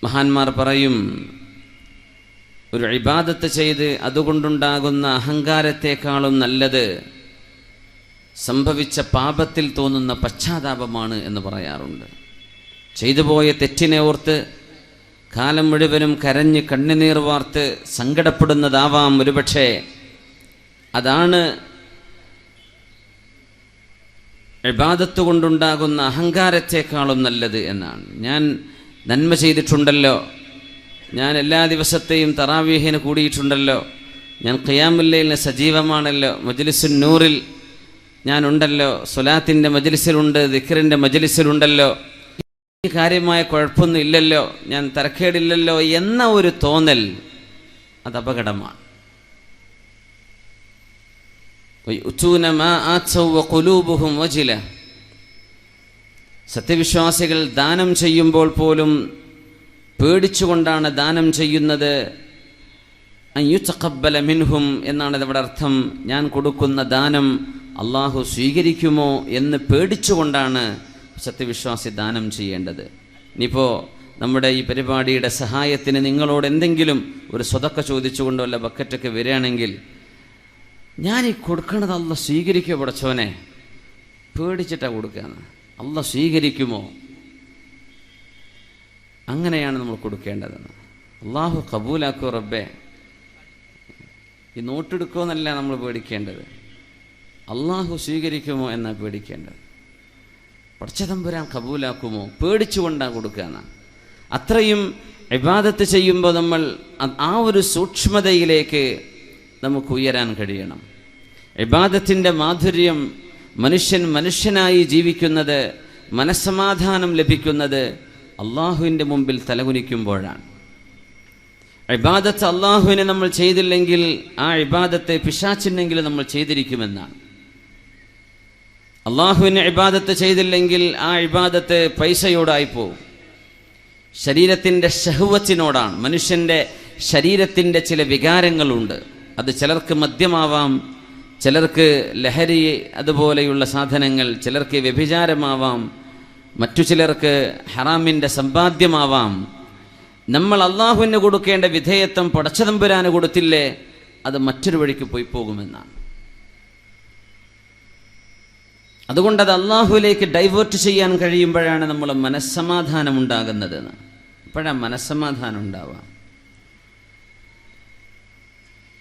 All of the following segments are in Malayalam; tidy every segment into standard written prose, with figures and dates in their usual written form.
മഹാന്മാർ പറയും, ഒരു ഇബാദത്ത് ചെയ്ത് അതുകൊണ്ടുണ്ടാകുന്ന അഹങ്കാരത്തെക്കാളും നല്ലത് സംഭവിച്ച പാപത്തിൽ തോന്നുന്ന പശ്ചാത്താപമാണ് എന്ന് പറയാറുണ്ട്. ചെയ്തുപോയ തെറ്റിനെ ഓർത്ത് കാലം മുഴുവനും കരഞ്ഞ് കണ്ണുനീർ വാർത്ത് സങ്കടപ്പെടുന്നതാവാം ഒരുപക്ഷെ. അതാണ് ഇബാദത്ത് കൊണ്ടുണ്ടാകുന്ന അഹങ്കാരത്തെക്കാളും നല്ലത് എന്നാണ്. ഞാൻ നന്മ ചെയ്തിട്ടുണ്ടല്ലോ, ഞാൻ എല്ലാ ദിവസത്തെയും തറാവീഹിന് കൂടിയിട്ടുണ്ടല്ലോ, ഞാൻ ഖിയാമുൽ ലൈലിന് സജീവമാണല്ലോ, മജ്ലിസുൻ നൂറിൽ ഞാനുണ്ടല്ലോ, സ്വലാത്തിൻ്റെ മജ്ലിസിലുണ്ട്, ദിക്റിൻ്റെ മജ്ലിസിലുണ്ടല്ലോ, ഈ കാര്യമായ കുഴപ്പമൊന്നും ഇല്ലല്ലോ, ഞാൻ തരക്കേടില്ലല്ലോ എന്ന ഒരു തോന്നൽ അത് അപകടമാണ്. സത്യവിശ്വാസികൾ ദാനം ചെയ്യുമ്പോൾ പോലും പേടിച്ചുകൊണ്ടാണ് ദാനം ചെയ്യുന്നത്. അയ്യുതഖബ്ബല മിൻഹും എന്നാണ് ഇവിടെ അർത്ഥം. ഞാൻ കൊടുക്കുന്ന ദാനം അള്ളാഹു സ്വീകരിക്കുമോ എന്ന് പേടിച്ചുകൊണ്ടാണ് സത്യവിശ്വാസി ദാനം ചെയ്യേണ്ടത്. ഇനിയിപ്പോൾ നമ്മുടെ ഈ പരിപാടിയുടെ സഹായത്തിന് നിങ്ങളോട് എന്തെങ്കിലും ഒരു സ്വതക്ക ചോദിച്ചുകൊണ്ടോ അല്ല ബക്കറ്റൊക്കെ വരികയാണെങ്കിൽ, ഞാൻ ഈ കൊടുക്കണത് അള്ള സ്വീകരിക്കുമോ പടച്ചോനെ, പേടിച്ചിട്ടാണ് കൊടുക്കുകയാണ്, അള്ള സ്വീകരിക്കുമോ, അങ്ങനെയാണ് നമ്മൾ കൊടുക്കേണ്ടതെന്ന്. അള്ളാഹു കബൂലാക്കോ റബ്ബേ, ഈ നോട്ടെടുക്കുമോ എന്നല്ല നമ്മൾ പേടിക്കേണ്ടത്, അള്ളാഹു സ്വീകരിക്കുമോ എന്നാണ് പേടിക്കേണ്ടത്. പടച്ചതമ്പുരാൻ കബൂലാക്കുമോ, പേടിച്ചുകൊണ്ടാണ് കൊടുക്കുകയാണ്. അത്രയും ഇബാദത്ത് ചെയ്യുമ്പോൾ നമ്മൾ ആ ഒരു സൂക്ഷ്മതയിലേക്ക് നമുക്ക് ഉയരാൻ കഴിയണം. ഇബാദത്തിൻ്റെ മാധുര്യം, മനുഷ്യനായി ജീവിക്കുന്നത്, മനസ്സമാധാനം ലഭിക്കുന്നത് അള്ളാഹുവിൻ്റെ മുമ്പിൽ തലകുനിക്കുമ്പോഴാണ്. ഇബാദത്ത് അള്ളാഹുവിനെ നമ്മൾ ചെയ്തില്ലെങ്കിൽ ആ ഇബാദത്തെ പിശാചിനെങ്കിലും നമ്മൾ ചെയ്തിരിക്കുമെന്നാണ്. അള്ളാഹുവിനെ ഇബാദത്ത് ചെയ്തില്ലെങ്കിൽ ആ ഇബാദത്ത് പൈസയോടായിപ്പോവും, ശരീരത്തിൻ്റെ ശഹ്വത്തിനോടാണ്. മനുഷ്യൻ്റെ ശരീരത്തിൻ്റെ ചില വികാരങ്ങളുണ്ട്. അത് ചിലർക്ക് മദ്യമാവാം, ചിലർക്ക് ലഹരി അതുപോലെയുള്ള സാധനങ്ങൾ, ചിലർക്ക് വ്യഭിചാരമാവാം, മറ്റു ചിലർക്ക് ഹറാമിൻ്റെ സമ്പാദ്യമാവാം. നമ്മൾ അള്ളാഹുവിന് കൊടുക്കേണ്ട വിധേയത്വം പടച്ചതമ്പുരാന് കൊടുത്തില്ലേ, അത് മറ്റൊരു വഴിക്ക് പോയി പോകുമെന്നാണ്. അതുകൊണ്ടത് അള്ളാഹുവിലേക്ക് ഡൈവേർട്ട് ചെയ്യാൻ കഴിയുമ്പോഴാണ് നമ്മൾ മനസ്സമാധാനം ഉണ്ടാകുന്നത്. അപ്പോഴാണ് മനസ്സമാധാനം ഉണ്ടാവുക.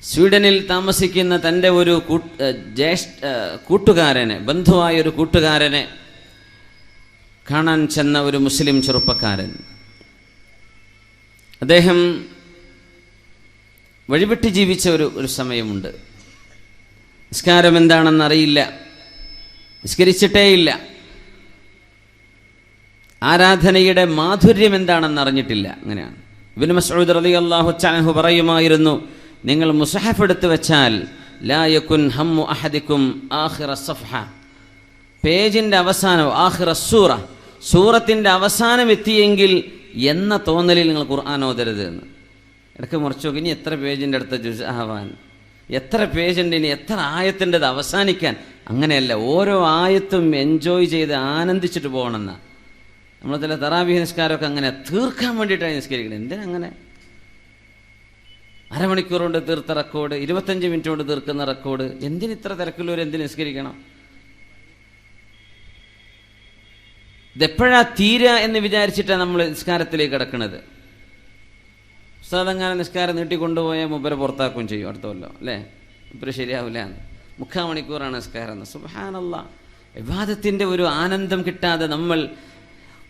സ്വീഡനിൽ താമസിക്കുന്ന തൻ്റെ ഒരു കൂട്ടുകാരനെ, ബന്ധുവായൊരു കൂട്ടുകാരനെ കാണാൻ ചെന്ന ഒരു മുസ്ലിം ചെറുപ്പക്കാരൻ, അദ്ദേഹം വഴിവിട്ട് ജീവിച്ച ഒരു സമയമുണ്ട്. നിസ്കാരം എന്താണെന്നറിയില്ല, നിസ്കരിച്ചിട്ടേയില്ല, ആരാധനയുടെ മാധുര്യം എന്താണെന്ന് അറിഞ്ഞിട്ടില്ല. അങ്ങനെയാണ് ഇബ്നു മസ്ഊദ് റളിയല്ലാഹു അൻഹു പറയുമായിരുന്നു, നിങ്ങൾ മുസ്ഹഫ് എടുത്ത് വെച്ചാൽ ലാ യകുൻ ഹമ്മു അഹദിക്കും ആഖിറ സഫഹ, പേജിൻ്റെ അവസാനം, ആഖിറ സൂറ, സൂറത്തിൻ്റെ അവസാനം എത്തിയെങ്കിൽ എന്ന തോന്നലിൽ നിങ്ങൾ ഖുർആൻ ഓതരുത് എന്ന്. ഇടയ്ക്ക് മുറിച്ച് നോക്കി, ഇനി എത്ര പേജിൻ്റെ അടുത്ത് ജുസ്ആവാൻ, എത്ര പേജുണ്ട്, ഇനി എത്ര ആയത്തിൻ്റെത് അവസാനിക്കാൻ. അങ്ങനെയല്ല, ഓരോ ആയത്തും എൻജോയ് ചെയ്ത് ആനന്ദിച്ചിട്ട് പോകണമെന്ന. നമ്മൾ ചില തറാവീഹ് നിസ്കാരമൊക്കെ അങ്ങനെ തീർക്കാൻ വേണ്ടിയിട്ടാണ് നിസ്കരിക്കുന്നത്. എന്തിനങ്ങനെ അരമണിക്കൂർ കൊണ്ട് തീർത്ത റെക്കോർഡ്, 25 മിനിറ്റ് കൊണ്ട് തീർക്കുന്ന റെക്കോർഡ്, എന്തിനിത്ര തിരക്കുള്ളവർ എന്തിന് നിസ്കരിക്കണം? ഇതെപ്പോഴാ തീരുക എന്ന് വിചാരിച്ചിട്ടാണ് നമ്മൾ നിസ്കാരത്തിലേക്ക് കിടക്കുന്നത്. ഉസ്താദങ്ങനെ നിസ്കാരം നീട്ടിക്കൊണ്ടുപോയാൽ മുമ്പ് പുറത്താക്കുകയും ചെയ്യും അടുത്ത കൊല്ലം, അല്ലേ? ഇപ്പം ശരിയാവില്ല, 3/4 മണിക്കൂറാണ് നിസ്കാരം. സുബ്ഹാനല്ലാഹ്, ഇബാദത്തിൻ്റെ ഒരു ആനന്ദം കിട്ടാതെ നമ്മൾ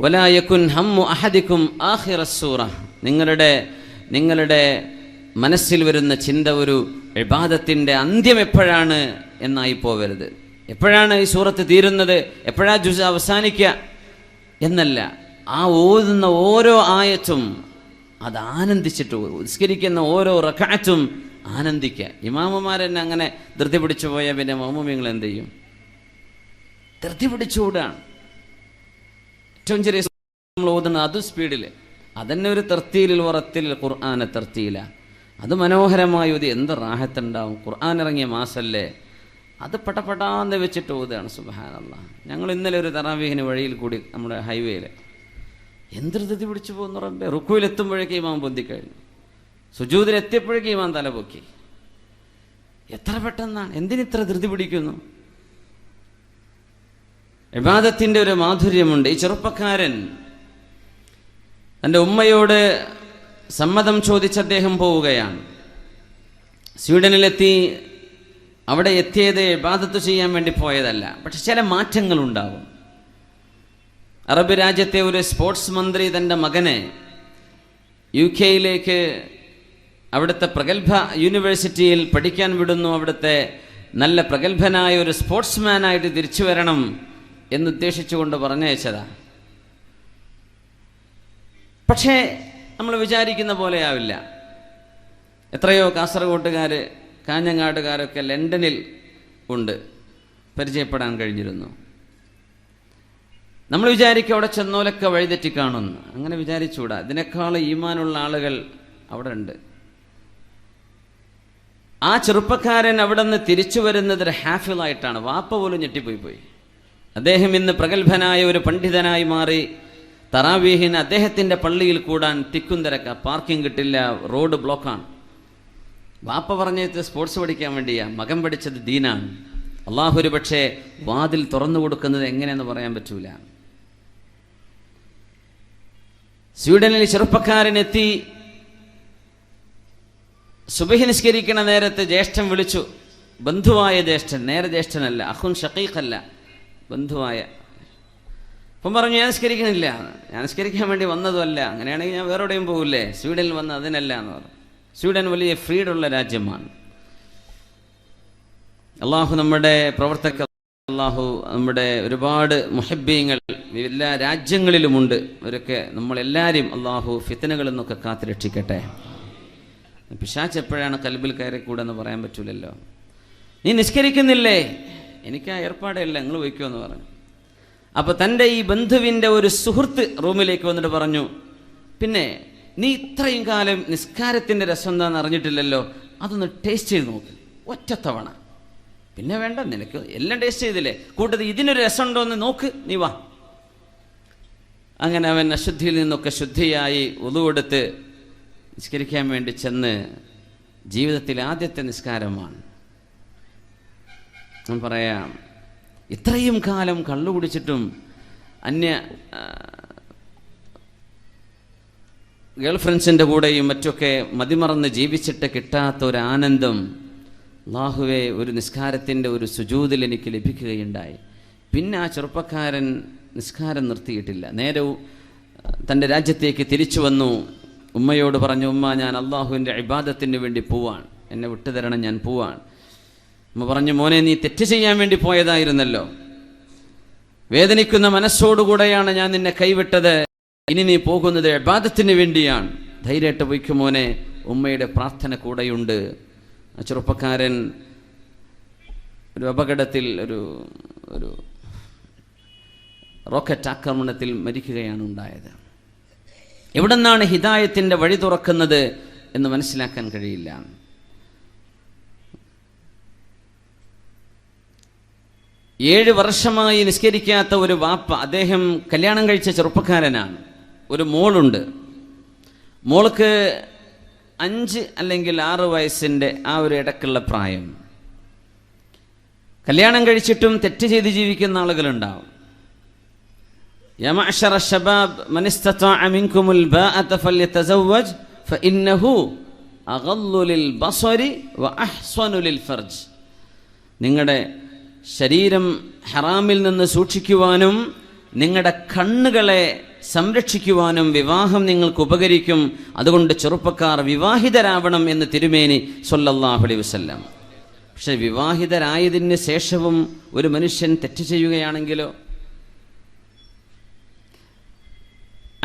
വലാ യകുൻ ഹമ്മു അഹദിക്കും ആഖിറ സൂറ, നിങ്ങളുടെ മനസ്സിൽ വരുന്ന ചിന്ത ഒരു ഇബാദത്തിൻ്റെ അന്ത്യം എപ്പോഴാണ് എന്നായി പോവരുത്. എപ്പോഴാണ് ഈ സൂറത്ത് തീരുന്നത്, എപ്പോഴാണ് ജുസ് അവസാനിക്കുക എന്നല്ല, ആ ഓതുന്ന ഓരോ ആയത്തും അത് ആനന്ദിച്ചിട്ട്, നിസ്കരിക്കുന്ന ഓരോ റക്അത്തും ആനന്ദിക്കുക. ഇമാമുമാരെന്നെ അങ്ങനെ ധൃതി പിടിച്ചു പോയാൽ പിന്നെ മഅ്മൂമിങ്ങൾ എന്ത് ചെയ്യും? ധൃതി പിടിച്ചുകൂടാണ്. ഏറ്റവും ചെറിയ നമ്മൾ ഓതുന്നത് അത് സ്പീഡിൽ, അതന്നെ ഒരു തർത്തീലിൽ ഉറത്തിൽ ഖുർആന തർത്തീല, അത് മനോഹരമായി ഓതി എന്ത് റാഹത്തുണ്ടാവും. ഖുർആൻ ഇറങ്ങിയ മാസല്ലേ, അത് പടപടാന്ന് വെച്ചിട്ട് ഓതുകയാണ്. സുബ്ഹാനല്ലാഹ്. ഞങ്ങൾ ഇന്നലെ ഒരു തറാവീഹിന് വഴിയിൽ കൂടി നമ്മുടെ ഹൈവേയിൽ എന്തൊരു ധൃതി പിടിച്ചു പോകുന്നു റബ്ബേ. റുക്കുവിലെത്തുമ്പോഴേക്കും ഇമാം പൊന്തിക്കഴിഞ്ഞു, സുജൂദിലെത്തിയപ്പോഴേക്കും ഇമാം തല പൊക്കി. എത്ര പെട്ടെന്നാണ്, എന്തിനിത്ര ധൃതി പിടിക്കുന്നു? ഇബാദത്തിന്റെ ഒരു മാധുര്യമുണ്ട്. ഈ ചെറുപ്പക്കാരൻ തൻ്റെ ഉമ്മയോട് സമ്മതം ചോദിച്ച് അദ്ദേഹം പോവുകയാണ്. സ്വീഡനിലെത്തി. അവിടെ എത്തിയത് ഇബാദത്ത് ചെയ്യാൻ വേണ്ടി പോയതല്ല, പക്ഷെ ചില മാറ്റങ്ങളുണ്ടാവും. അറബ് രാജ്യത്തെ ഒരു സ്പോർട്സ് മന്ത്രി തൻ്റെ മകനെ UK അവിടുത്തെ പ്രഗത്ഭ യൂണിവേഴ്സിറ്റിയിൽ പഠിക്കാൻ വിടുന്നു. അവിടുത്തെ നല്ല പ്രഗത്ഭനായ ഒരു സ്പോർട്സ്മാനായിട്ട് തിരിച്ചു വരണം എന്നുദ്ദേശിച്ചുകൊണ്ട് പറഞ്ഞയച്ചതാ. പക്ഷേ നമ്മൾ വിചാരിക്കുന്ന പോലെയാവില്ല. എത്രയോ കാസർഗോട്ടുകാർ, കാഞ്ഞങ്ങാട്ടുകാരൊക്കെ ലണ്ടനിൽ ഉണ്ട്, പരിചയപ്പെടാൻ കഴിഞ്ഞിരുന്നു. നമ്മൾ വിചാരിക്കും അവിടെ ചെന്നോലൊക്കെ വഴിതെറ്റി കാണുന്നു. അങ്ങനെ വിചാരിച്ചുകൂടാ. ഇതിനേക്കാൾ ഈമാനുള്ള ആളുകൾ അവിടെ ഉണ്ട്. ആ ചെറുപ്പക്കാരൻ അവിടെ നിന്ന് തിരിച്ചു വരുന്നത് ഒരു ഹാഫിളായിട്ടാണ്. വാപ്പ പോലും ഞെട്ടിപ്പോയി. അദ്ദേഹം ഇന്ന് പ്രഗത്ഭനായ ഒരു പണ്ഡിതനായി മാറി. തറാവീഹിന് അദ്ദേഹത്തിൻ്റെ പള്ളിയിൽ കൂടാൻ തിക്കും തിരക്ക, പാർക്കിംഗ് കിട്ടില്ല, റോഡ് ബ്ലോക്കാണ്. വാപ്പ പറഞ്ഞത് സ്പോർട്സ് പഠിക്കാൻ വേണ്ടിയാ, മകൻ പഠിച്ചത് ദീനാണ്. അള്ളാഹു ഒരു പക്ഷേ വാതിൽ തുറന്നു കൊടുക്കുന്നത് എങ്ങനെയെന്ന് പറയാൻ പറ്റൂല. സ്വീഡനിൽ ചെറുപ്പക്കാരനെത്തി. സുബഹി നിസ്കരിക്കണ നേരത്ത് ജ്യേഷ്ഠൻ വിളിച്ചു. ബന്ധുവായ ജ്യേഷ്ഠൻ, നേരെ ജ്യേഷ്ഠനല്ല, അഖുൻ ഷഖീഖല്ല, ബന്ധുവായ. അപ്പം പറഞ്ഞു, ഞാൻ നിസ്കരിക്കണില്ല, ഞാൻ നിസ്കരിക്കാൻ വേണ്ടി വന്നതുമല്ല, അങ്ങനെയാണെങ്കിൽ ഞാൻ വേറെ എവിടെയും പോകില്ലേ, സ്വീഡനിൽ വന്ന് അതിനല്ല എന്ന് പറഞ്ഞു. സ്വീഡൻ വലിയ ഫ്രീഡുള്ള രാജ്യമാണ്. അള്ളാഹു നമ്മുടെ പ്രവർത്തക, അള്ളാഹു നമ്മുടെ ഒരുപാട് മുഹബ്ബീങ്ങൾ എല്ലാ രാജ്യങ്ങളിലുമുണ്ട്. അവരൊക്കെ നമ്മളെല്ലാവരും അള്ളാഹു ഫിത്നകളിൽ നിന്നൊക്കെ കാത്തുരക്ഷിക്കട്ടെ. പിശാച് എപ്പോഴാണ് കൽബിൽ കയറി കൂടെന്ന് പറയാൻ പറ്റൂലല്ലോ. നീ നിസ്കരിക്കുന്നില്ലേ? എനിക്ക് ആ ഏർപ്പാടില്ല, നിങ്ങൾ വയ്ക്കുമെന്ന് പറഞ്ഞു. അപ്പോൾ തൻ്റെ ഈ ബന്ധുവിൻ്റെ ഒരു സുഹൃത്ത് റൂമിലേക്ക് വന്നിട്ട് പറഞ്ഞു, പിന്നെ നീ ഇത്രയും കാലം നിസ്കാരത്തിൻ്റെ രസം എന്താണെന്ന് അറിഞ്ഞിട്ടില്ലല്ലോ, അതൊന്ന് ടേസ്റ്റ് ചെയ്ത് നോക്ക് ഒറ്റത്തവണ. പിന്നെ വേണ്ട, നിനക്ക് എല്ലാം ടേസ്റ്റ് ചെയ്തില്ലേ, കൂട്ടത്തിൽ ഇതിനൊരു രസമുണ്ടോ എന്ന് നോക്ക്, നീ വാ. അങ്ങനെ അവൻ അശുദ്ധിയിൽ നിന്നൊക്കെ ശുദ്ധിയായി ഉളു കൊടുത്ത് നിസ്കരിക്കാൻ വേണ്ടി ചെന്ന്. ജീവിതത്തിലെ ആദ്യത്തെ നിസ്കാരമാണ്. ഞാൻ പറയാം, ഇത്രയും കാലം കള്ളു കുടിച്ചിട്ടും അന്യ ഗേൾ ഫ്രണ്ട്സിൻ്റെ കൂടെയും മറ്റൊക്കെ മതിമറന്ന് ജീവിച്ചിട്ട് കിട്ടാത്ത ഒരു ആനന്ദം അല്ലാഹുവേ ഒരു നിസ്കാരത്തിൻ്റെ ഒരു സുജൂദിൽ എനിക്ക് ലഭിക്കുകയുണ്ടായി. പിന്നെ ആ ചെറുപ്പക്കാരൻ നിസ്കാരം നിർത്തിയിട്ടില്ല. നേരെ തൻ്റെ രാജ്യത്തേക്ക് തിരിച്ചു വന്നു. ഉമ്മയോട് പറഞ്ഞു, ഉമ്മ ഞാൻ അള്ളാഹുവിൻ്റെ ഇബാദത്തിന് വേണ്ടി പോവാൻ, എന്നെ വിട്ടുതരണം, ഞാൻ പോവാൻ. ഉമ്മ പറഞ്ഞു, മോനെ നീ തെറ്റ് ചെയ്യാൻ വേണ്ടി പോയതായിരുന്നല്ലോ, വേദനിക്കുന്ന മനസ്സോടുകൂടെയാണ് ഞാൻ നിന്നെ കൈവിട്ടത്, ഇനി നീ പോകുന്നത് ഇബാദത്തിന് വേണ്ടിയാണ്, ധൈര്യമായിട്ട് പോയിക്കും മോനെ, ഉമ്മയുടെ പ്രാർത്ഥന കൂടെയുണ്ട്. ആ ചെറുപ്പക്കാരൻ ഒരു അപകടത്തിൽ ഒരു റോക്കറ്റ് ആക്രമണത്തിൽ മരിക്കുകയാണ് ഉണ്ടായത്. എവിടെ നിന്നാണ് ഹിദായത്തിൻ്റെ വഴി തുറക്കുന്നത് എന്ന് മനസ്സിലാക്കാൻ കഴിയില്ല. ഏഴ് വർഷമായി നിസ്കരിക്കാത്ത ഒരു വാപ്പ, അദ്ദേഹം കല്യാണം കഴിച്ച ചെറുപ്പക്കാരനാണ്. ഒരു മോളുണ്ട്. മോൾക്ക് 5 അല്ലെങ്കിൽ 6 വയസ്സിൻ്റെ ആ ഒരു ഇടക്കുള്ള പ്രായം. കല്യാണം കഴിച്ചിട്ടും തെറ്റ് ചെയ്ത് ജീവിക്കുന്ന ആളുകളുണ്ടാവും. യാ മഅ്ശറ ശബാബ് മൻ ഇസ്തതഅ മിൻകുമുൽ ബാഅത ഫല്യതസവ്വജ് ഫഇന്നഹു അഗല്ലു ലിൽ ബസരി വഅഹ്സനു ലിൽ ഫർജ്. നിങ്ങളുടെ ശരീരം ഹറാമിൽ നിന്ന് സൂക്ഷിക്കുവാനും നിങ്ങളുടെ കണ്ണുകളെ സംരക്ഷിക്കുവാനും വിവാഹം നിങ്ങൾക്ക് ഉപകരിക്കും. അതുകൊണ്ട് ചെറുപ്പക്കാർ വിവാഹിതരാവണം എന്ന് തിരുമേനി സ്വല്ലല്ലാഹു അലൈഹി വസല്ലം. പക്ഷെ വിവാഹിതരായതിന് ശേഷവും ഒരു മനുഷ്യൻ തെറ്റ് ചെയ്യുകയാണെങ്കിലോ?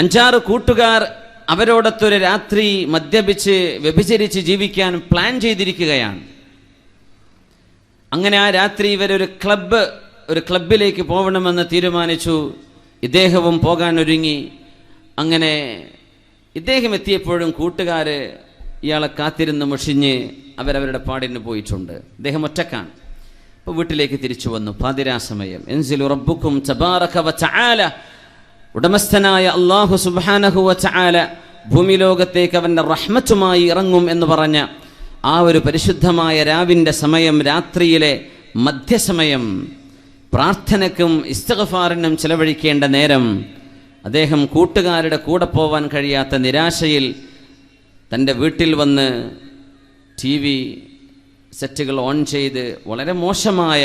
5-6 കൂട്ടുകാർ അവരോടൊത്തൊരു രാത്രി മദ്യപിച്ച് വ്യഭിചരിച്ച് ജീവിക്കാൻ പ്ലാൻ ചെയ്തിരിക്കുകയാണ്. അങ്ങനെ ആ രാത്രി ഇവരൊരു ക്ലബിലേക്ക് പോകണമെന്ന് തീരുമാനിച്ചു. ഇദ്ദേഹവും പോകാൻ ഒരുങ്ങി. അങ്ങനെ ഇദ്ദേഹം എത്തിയപ്പോഴും കൂട്ടുകാർ ഇയാളെ കാത്തിരുന്ന് മുഷിഞ്ഞ് അവരവരുടെ പാടിന് പോയിട്ടുണ്ട്. ഇദ്ദേഹം ഒറ്റക്കാണ്. അപ്പോൾ വീട്ടിലേക്ക് തിരിച്ചു വന്നു. പാതിരാ സമയം. എൻസിലു റബ്ബുക്കും തബാറക വതആല, ഉടമസ്ഥനായ അല്ലാഹു സുബ്ഹാനഹു വ തആല ഭൂമി ലോകത്തേക്ക് അവൻ്റെ റഹ്മത്തുമായി ഇറങ്ങും എന്ന് പറഞ്ഞ ആ ഒരു പരിശുദ്ധമായ രാവിൻ്റെ സമയം, രാത്രിയിലെ മധ്യസമയം, പ്രാർത്ഥനയ്ക്കും ഇസ്തിഗ്ഫാറിനും ചെലവഴിക്കേണ്ട നേരം, അദ്ദേഹം കൂട്ടുകാരുടെ കൂടെ പോവാൻ കഴിയാത്ത നിരാശയിൽ തൻ്റെ വീട്ടിൽ വന്ന് TV സെറ്റുകൾ ഓൺ ചെയ്ത് വളരെ മോശമായ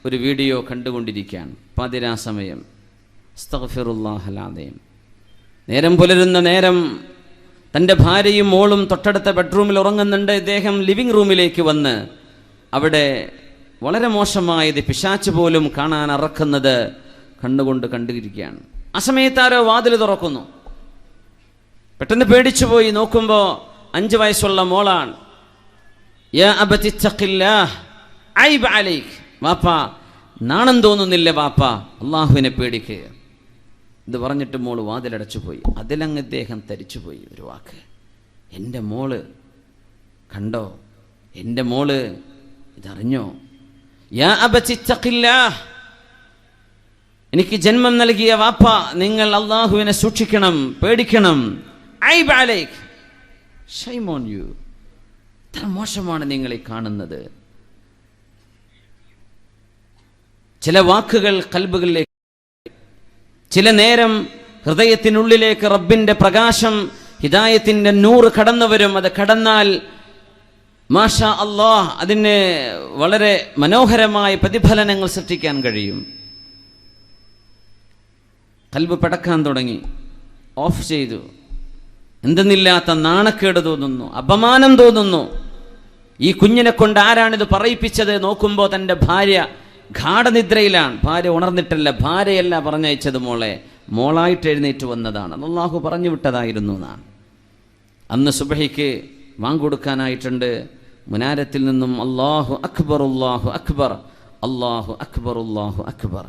ഒരു വീഡിയോ കണ്ടുകൊണ്ടിരിക്കുകയാണ്. പാതിരാ സമയം. അസ്തഗ്ഫിറുല്ലാഹൽ അദീം. നേരം പുലരുന്ന നേരം തൻ്റെ ഭാര്യയും മോളും തൊട്ടടുത്ത ബെഡ്റൂമിൽ ഉറങ്ങുന്നുണ്ട്. ഇദ്ദേഹം ലിവിംഗ് റൂമിലേക്ക് വന്ന് അവിടെ വളരെ മോശമായത്, പിശാച്ച് പോലും കാണാൻ അറക്കുന്നത് കണ്ടുകൊണ്ട് കണ്ടിരിക്കുകയാണ്. ആ സമയത്ത് ആരോ വാതിൽ തുറക്കുന്നു. പെട്ടെന്ന് പേടിച്ചുപോയി. നോക്കുമ്പോൾ 5 വയസ്സുള്ള മോളാണ്. യാ അബതി തഖില്ലാഹ് ഐബ് അലൈക്. വാപ്പാ, നാണം തോന്നുന്നില്ല വാപ്പാ, അള്ളാഹുവിനെ പേടിക്കുക. ഇത് പറഞ്ഞിട്ട് മോള് വാതിലടച്ചു പോയി. അതിലങ്ങ് ഇദ്ദേഹം തരിച്ചുപോയി. ഒരു വാക്ക്, എൻ്റെ മോള് കണ്ടോ, എൻ്റെ മോള് ഇതറിഞ്ഞോ? യാ അബതി തഖില്ലാഹ്, എനിക്ക് ജന്മം നൽകിയ വാപ്പ, നിങ്ങൾ അള്ളാഹുവിനെ സൂക്ഷിക്കണം, പേടിക്കണം. ഐബ് അലൈക്, ഷൈം ഓൺ യു. ഇത്ര മോശമാണ് നിങ്ങളെ കാണുന്നത്. ചില വാക്കുകൾ ഖൽബുകളിലേക്ക്, ചില നേരം ഹൃദയത്തിനുള്ളിലേക്ക് റബ്ബിൻ്റെ പ്രകാശം, ഹിദായത്തിൻ്റെ നൂറ് കടന്നു വരും. അത് കടന്നാൽ മാഷാ അല്ലാഹ് അതിന് വളരെ മനോഹരമായ പ്രതിഫലനങ്ങൾ സൃഷ്ടിക്കാൻ കഴിയും. ഖൽബ് പടക്കാൻ തുടങ്ങി. ഓഫ് ചെയ്തു. എന്തെന്നില്ലാത്ത നാണക്കേട് തോന്നുന്നു, അപമാനം തോന്നുന്നു. ഈ കുഞ്ഞിനെ കൊണ്ട് ആരാണിത് പറയിപ്പിച്ചത്? നോക്കുമ്പോൾ തൻ്റെ ഭാര്യ ഗാഠനിദ്രയിലാണ്. ഭാര്യ ഉണർന്നിട്ടല്ല, ഭാര്യയല്ല പറഞ്ഞയച്ചത്, മോളായിട്ട് എഴുന്നേറ്റ് വന്നതാണ്. അല്ലാഹു പറഞ്ഞു വിട്ടതായിരുന്നു എന്നാണ്. അന്ന് സുബഹിക്ക് വാങ്കൊടുക്കാനായിട്ടുണ്ട്. മുനാരത്തിൽ നിന്നും അല്ലാഹു അക്ബർ, അല്ലാഹു അക്ബർ, അല്ലാഹു അക്ബർ, അല്ലാഹു അക്ബർ.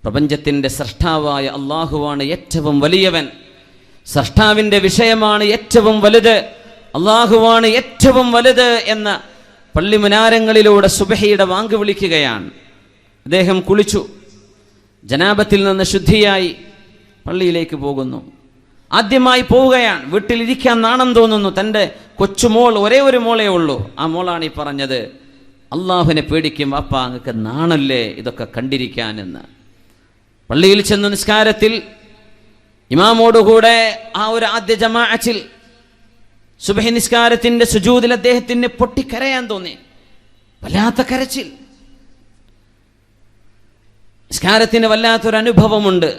പ്രപഞ്ചത്തിൻ്റെ സൃഷ്ടാവായ അള്ളാഹുവാണ് ഏറ്റവും വലിയവൻ. സൃഷ്ടാവിൻ്റെ വിഷയമാണ് ഏറ്റവും വലുത്. അള്ളാഹുവാണ് ഏറ്റവും വലുത് എന്ന പള്ളി മുനാരങ്ങളിലൂടെ സുബഹിയുടെ വാങ്ക് വിളിക്കുകയാണ്. അദ്ദേഹം കുളിച്ചു, ജനാബത്തിൽ നിന്ന് ശുദ്ധിയായി പള്ളിയിലേക്ക് പോകുന്നു. ആദ്യമായി പോവുകയാണ്. വീട്ടിലിരിക്കാൻ നാണം തോന്നുന്നു. തൻ്റെ കൊച്ചുമോൾ, ഒരേ ഒരു മോളേ ഉള്ളൂ. ആ മോളാണ് ഈ പറഞ്ഞത്, അള്ളാഹുവിനെ പേടിക്കും വാപ്പാ, അങ്ങക്ക് നാണല്ലേ ഇതൊക്കെ കണ്ടിരിക്കാനെന്ന്. പള്ളിയിൽ ചെന്ന് നിസ്കാരത്തിൽ ഇമാമോടുകൂടെ ആ ഒരു ആദ്യ ജമാഅത്തിൽ സുബഹി നിസ്കാരത്തിൻ്റെ സുജൂദിൽ അദ്ദേഹത്തിന് പൊട്ടിക്കരയാൻ തോന്നി. വല്ലാത്ത കരച്ചിൽ. നിസ്കാരത്തിന് വല്ലാത്തൊരു അനുഭവമുണ്ട്.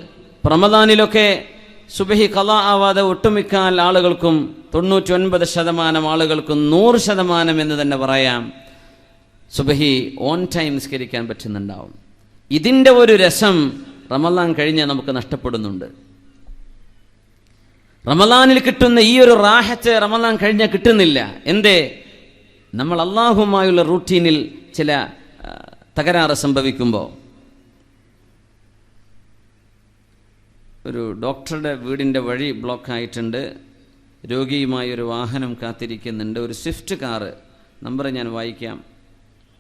റമദാനിലൊക്കെ സുബഹി ഖളാ ആവാതെ ഒട്ടുമിക്ക ആളുകൾക്കും, 99% ആളുകൾക്കും, 100% എന്ന് തന്നെ പറയാം, സുബഹി ഓൺ ടൈം നിസ്കരിക്കാൻ പറ്റുന്നുണ്ടാവും. ഇതിൻ്റെ ഒരു രസം റമദാൻ കഴിഞ്ഞാൽ നമുക്ക് നഷ്ടപ്പെടുന്നുണ്ട്. റമദാനിൽ കിട്ടുന്ന ഈ ഒരു റാഹത്ത് റമദാൻ കഴിഞ്ഞാൽ കിട്ടുന്നില്ല. എന്തേ? നമ്മൾ അള്ളാഹുമായുള്ള റൂട്ടീനിൽ ചില തകരാറ് സംഭവിക്കുമ്പോൾ. ഒരു ഡോക്ടറുടെ വീടിൻ്റെ വഴി ബ്ലോക്കായിട്ടുണ്ട്. രോഗിയുമായി ഒരു വാഹനം കാത്തിരിക്കുന്നുണ്ട്. ഒരു സ്വിഫ്റ്റ് കാറ്, നമ്പർ ഞാൻ വായിക്കാം,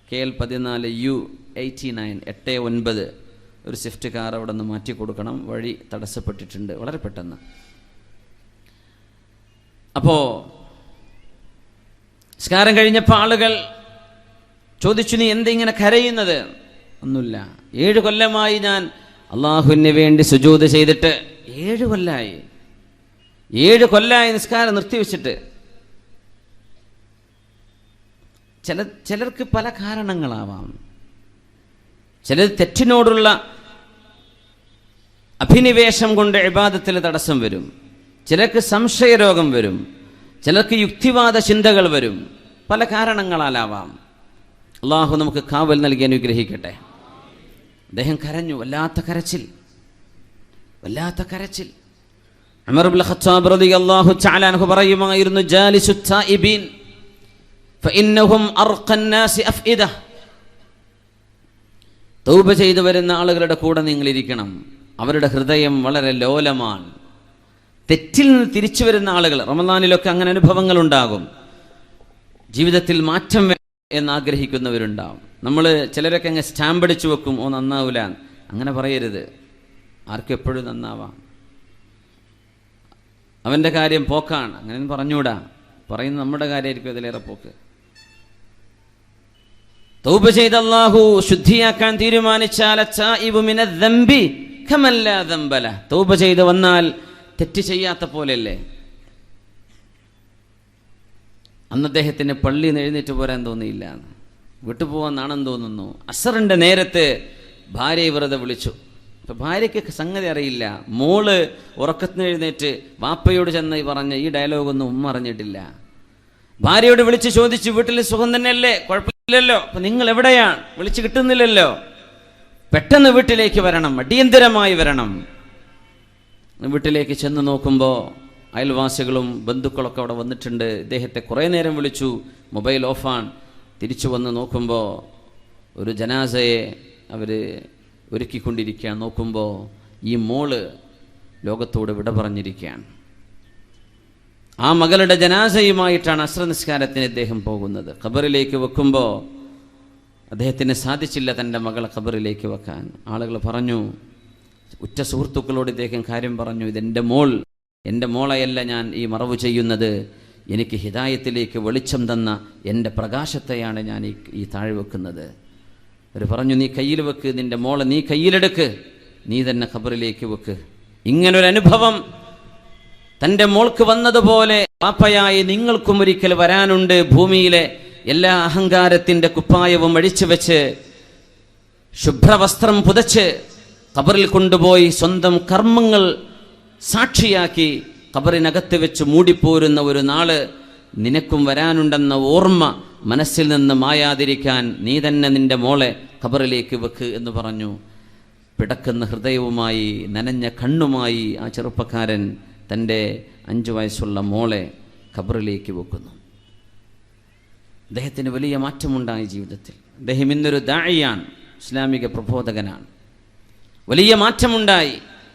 KL14U89 89. ഒരു സ്വിഫ്റ്റ് കാർ അവിടെ നിന്ന് മാറ്റി കൊടുക്കണം. വഴി തടസ്സപ്പെട്ടിട്ടുണ്ട് വളരെ പെട്ടെന്ന്. അപ്പോൾ നിസ്കാരം കഴിഞ്ഞപ്പോൾ ആളുകൾ ചോദിച്ചു, നീ എന്തിങ്ങനെ കരയുന്നത്? ഒന്നുമില്ല, 7 കൊല്ലമായി ഞാൻ അള്ളാഹുവിന് വേണ്ടി സുജൂദ് ചെയ്തിട്ട്. 7 കൊല്ലമായി, 7 കൊല്ലമായി നിസ്കാരം നിർത്തിവെച്ചിട്ട്. ചിലർക്ക് പല കാരണങ്ങളാവാം. ചിലർ തെറ്റിനോടുള്ള അഭിനിവേശം കൊണ്ട് ഇബാദത്തിൽ തടസ്സം വരും. ചിലർക്ക് സംശയരോഗം വരും. ചിലർക്ക് യുക്തിവാദ ചിന്തകൾ വരും. പല കാരണങ്ങളാലാവാം. അള്ളാഹു നമുക്ക് കാവൽ നൽകി അനുഗ്രഹിക്കട്ടെ. അദ്ദേഹം കരഞ്ഞു. വല്ലാത്ത കരച്ചിൽ, വല്ലാത്ത കരച്ചിൽ. ഉമർ ഇബ്നുൽ ഖത്താബ് റളിയല്ലാഹു തആല അൻഹു പറയുമായിരുന്നു, ജാലിസു തായിബീൻ ഫഇന്നഹും അർഖൻ നാസി അഫ്ഇദ. തൗബ ചെയ്തു വരുന്ന ആളുകളുടെ കൂടെ നിങ്ങളിരിക്കണം. അവരുടെ ഹൃദയം വളരെ ലോലമാണ്. തെറ്റിൽ നിന്ന് തിരിച്ചു വരുന്ന ആളുകൾ, റമദാനിലൊക്കെ അങ്ങനെ അനുഭവങ്ങൾ ഉണ്ടാകും. ജീവിതത്തിൽ മാറ്റം എന്നാഗ്രഹിക്കുന്നവരുണ്ടാവും. നമ്മൾ ചിലരൊക്കെ അങ്ങ് സ്റ്റാമ്പ് അടിച്ചു വെക്കും, ഓ നന്നാവൂല. അങ്ങനെ പറയരുത്. ആർക്കും എപ്പോഴും നന്നാവാം. അവൻ്റെ കാര്യം പോക്കാണ്. അങ്ങനെ പറഞ്ഞൂടാ. പറയുന്നത് നമ്മുടെ കാര്യമായിരിക്കും അതിലേറെ പോക്ക്. തൗബ ചെയ്ത് അല്ലാഹു ശുദ്ധിയാക്കാൻ തീരുമാനിച്ചാൽ അത്താഇബു മിനദ്ദംബി കമൻ ലാ ദംബ ലഹ്, തൗബ ചെയ്ത് വന്നാൽ തെറ്റ് ചെയ്യാത്ത പോലെയല്ലേ. അന്ന് അദ്ദേഹത്തിന് പള്ളിയിൽ നിന്ന് എഴുന്നേറ്റ് പോരാൻ തോന്നിയില്ല, വിട്ടുപോകാൻ നാണം തോന്നുന്നു. അസറിൻ്റെ നേരത്ത് ഭാര്യയെ വെറുതെ വിളിച്ചു. അപ്പം ഭാര്യയ്ക്ക് സംഗതി അറിയില്ല. മോള് ഉറക്കത്തിന് എഴുന്നേറ്റ് വാപ്പയോട് ചെന്ന് പറഞ്ഞ് ഈ ഡയലോഗൊന്നും ഉമ്മ അറിഞ്ഞിട്ടില്ല. ഭാര്യയോട് വിളിച്ച് ചോദിച്ചു, വീട്ടിൽ സുഖം തന്നെയല്ലേ, കുഴപ്പമില്ലല്ലോ, അപ്പം നിങ്ങൾ എവിടെയാണ്, വിളിച്ച് കിട്ടുന്നില്ലല്ലോ, പെട്ടെന്ന് വീട്ടിലേക്ക് വരണം, അടിയന്തരമായി വരണം. വീട്ടിലേക്ക് ചെന്ന് നോക്കുമ്പോൾ അയൽവാസികളും ബന്ധുക്കളൊക്കെ അവിടെ വന്നിട്ടുണ്ട്. ഇദ്ദേഹത്തെ കുറേ നേരം വിളിച്ചു, മൊബൈൽ ഓഫാണ്. തിരിച്ചു വന്ന് നോക്കുമ്പോൾ ഒരു ജനാസയെ അവർ ഒരുക്കിക്കൊണ്ടിരിക്കുകയാണ്. നോക്കുമ്പോൾ ഈ മോള് ലോകത്തോട് വിട പറഞ്ഞിരിക്കുകയാണ്. ആ മകളുടെ ജനാസയുമായിട്ടാണ് അസ്ര നിസ്കാരത്തിന് ഇദ്ദേഹം പോകുന്നത്. ഖബറിലേക്ക് വെക്കുമ്പോൾ അദ്ദേഹത്തിന് സാധിച്ചില്ല തൻ്റെ മകളെ ഖബറിലേക്ക് വെക്കാൻ. ആളുകൾ പറഞ്ഞു, ഉറ്റ സുഹൃത്തുക്കളോട് ഇദ്ദേഹം കാര്യം പറഞ്ഞു, ഇതെൻ്റെ മോൾ, എൻ്റെ മോളെയല്ല ഞാൻ ഈ മറവ് ചെയ്യുന്നത്, എനിക്ക് ഹിദായത്തിലേക്ക് വെളിച്ചം തന്ന എൻ്റെ പ്രകാശത്തെയാണ് ഞാൻ ഈ താഴെ വെക്കുന്നത്. അവർ പറഞ്ഞു, നീ കയ്യിൽ വെക്ക്, നിൻ്റെ മോളെ നീ കയ്യിലെടുക്ക്, നീ തന്നെ ഖബറിലേക്ക് വെക്ക്. ഇങ്ങനൊരനുഭവം തൻ്റെ മോൾക്ക് വന്നതുപോലെ പാപ്പയായി നിങ്ങൾക്കും ഒരിക്കൽ വരാനുണ്ട്. ഭൂമിയിലെ എല്ലാ അഹങ്കാരത്തിൻ്റെ കുപ്പായവും അഴിച്ചു വെച്ച് ശുഭ്രവസ്ത്രം പുതച്ച് ഖബറിൽ കൊണ്ടുപോയി സ്വന്തം കർമ്മങ്ങൾ സാക്ഷിയാക്കി ഖബറിനകത്ത് വെച്ച് മൂടിപ്പോരുന്ന ഒരു നാള് നിനക്കും വരാനുണ്ടെന്ന ഓർമ്മ മനസ്സിൽ നിന്ന് മായാതിരിക്കാൻ നീ തന്നെ നിൻ്റെ മോളെ ഖബറിലേക്ക് വെക്ക് എന്ന് പറഞ്ഞു. പിടക്കുന്ന ഹൃദയവുമായി നനഞ്ഞ കണ്ണുമായി ആ ചെറുപ്പക്കാരൻ തൻ്റെ 5 വയസ്സുള്ള മോളെ ഖബറിലേക്ക് വെക്കുന്നു. അദ്ദേഹത്തിന് വലിയ മാറ്റമുണ്ടായി ജീവിതത്തിൽ. അദ്ദേഹം ഇന്നൊരു ദാഇയാണ്, ഇസ്ലാമിക പ്രബോധകനാണ്. വലിയ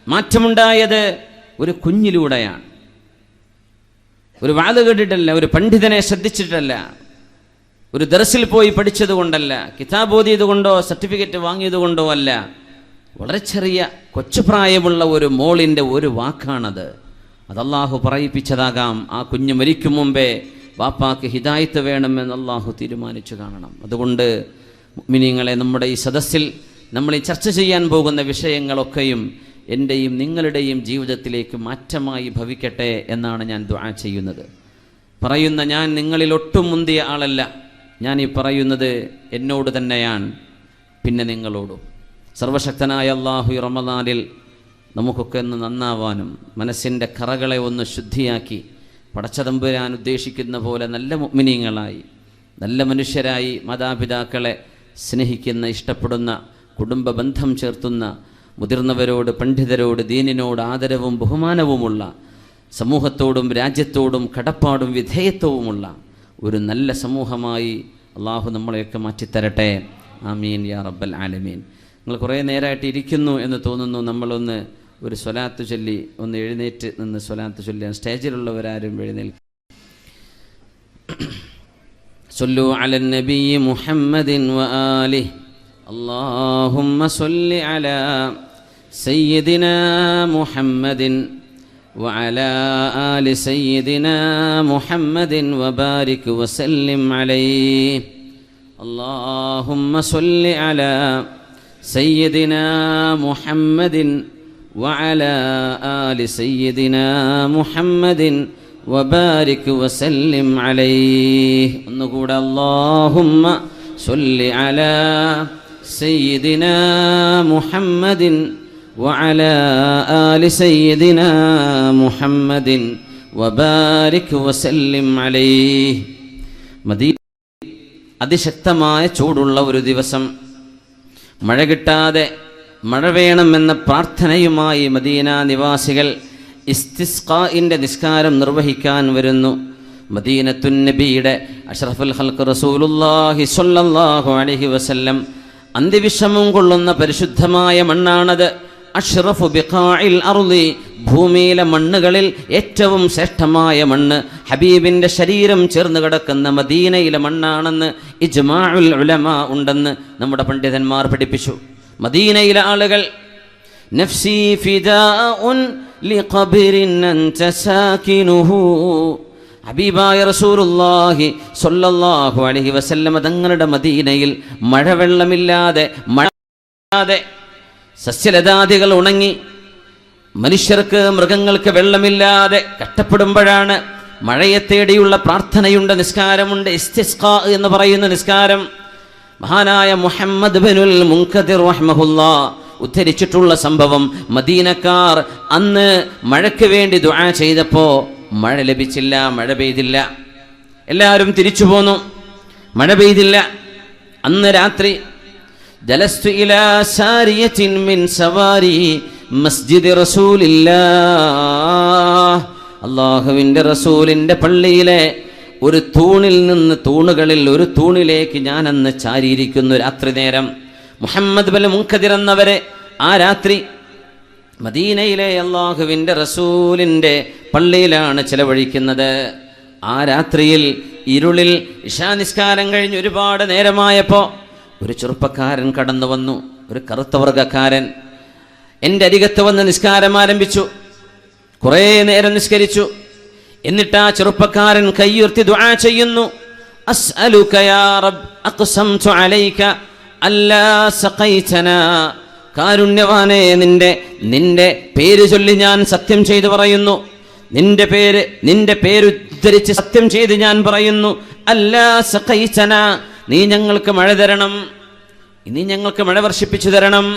മാറ്റമുണ്ടായത് ഒരു കുഞ്ഞിലൂടെയാണ്. ഒരു വാത് കേട്ടിട്ടല്ല, ഒരു പണ്ഡിതനെ ശ്രദ്ധിച്ചിട്ടല്ല, ഒരു ദർസിൽ പോയി പഠിച്ചത് കൊണ്ടല്ല, കിതാബ് ഓതിയത് കൊണ്ടോ സർട്ടിഫിക്കറ്റ് വാങ്ങിയത് കൊണ്ടോ അല്ല. വളരെ ചെറിയ കൊച്ചുപ്രായമുള്ള ഒരു മോളിൻ്റെ ഒരു വാക്കാണത്. അത് അല്ലാഹു പറയിപ്പിച്ചതാകാം. ആ കുഞ്ഞ് മരിക്കും മുമ്പേ വാപ്പാക്ക് ഹിദായത്ത് വേണമെന്ന് അല്ലാഹു തീരുമാനിച്ചു കാണണം. അതുകൊണ്ട് മുഅ്മിനീങ്ങളെ, നമ്മുടെ ഈ സദസ്സിൽ നമ്മൾ ഈ ചർച്ച ചെയ്യാൻ പോകുന്ന വിഷയങ്ങളൊക്കെയും എൻ്റെയും നിങ്ങളുടെയും ജീവിതത്തിലേക്ക് മാറ്റമായി ഭവിക്കട്ടെ എന്നാണ് ഞാൻ ദുആ ചെയ്യുന്നത്. പറയുന്ന ഞാൻ നിങ്ങളിൽ ഒട്ടും മുന്തിയ ആളല്ല. ഞാൻ ഈ പറയുന്നത് എന്നോട് തന്നെയാണ്, പിന്നെ നിങ്ങളോടും. സർവശക്തനായ അല്ലാഹു ഈ റമദാനിൽ നമുക്കൊക്കെ ഒന്ന് നന്നാവാനും മനസ്സിൻ്റെ കറകളെ ഒന്ന് ശുദ്ധിയാക്കി പടച്ചതമ്പുരാൻ ഉദ്ദേശിക്കുന്ന പോലെ നല്ല മുഅ്മിനീങ്ങളായി, നല്ല മനുഷ്യരായി, മാതാപിതാക്കളെ സ്നേഹിക്കുന്ന, ഇഷ്ടപ്പെടുന്ന, കുടുംബ ബന്ധം ചേർത്തുന്ന, മുതിർന്നവരോട്, പണ്ഡിതരോട്, ദീനിനോട് ആദരവും ബഹുമാനവുമുള്ള, സമൂഹത്തോടും രാജ്യത്തോടും കടപ്പാടും വിധേയത്വവുമുള്ള ഒരു നല്ല സമൂഹമായി അള്ളാഹു നമ്മളെയൊക്കെ മാറ്റിത്തരട്ടെ. ആമീൻ യാ റബ്ബൽ ആലമീൻ. നിങ്ങൾ കുറേ നേരമായിട്ട് ഇരിക്കുന്നു എന്ന് തോന്നുന്നു. നമ്മളൊന്ന് ഒരു സ്വലാത്ത് ചൊല്ലി ഒന്ന് എഴുന്നേറ്റ് നിന്ന് സ്വലാത്ത് ചൊല്ലിയാൽ സ്റ്റേജിലുള്ളവരാരും എഴുന്നേൽക്കും. സല്ലു അലൻ നബി മുഹമ്മദിൻ വആലിഹി اللهم صل على سيدنا محمد وعلى آل سيدنا محمد وبارك وسلم عليه. اللهم صل على سيدنا محمد وعلى آل سيدنا محمد وبارك وسلم عليه. نقول اللهم صل على سيدنا محمد وعلى آل سيدنا محمد وبارك وسلم عليه. മദീന അതിശക്തമായ ചൂടുള്ള ഒരു ദിവസം, മഴ കിട്ടാതെ മഴ വേണമെന്ന പ്രാർത്ഥനയുമായി മദീന നിവാസികൾ ഇസ്തിസ്ഖാഇന്റെ നിസ്കാരം നിർവഹിക്കാൻ വരുന്നു. മദീനത്തുൻ നബിയുടെ അഷ്റഫുൽ ഖൽഖ് റസൂലുള്ളാഹി സ്വല്ലല്ലാഹു അലൈഹി വസല്ലം അന്ത്യവിശ്രമം കൊള്ളുന്ന പരിശുദ്ധമായ മണ്ണാണത്. അഷ്റഫു ബിഖാഇൽ അർളി, ഭൂമിയിലെ മണ്ണുകളിൽ ഏറ്റവും ശ്രേഷ്ഠമായ മണ്ണ് ഹബീബിൻ്റെ ശരീരം ചേർന്ന് കിടക്കുന്ന മദീനയിലെ മണ്ണാണെന്ന് ഇജ്മാഉൽ ഉലമാ ഉണ്ടെന്ന് നമ്മുടെ പണ്ഡിതന്മാർ പഠിപ്പിച്ചു. മദീനയിലെ ആളുകൾ നഫ്സി ഫിദാഉൻ ലിഖബ്രിൻ അൻത സാകിനുഹു. ഹബീബായ റസൂലുള്ളാഹി സ്വല്ലല്ലാഹു അലൈഹി വസല്ലമ തങ്ങളുടെ മദീനയിൽ മഴവെള്ളമില്ലാതെ സസ്യലതാദികൾ ഉണങ്ങി മനുഷ്യർക്ക് മൃഗങ്ങൾക്ക് വെള്ളമില്ലാതെ കഷ്ടപ്പെടുമ്പോഴാണ് മഴയെ തേടിയുള്ള പ്രാർത്ഥനയുണ്ട്, നിസ്കാരമുണ്ട്. ഇസ്തിസ്ഖാ എന്ന് പറയുന്ന നിസ്കാരം മഹാനായ മുഹമ്മദ് ബിനുൽ മുൻകദിർ റഹ്മഹുല്ലാഹ് ഉദ്ധരിച്ചിട്ടുള്ള സംഭവം. മദീനക്കാർ അന്ന് മഴയ്ക്ക് വേണ്ടി ദുആ ചെയ്തപ്പോൾ മഴ ലഭിച്ചില്ല, മഴ പെയ്തില്ല. എല്ലാവരും തിരിച്ചു പോന്നു, മഴ പെയ്തില്ല. അന്ന് രാത്രി ജലസ്തു ഇലാ സാരിയത്തിൻ മിൻ സവാരി മസ്ജിദ് റസൂലില്ലാഹ്. അല്ലാഹുവിൻ്റെ റസൂലിൻ്റെ പള്ളിയിലെ ഒരു തൂണിൽ നിന്ന്, തൂണുകളിൽ ഒരു തൂണിലേക്ക് ഞാൻ അന്ന് ചാരിയിരിക്കുന്നു രാത്രി നേരം. മുഹമ്മദ് ബിൻ മുൻകദിർ എന്നവരെ ആ രാത്രി മദീനയിലെ അല്ലാഹുവിൻ്റെ റസൂലിൻ്റെ പള്ളിയിലാണ് ചെലവഴിക്കുന്നത്. ആ രാത്രിയിൽ ഇരുളിൽ ഇശാ നിസ്കാരം കഴിഞ്ഞ് ഒരുപാട് നേരമായപ്പോൾ ഒരു ചെറുപ്പക്കാരൻ കടന്നു വന്നു, ഒരു കറുത്ത വർഗ്ഗക്കാരൻ. എൻ്റെ അരികത്ത് വന്ന് നിസ്കാരം ആരംഭിച്ചു. കുറേ നേരം നിസ്കരിച്ചു. എന്നിട്ട് ആ ചെറുപ്പക്കാരൻ കൈയുയർത്തി ദുആ ചെയ്യുന്നു. അസ്അലുക യാ റബ്ബ് അഖ്സംതു അലൈക അല്ലാ സഖൈതനാ. കാരുണ്യവാനേ, നിന്റെ പേര് ചൊല്ലി ഞാൻ സത്യം ചെയ്തു പറയുന്നു, നിന്റെ പേര് ഉദ്ധരിച്ച് സത്യം ചെയ്ത് ഞാൻ പറയുന്നു, അല്ലാ സഖൈതനാ, നീ ഞങ്ങൾക്ക് മഴ തരണം, നീ ഞങ്ങൾക്ക് മഴ വർഷിപ്പിച്ചു തരണം.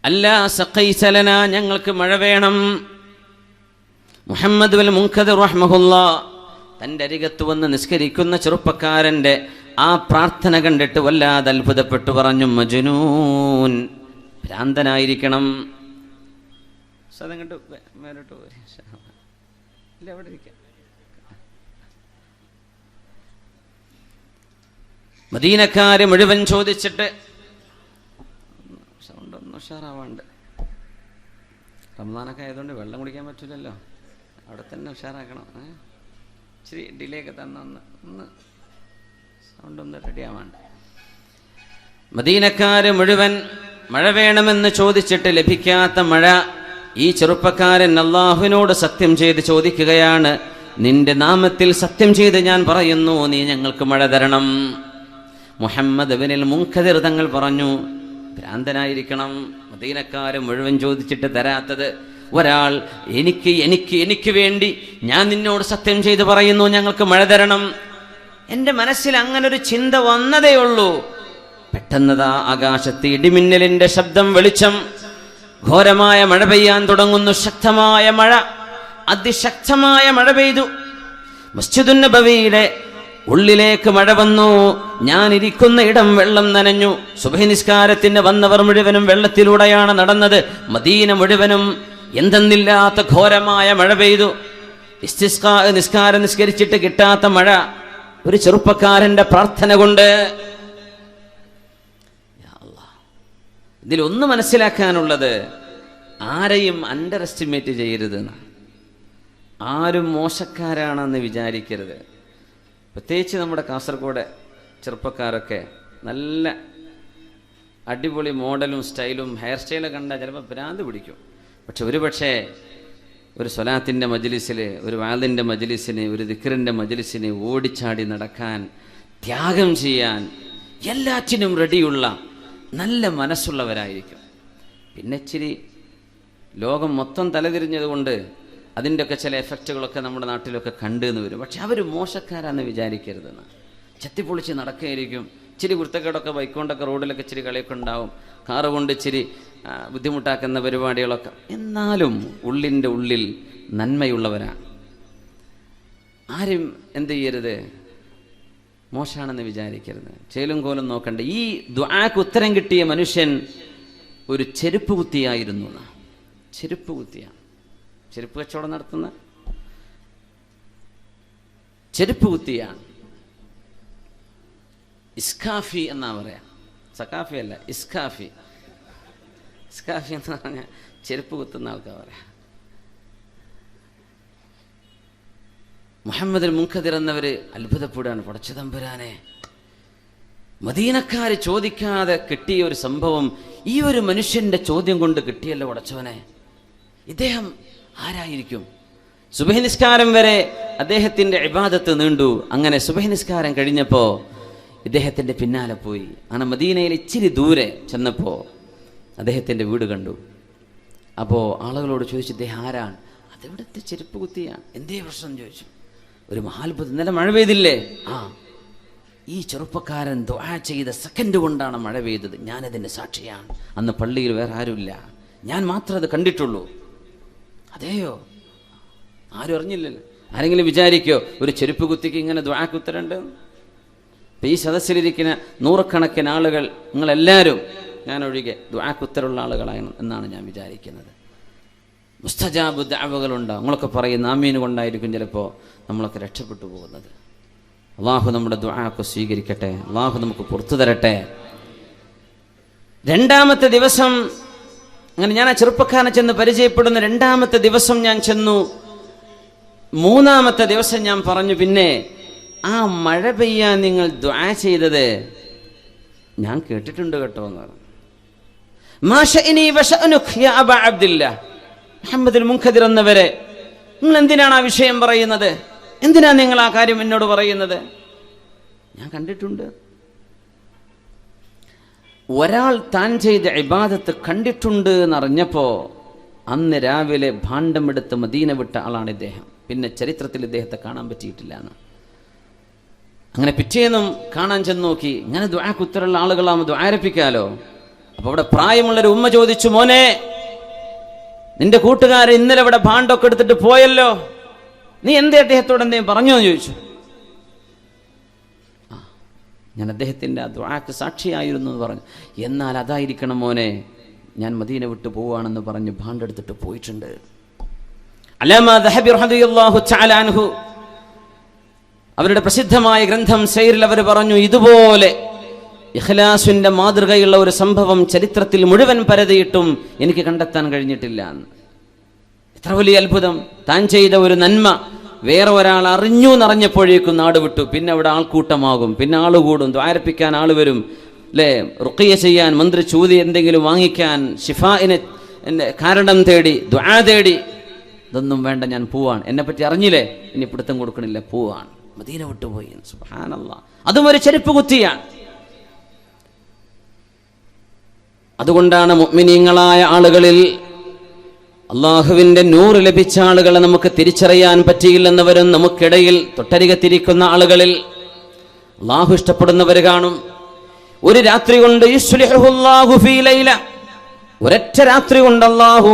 അല്ലാ സഖൈതലനാ, ഞങ്ങൾക്ക് മഴ വേണം. മുഹമ്മദ് ബിൻ മുൻകദിർ റഹ്മഹുല്ലാഹ് തൻ്റെ അരികത്ത് വന്ന് നിസ്കരിക്കുന്ന ചെറുപ്പക്കാരൻ്റെ ആ പ്രാർത്ഥന കണ്ടിട്ട് വല്ലാതെ അത്ഭുതപ്പെട്ടു പറഞ്ഞു, മജ്നൂൻ, ഭ്രാന്തനായിരിക്കണം. മദീനക്കാര് മുഴുവൻ ചോദിച്ചിട്ട് സൗണ്ട് ഒന്ന് ഉഷാറാവാണ്ട്. റമദാനൊക്കെ ആയതുകൊണ്ട് വെള്ളം കുടിക്കാൻ പറ്റില്ലല്ലോ, അവിടെ തന്നെ ഉഷാറാക്കണം. ഇച്ചിരി ഡിലേ ഒക്കെ തന്നെ ഒന്ന് സൗണ്ട് ഒന്ന് റെഡി ആവാണ്ട്. മദീനക്കാര് മുഴുവൻ മഴ വേണമെന്ന് ചോദിച്ചിട്ട് ലഭിക്കാത്ത മഴ ഈ ചെറുപ്പക്കാരൻ അല്ലാഹുവിനോട് സത്യം ചെയ്ത് ചോദിക്കുകയാണ്, നിന്റെ നാമത്തിൽ സത്യം ചെയ്ത് ഞാൻ പറയുന്നു, നീ ഞങ്ങൾക്ക് മഴ തരണം. മുഹമ്മദ് ബിനുൽ മുൻകദിർ തങ്ങൾ പറഞ്ഞു, ഭ്രാന്തനായിരിക്കണം, മദീനക്കാര് മുഴുവൻ ചോദിച്ചിട്ട് തരാത്തത്. ഒരാൾ എനിക്ക് വേണ്ടി ഞാൻ നിന്നോട് സത്യം ചെയ്ത് പറയുന്നു, ഞങ്ങൾക്ക് മഴ തരണം. എൻ്റെ മനസ്സിൽ അങ്ങനൊരു ചിന്ത വന്നതേ ഉള്ളൂ. പെട്ടെന്നതാ ആകാശത്ത് ഇടിമിന്നലിന്റെ ശബ്ദം, വെളിച്ചം, ഘോരമായ മഴ പെയ്യാൻ തുടങ്ങുന്നു. ശക്തമായ മഴ, അതിശക്തമായ മഴ പെയ്തു. മസ്ജിദുൻ നബവിയുടെ ഉള്ളിലേക്ക് മഴ വന്നു. ഞാൻ ഇരിക്കുന്ന ഇടം വെള്ളം നനഞ്ഞു. സുബ്ഹി നിസ്കാരത്തിന് വന്നവർ മുഴുവനും വെള്ളത്തിലൂടെയാണ് നടന്നത്. മദീന മുഴുവനും എന്തെന്നില്ലാത്ത ഘോരമായ മഴ പെയ്തു. ഇസ്തിസ്ഖാ നിസ്കാരം നിസ്കരിച്ചിട്ട് കിട്ടാത്ത മഴ ഒരു ചെറുപ്പക്കാരന്റെ പ്രാർത്ഥന കൊണ്ട്. ഇതിലൊന്ന് മനസ്സിലാക്കാനുള്ളത്, ആരെയും അണ്ടർ എസ്റ്റിമേറ്റ് ചെയ്യരുത്, ആരും മോശക്കാരാണെന്ന് വിചാരിക്കരുത്. പ്രത്യേകിച്ച് നമ്മുടെ കാസർഗോഡ് ചെറുപ്പക്കാരൊക്കെ നല്ല അടിപൊളി മോഡലും സ്റ്റൈലും ഹെയർ സ്റ്റൈലൊക്കെ കണ്ടാൽ ചിലപ്പോൾ ഭ്രാന്ത് പിടിക്കും. പക്ഷെ ഒരു സ്വലാത്തിൻ്റെ മജ്ലിസിൽ, ഒരു വാളിൻ്റെ മജ്ലിസിന്, ഒരു ദിക്റിൻ്റെ മജ്ലിസിന് ഓടിച്ചാടി നടക്കാൻ, ത്യാഗം ചെയ്യാൻ എല്ലാറ്റിനും റെഡിയുള്ള നല്ല മനസ്സുള്ളവരായിരിക്കും. പിന്നെ ഇച്ചിരി ലോകം മൊത്തം തലതിരിഞ്ഞതുകൊണ്ട് അതിൻ്റെയൊക്കെ ചില എഫക്റ്റുകളൊക്കെ നമ്മുടെ നാട്ടിലൊക്കെ കണ്ടെന്ന് വരും. പക്ഷെ അവർ മോശക്കാരാന്ന് വിചാരിക്കരുതെന്ന്. ചെത്തിപ്പൊളിച്ച് നടക്കുകയായിരിക്കും. ഇച്ചിരി കുർത്തക്കേടൊക്കെ ബൈക്കൊണ്ടൊക്കെ റോഡിലൊക്കെ ഇച്ചിരി കളിയൊക്കെ ഉണ്ടാവും, കാറ് കൊണ്ട് ഇച്ചിരി ബുദ്ധിമുട്ടാക്കുന്ന പരിപാടികളൊക്കെ. എന്നാലും ഉള്ളിൻ്റെ ഉള്ളിൽ നന്മയുള്ളവരാണ്. ആരും എന്ത് ചെയ്യരുത്, മോശമാണെന്ന് വിചാരിക്കരുത്. ചേലും കോലും നോക്കണ്ട. ഈ ദുആക്ക് ഉത്തരം കിട്ടിയ മനുഷ്യൻ ഒരു ചെരുപ്പ് കുത്തിയായിരുന്നു. ചെരുപ്പ് കുത്തിയാണ്, ചെരുപ്പ് കച്ചവടം നടത്തുന്ന ചെരുപ്പ് കുത്തിയാണ്. ഇസ്കാഫി എന്നാ പറയാ, സക്കാഫി അല്ല, ഇസ്കാഫി. ഇസ്കാഫി എന്ന് പറഞ്ഞാൽ ചെരുപ്പ് കുത്തുന്ന ആൾക്കാർ പറയാം. മുഹമ്മദ് മുൻകദിർ എന്നവർ അത്ഭുതപ്പെടുകയാണ്. പടച്ചതമ്പുരാനെ, മദീനക്കാർ ചോദിക്കാതെ കിട്ടിയ ഒരു സംഭവം ഈ ഒരു മനുഷ്യന്റെ ചോദ്യം കൊണ്ട് കിട്ടിയല്ലോ പടച്ചവനെ. ഇദ്ദേഹം ആരായിരിക്കും? സുബഹി നിസ്കാരം വരെ അദ്ദേഹത്തിന്റെ ഇബാദത്ത് നീണ്ടു. അങ്ങനെ സുബഹി നിസ്കാരം കഴിഞ്ഞപ്പോൾ ഇദ്ദേഹത്തിന്റെ പിന്നാലെ പോയി. അങ്ങനെ മദീനയിൽ ഇച്ചിരി ദൂരെ ചെന്നപ്പോൾ അദ്ദേഹത്തിന്റെ വീട് കണ്ടു. അപ്പോൾ ആളുകളോട് ചോദിച്ചു, ഇദ്ദേഹം ആരാണ്? അതെവിടുത്തെ ചെരുപ്പ് കുത്തിയാണ്. എന്തേ പ്രശ്നം ചോദിച്ചു. ഒരു മഹാത്ഭുതം, ഇന്നലെ മഴ പെയ്തില്ലേ? ഈ ചെറുപ്പക്കാരൻ ദുആ ചെയ്ത സെക്കൻഡ് കൊണ്ടാണ് മഴ പെയ്തത്. ഞാനതിൻ്റെ സാക്ഷിയാണ്. അന്ന് പള്ളിയിൽ വേറെ ആരുമില്ല, ഞാൻ മാത്രമേ അത് കണ്ടിട്ടുള്ളൂ. അതെയോ? ആരും അറിഞ്ഞില്ലല്ലോ. ആരെങ്കിലും വിചാരിക്കോ ഒരു ചെരുപ്പ് കുത്തിക്ക് ഇങ്ങനെ ദുആക്ക് ഉത്തരണ്ട്? ഇപ്പം ഈ സദസ്സിലിരിക്കുന്ന നൂറുകണക്കിന് ആളുകൾ, നിങ്ങളെല്ലാവരും ഞാനൊഴികെ ദുആക്ക് ഉത്തരമുള്ള ആളുകളാണ് എന്നാണ് ഞാൻ വിചാരിക്കുന്നത്. മുസ്തജാബ് ദഅവകളുണ്ടാവും. നമ്മളൊക്കെ പറയുന്ന ആമീൻ കൊണ്ടായിരിക്കും ചിലപ്പോൾ നമ്മളൊക്കെ രക്ഷപ്പെട്ടു പോകുന്നത്. അള്ളാഹു നമ്മുടെ ദുആക്ക് സ്വീകരിക്കട്ടെ. അള്ളാഹു നമുക്ക് പുറത്തു തരട്ടെ. രണ്ടാമത്തെ ദിവസം അങ്ങനെ ഞാൻ ആ ചെറുപ്പക്കാരനെ ചെന്ന് പരിചയപ്പെടുന്ന രണ്ടാമത്തെ ദിവസം ഞാൻ ചെന്നു. മൂന്നാമത്തെ ദിവസം ഞാൻ പറഞ്ഞു, പിന്നെ ആ മഴ പെയ്യാൻ നിങ്ങൾ ദുആ ചെയ്തത് ഞാൻ കേട്ടിട്ടുണ്ട് കേട്ടോ എന്ന് പറഞ്ഞു. മുഹമ്മദുൽ മുൻകദിർ എന്നവരെ, നിങ്ങൾ എന്തിനാണ് ആ വിഷയം പറയുന്നത്? എന്തിനാ നിങ്ങൾ ആ കാര്യം എന്നോട് പറയുന്നത്? ഞാൻ കണ്ടിട്ടുണ്ട്. ഒരാൾ താൻ ചെയ്ത ഇബാദത്ത് കണ്ടിട്ടുണ്ട് എന്നറിഞ്ഞപ്പോൾ അന്ന് രാവിലെ ഭാണ്ഡമെടുത്ത് മദീന വിട്ട ആളാണ് ഇദ്ദേഹം. പിന്നെ ചരിത്രത്തിൽ ഇദ്ദേഹത്തെ കാണാൻ പറ്റിയിട്ടില്ല എന്ന്. അങ്ങനെ പിറ്റേന്നും കാണാൻ ചെന്ന് നോക്കി. ഇങ്ങനെ ദുആക്ക് ഉത്തരമുള്ള ആളുകളാകുമ്പോൾ ദുആരപ്പിക്കാലോ. അപ്പോൾ അവിടെ പ്രായമുള്ളൊരു ഉമ്മ ചോദിച്ചു, മോനെ, നിന്റെ കൂട്ടുകാരൻ ഇന്നലെ ഇവിടെ ഭാണ്ഡൊക്കെ എടുത്തിട്ട് പോയല്ലോ, നീ എന്തേ അദ്ദേഹത്തോട് എന്തെങ്കിലും പറഞ്ഞോ എന്ന് ചോദിച്ചു. ഞാൻ അദ്ദേഹത്തിൻ്റെ ആ ദുആക്ക് സാക്ഷിയായിരുന്നു എന്ന് പറഞ്ഞു. എന്നാൽ അതായിരിക്കണം മോനെ, ഞാൻ മദീന വിട്ടു പോവുകയാണെന്ന് പറഞ്ഞ് ഭാണ്ഡെടുത്തിട്ട് പോയിട്ടുണ്ട്. അല്ലാമ ദഹബി റളിയല്ലാഹു തആല അൻഹു അവരുടെ പ്രസിദ്ധമായ ഗ്രന്ഥം സൈറിൽ അവർ പറഞ്ഞു, ഇതുപോലെ ഇഖ്ലാസിന്റെ മാതൃകയുള്ള ഒരു സംഭവം ചരിത്രത്തിൽ മുഴുവൻ പരതിയിട്ടും എനിക്ക് കണ്ടെത്താൻ കഴിഞ്ഞിട്ടില്ല എന്ന്. എത്ര വലിയ അത്ഭുതം! താൻ ചെയ്ത ഒരു നന്മ വേറെ ഒരാൾ അറിഞ്ഞു എന്നറിഞ്ഞപ്പോഴേക്കും നാട് വിട്ടു. പിന്നെ അവിടെ ആൾക്കൂട്ടമാകും, പിന്നെ ആൾ കൂടും, ദ്വാരപ്പിക്കാൻ ആൾ വരും, അല്ലേ? റുഖിയ ചെയ്യാൻ, മന്ത്രി ചൂതി എന്തെങ്കിലും വാങ്ങിക്കാൻ, ഷിഫാഇനെ കാരണം തേടി, ദുആ തേടി. ഇതൊന്നും വേണ്ട, ഞാൻ പോവാണ്. എന്നെപ്പറ്റി അറിഞ്ഞില്ലേ, ഇനി പിടുത്തം കൊടുക്കണില്ല, പോവാണ്. മദീന വിട്ടുപോയി. സുബ്ഹാനല്ലാഹ്. അതും ഒരു ചെരുപ്പ് കുത്തിയാണ്. അതുകൊണ്ടാണ് മുഅ്മിനീങ്ങളായ ആളുകളിൽ അള്ളാഹുവിൻ്റെ നൂറ് ലഭിച്ച ആളുകളെ നമുക്ക് തിരിച്ചറിയാൻ പറ്റിയില്ലെന്നവരും നമുക്കിടയിൽ തൊട്ടരികത്തിരിക്കുന്ന ആളുകളിൽ അള്ളാഹു ഇഷ്ടപ്പെടുന്നവർ കാണും. ഒരു രാത്രി കൊണ്ട് യുസ്ലിഹുല്ലാഹു ഫീ ലൈല, ഒരൊറ്റ രാത്രി കൊണ്ട് അള്ളാഹു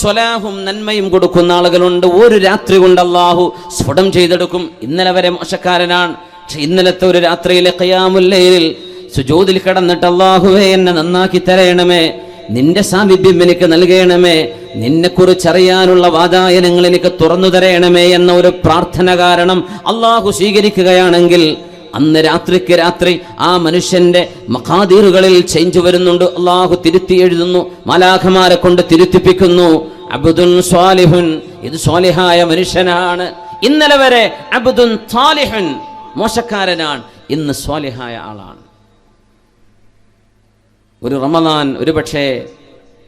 സ്വലാഹും നന്മയും കൊടുക്കുന്ന ആളുകളുണ്ട്. ഒരു രാത്രി കൊണ്ട് അള്ളാഹു സ്ഫുടം ചെയ്തെടുക്കും. ഇന്നലെ വരെ മോശക്കാരനാണ്, പക്ഷെ ഇന്നലത്തെ ഒരു രാത്രിയിലെ ഖിയാമുൽ ലൈലിൽ സുജൂദിൽ കിടന്നിട്ട് അള്ളാഹുവേ എന്നെ നന്നാക്കി തരയണമേ, നിന്റെ സാമീപ്യം എനിക്ക് നൽകണമേ, നിന്നെക്കുറിച്ചറിയാനുള്ള വാതായനങ്ങൾ എനിക്ക് തുറന്നു തരയണമേ എന്ന ഒരു പ്രാർത്ഥന കാരണം അള്ളാഹു സ്വീകരിക്കുകയാണെങ്കിൽ അന്ന് രാത്രിക്ക് രാത്രി ആ മനുഷ്യന്റെ മഖാദീറുകളിൽ ചേഞ്ച് വരുന്നുണ്ട്. അള്ളാഹു തിരുത്തി എഴുതുന്നു, മാലാഖമാരെ കൊണ്ട് തിരുത്തിപ്പിക്കുന്നു. അബ്ദുൻ സ്വാലിഹുൻ, ഇത് സ്വാലിഹായ മനുഷ്യനാണ്. ഇന്നലെ വരെ അബ്ദുൻ സാലിഹുൻ, മോശക്കാരനാണ്, ഇന്ന് സ്വാലിഹായ ആളാണ്. ഒരു റമദാൻ ഒരുപക്ഷെ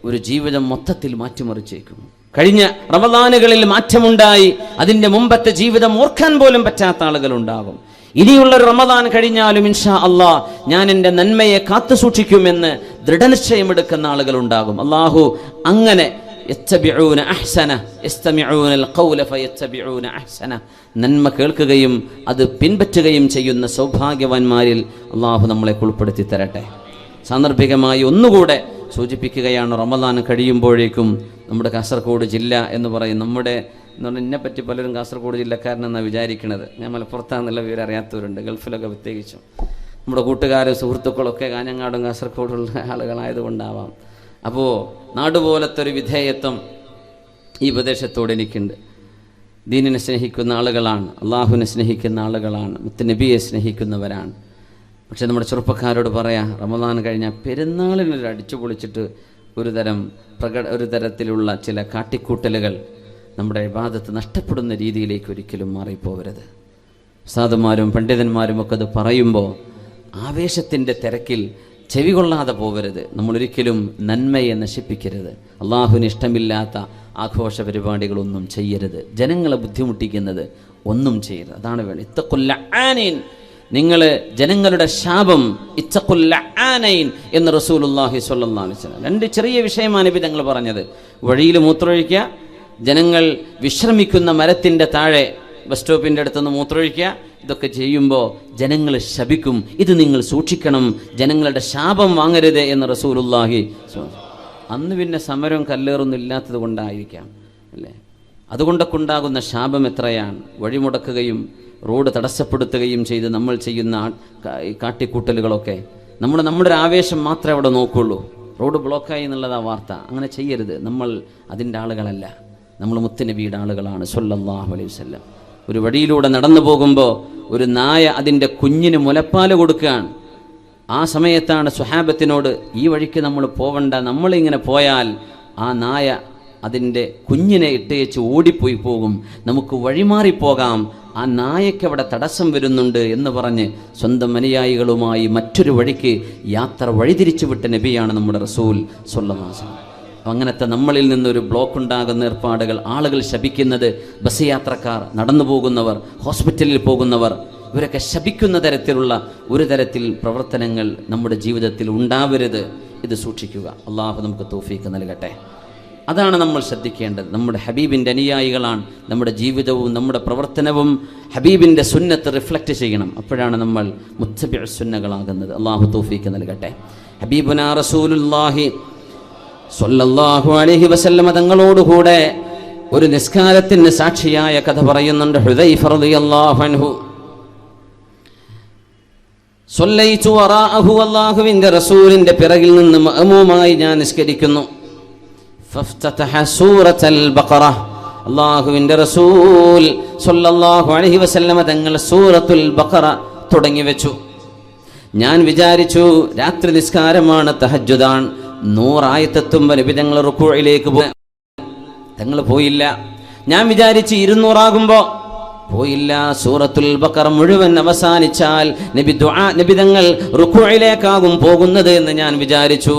ഒരു ജീവിതം മൊത്തത്തിൽ മാറ്റിമറിച്ചേക്കും. കഴിഞ്ഞ റമദാനുകളിൽ മാറ്റമുണ്ടായി, അതിൻ്റെ മുമ്പത്തെ ജീവിതം ഓർക്കാൻ പോലും പറ്റാത്ത ആളുകളുണ്ടാകും. ഇനിയുള്ളൊരു റമദാൻ കഴിഞ്ഞാലും ഇൻഷാ അള്ളാഹ് ഞാൻ എൻ്റെ നന്മയെ കാത്തു സൂക്ഷിക്കുമെന്ന് ദൃഢനിശ്ചയമെടുക്കുന്ന ആളുകളുണ്ടാകും. അള്ളാഹു അങ്ങനെ നന്മ കേൾക്കുകയും അത് പിൻപറ്റുകയും ചെയ്യുന്ന സൗഭാഗ്യവാന്മാരിൽ അള്ളാഹു നമ്മളെ ഉൾപ്പെടുത്തി തരട്ടെ. സാന്ദർഭികമായി ഒന്നുകൂടെ സൂചിപ്പിക്കുകയാണ്, റമദാൻ കഴിയുമ്പോഴേക്കും നമ്മുടെ കാസർഗോഡ് ജില്ല എന്ന് പറയും, നമ്മുടെ എന്നെപ്പറ്റി പലരും കാസർഗോഡ് ജില്ലക്കാരനെന്നാണ് വിചാരിക്കുന്നത്. ഞാൻ മലപ്പുറത്താണെന്നുള്ള വിവരം അറിയാത്തവരുണ്ട്, ഗൾഫിലൊക്കെ പ്രത്യേകിച്ചും. നമ്മുടെ കൂട്ടുകാരും സുഹൃത്തുക്കളൊക്കെ കാഞ്ഞങ്ങാടും കാസർഗോഡുള്ള ആളുകളായതുകൊണ്ടാവാം. അപ്പോൾ നാടുപോലത്തെ ഒരു വിധേയത്വം ഈ പ്രദേശത്തോട് എനിക്കുണ്ട്. ദീനിനെ സ്നേഹിക്കുന്ന ആളുകളാണ്, അള്ളാഹുവിനെ സ്നേഹിക്കുന്ന ആളുകളാണ്, മുത്തുനബിയെ സ്നേഹിക്കുന്നവരാണ്. പക്ഷെ നമ്മുടെ ചെറുപ്പക്കാരോട് പറയാം, റമദാൻ കഴിഞ്ഞാൽ പെരുന്നാളിനൊരു അടിച്ചു പൊളിച്ചിട്ട് ഒരു തരത്തിലുള്ള ചില കാട്ടിക്കൂട്ടലുകൾ നമ്മുടെ ഇബാദത്ത് നഷ്ടപ്പെടുന്ന രീതിയിലേക്ക് ഒരിക്കലും മാറിപ്പോവരുത്. ഉസ്താദുമാരും പണ്ഡിതന്മാരും ഒക്കെ അത് പറയുമ്പോൾ ആവേശത്തിൻ്റെ തിരക്കിൽ ചെവി കൊള്ളാതെ പോകരുത്. നമ്മളൊരിക്കലും നന്മയെ നശിപ്പിക്കരുത്. അള്ളാഹുവിന് ഇഷ്ടമില്ലാത്ത ആഘോഷ പരിപാടികളൊന്നും ചെയ്യരുത്. ജനങ്ങളെ ബുദ്ധിമുട്ടിക്കുന്നത് ഒന്നും ചെയ്യരുത്. അതാണ് വേണ്ടത്. ഇത്തഖുൽ ലആനീൻ, നിങ്ങൾ ജനങ്ങളുടെ ശാപം, ഇത്തഖുൽ ലആനൈൻ എന്ന് റസൂലുള്ളാഹി സ്വല്ലല്ലാഹു അലൈഹി വസല്ലം. രണ്ട് ചെറിയ വിഷയമാണ് നബി തങ്ങൾ പറഞ്ഞത്. വഴിയിൽ മൂത്രമൊഴിക്കുക, ജനങ്ങൾ വിശ്രമിക്കുന്ന മരത്തിൻ്റെ താഴെ ബസ് സ്റ്റോപ്പിൻ്റെ അടുത്തുനിന്ന് മൂത്രമൊഴിക്കുക. ഇതൊക്കെ ചെയ്യുമ്പോൾ ജനങ്ങൾ ശപിക്കും. ഇത് നിങ്ങൾ സൂക്ഷിക്കണം, ജനങ്ങളുടെ ശാപം വാങ്ങരുത് എന്ന് റസൂലുള്ളാഹി. അന്ന് പിന്നെ സമരം കല്ലേറൊന്നും ഇല്ലാത്തത് കൊണ്ടായിരിക്കാം അല്ലേ? അതുകൊണ്ടൊക്കെ ഉണ്ടാകുന്ന ശാപം എത്രയാണ്. വഴിമുടക്കുകയും റോഡ് തടസ്സപ്പെടുത്തുകയും ചെയ്ത് നമ്മൾ ചെയ്യുന്ന കാട്ടിക്കൂട്ടലുകളൊക്കെ നമ്മുടെ ഒരു ആവേശം മാത്രമേ അവിടെ നോക്കുള്ളൂ. റോഡ് ബ്ലോക്കായി എന്നുള്ളതാ വാർത്ത. അങ്ങനെ ചെയ്യരുത്. നമ്മൾ അതിൻ്റെ ആളുകളല്ല, നമ്മൾ മുത്തുനബിയുടെ ആളുകളാണ് സ്വല്ലല്ലാഹു അലൈഹി വസല്ലം. ഒരു വഴിയിലൂടെ നടന്നു പോകുമ്പോൾ ഒരു നായ അതിൻ്റെ കുഞ്ഞിന് മുലപ്പാൽ കൊടുക്കുകയാണ്. ആ സമയത്താണ് സ്വഹാബത്തിനോട് ഈ വഴിക്ക് നമ്മൾ പോവണ്ട, നമ്മളിങ്ങനെ പോയാൽ ആ നായ അതിൻ്റെ കുഞ്ഞിനെ ഇട്ടേച്ച് ഓടിപ്പോയി പോകും, നമുക്ക് വഴിമാറിപ്പോകാം, ആ നായയ്ക്ക് അവിടെ തടസ്സം വരുന്നുണ്ട് എന്ന് പറഞ്ഞ് സ്വന്തം അനുയായികളുമായി മറ്റൊരു വഴിക്ക് യാത്ര വഴിതിരിച്ചു വിട്ട നബിയാണ് നമ്മുടെ റസൂൽ സ്വല്ലല്ലാഹു അലൈഹി വസല്ലം. അങ്ങനത്തെ നമ്മളിൽ നിന്നൊരു ബ്ലോക്ക് ഉണ്ടാകുന്ന ഏർപ്പാടുകൾ, ആളുകൾ ശപിക്കുന്നത്, ബസ് യാത്രക്കാർ, നടന്നു പോകുന്നവർ, ഹോസ്പിറ്റലിൽ പോകുന്നവർ, ഇവരൊക്കെ ശപിക്കുന്ന തരത്തിലുള്ള ഒരു തരത്തിൽ പ്രവർത്തനങ്ങൾ നമ്മുടെ ജീവിതത്തിൽ ഉണ്ടാവരുത്. ഇത് സൂക്ഷിക്കുക. അള്ളാഹു നമുക്ക് തൗഫീഖ് നൽകട്ടെ. അതാണ് നമ്മൾ ശ്രദ്ധിക്കേണ്ടത്. നമ്മുടെ ഹബീബിൻ്റെ അനുയായികളാണ്. നമ്മുടെ ജീവിതവും നമ്മുടെ പ്രവർത്തനവും ഹബീബിൻ്റെ സുന്നത്ത് റിഫ്ലക്റ്റ് ചെയ്യണം. അപ്പോഴാണ് നമ്മൾ മുത്തബിഉ സുന്നകളാകുന്നത്. അള്ളാഹു തൗഫീഖ് നൽകട്ടെ. ഹബീബുനാ റസൂലുള്ളാഹി സ്വല്ലല്ലാഹു അലൈഹി വസല്ലം തങ്ങളോടുകൂടെ ഒരു നിസ്കാരത്തിന് സാക്ഷിയായ കഥ പറയുന്നുണ്ട് ഹുദൈഫ റളിയല്ലാഹു അൻഹു. സ്വല്ലൈതു വറാഅഹു, അല്ലാഹുവിൻ്റെ റസൂലിൻ്റെ പിറകിൽ നിന്ന് മഅമൂമായി ഞാൻ നിസ്കരിക്കുന്നു. ഫഫ്തതഹ സൂറത്തുൽ ബഖറ, അല്ലാഹുവിൻ്റെ റസൂൽ സ്വല്ലല്ലാഹു അലൈഹി വസല്ലം തങ്ങൾ സൂറത്തുൽ ബഖറ തുടങ്ങി വെച്ചു. ഞാൻ വിചാരിച്ചു രാത്രി നിസ്കാരമാണ്, തഹജ്ജുദാണ്, 100 ആയത്തെത്തുമ്പോൾ നബി തങ്ങൾ റുക്കൂഇലേക്ക് പോയി. തങ്ങൾ പോയില്ല. ഞാൻ വിചാരിച്ചു 200 ആകുമ്പോൾ പോയില്ല. സൂറത്തുൽ ബഖറ മുഴുവൻ അവസാനിച്ചാൽ നബി തങ്ങൾ റുക്കൂഇലേക്കാകും പോകുന്നത് എന്ന് ഞാൻ വിചാരിച്ചു.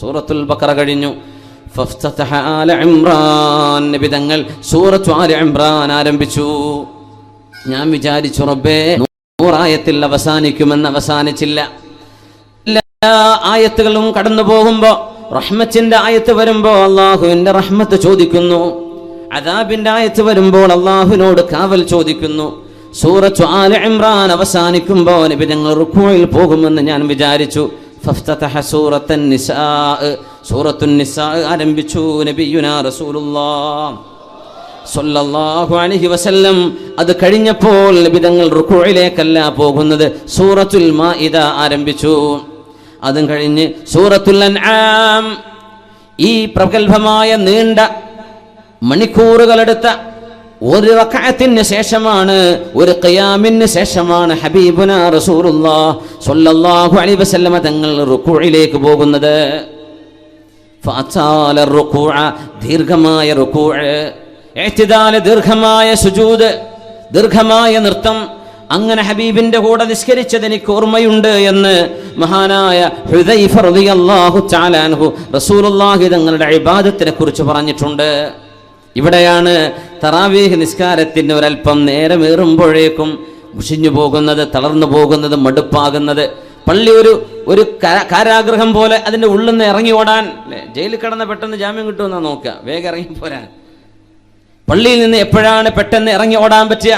സൂറത്തുൽ ബഖറ കഴിഞ്ഞു. ഫഫ്തതഹ ആല ഇംറാൻ, നബി തങ്ങൾ സൂറത്തു ആല ഇംറാൻ ആരംഭിച്ചു. ഞാൻ വിചാരിച്ചു റബ്ബേ 100 ആയത്തിൽ അവസാനിക്കുമെന്ന്. അവസാനിച്ചില്ല. ആയത്തുകളും കടന്നു പോകുമ്പോൾ റഹ്മത്തിന്റെ ആയത്ത് വരുമ്പോൾ അള്ളാഹുവിന്റെ റഹ്മത്ത് ചോദിക്കുന്നു, അദാബിന്റെ ആയത്ത് വരുമ്പോൾ അള്ളാഹുവിനോട് കാവൽ ചോദിക്കുന്നു. സൂറത്തു ആല ഇംറാൻ അവസാനിക്കുമ്പോൾ നബി തങ്ങൾ റുക്കൂഇൽ പോകുമെന്ന് ഞാൻ വിചാരിച്ചു. ഫഫ്തതഹ സൂറത്തുൻ നിസാ, സൂറത്തുൻ നിസാ ആരംഭിച്ചു. നബിയുനാ റസൂലുള്ളാഹി സ്വല്ലല്ലാഹു അലൈഹി വസല്ലം അത് കഴിഞ്ഞപ്പോൾ നബി തങ്ങൾ റുക്കൂഇലേക്കല്ല പോകുന്നത്, സൂറത്തുൽ മാഇദ ആരംഭിച്ചു. അതും കഴിഞ്ഞ് സൂറത്തുൽ അൻആം. ഈ പ്രഗൽഭമായ നീണ്ട മണിക്കൂറുകളെടുത്ത ഒരു റക്അത്തിന് ശേഷമാണ്, ഒരു ഖിയാമിന് ശേഷമാണ് ഹബീബുനാ റസൂലുള്ളാഹി സ്വല്ലല്ലാഹു അലൈഹി വസല്ലം തങ്ങൾ റുക്കൂഇലേക്ക് പോകുന്നത്. ഫഅതാല റുക്കൂഅ, ദീർഘമായ റുക്കൂഅ്, ഇഅ്തിദാൽ ദീർഘമായ സുജൂദ്, ദീർഘമായ നൃത്തം. അങ്ങനെ ഹബീബിന്റെ കൂടെ നിസ്കരിച്ചത് എനിക്ക് ഓർമ്മയുണ്ട് എന്ന് മഹാനായ ഹുദൈഫ റളിയല്ലാഹു തആല അൻഹു റസൂലുള്ളാഹി തങ്ങളുടെ ഇബാദത്തിനെ കുറിച്ച് പറഞ്ഞിട്ടുണ്ട്. ഇവിടെയാണ് തറാവീഹ് നിസ്കാരത്തിന് ഒരൽപ്പം നേരമേറുമ്പോഴേക്കും മുഷിഞ്ഞു പോകുന്നത്, തളർന്നു പോകുന്നത്, മടുപ്പാകുന്നത്. പള്ളി ഒരു കാരാഗൃഹം പോലെ അതിൻ്റെ ഉള്ളിൽ നിന്ന് ഇറങ്ങി ഓടാൻ. ജയിലിൽ കിടന്ന പെട്ടെന്ന് ജാമ്യം കിട്ടുമെന്നാ നോക്കുക, വേഗം ഇറങ്ങി പോരാൻ. പള്ളിയിൽ നിന്ന് എപ്പോഴാണ് പെട്ടെന്ന് ഇറങ്ങി ഓടാൻ പറ്റുക?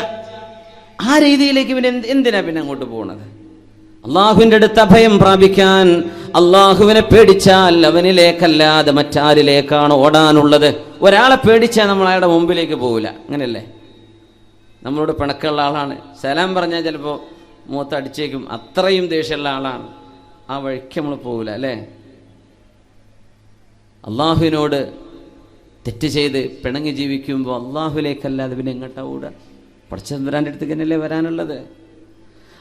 ആ രീതിയിലേക്ക് പിന്നെ എന്തിനാ പിന്നെ അങ്ങോട്ട് പോകുന്നത്? അള്ളാഹുവിൻ്റെ അടുത്ത് അഭയം പ്രാപിക്കാൻ, അള്ളാഹുവിനെ പേടിച്ചാൽ അവനിലേക്കല്ലാതെ മറ്റാരിലേക്കാണ് ഓടാനുള്ളത്. ഒരാളെ പേടിച്ചാൽ നമ്മൾ അയാളുടെ മുമ്പിലേക്ക് പോകില്ല. അങ്ങനെയല്ലേ? നമ്മളോട് പിണക്കമുള്ള ആളാണ്, സലാം പറഞ്ഞാൽ ചിലപ്പോൾ മുഖത്തടിച്ചേക്കും, അത്രയും ദേഷ്യമുള്ള ആളാണ്, ആ വഴിക്ക് നമ്മൾ പോകില്ല അല്ലേ? അള്ളാഹുവിനോട് തെറ്റ് ചെയ്ത് പിണങ്ങി ജീവിക്കുമ്പോൾ അള്ളാഹുലേക്കല്ലാതെ പിന്നെ എങ്ങോട്ടാ ഓടുക? പടച്ചതമ്പുരാൻ്റെ അടുത്ത് തന്നെയല്ലേ വരാനുള്ളത്.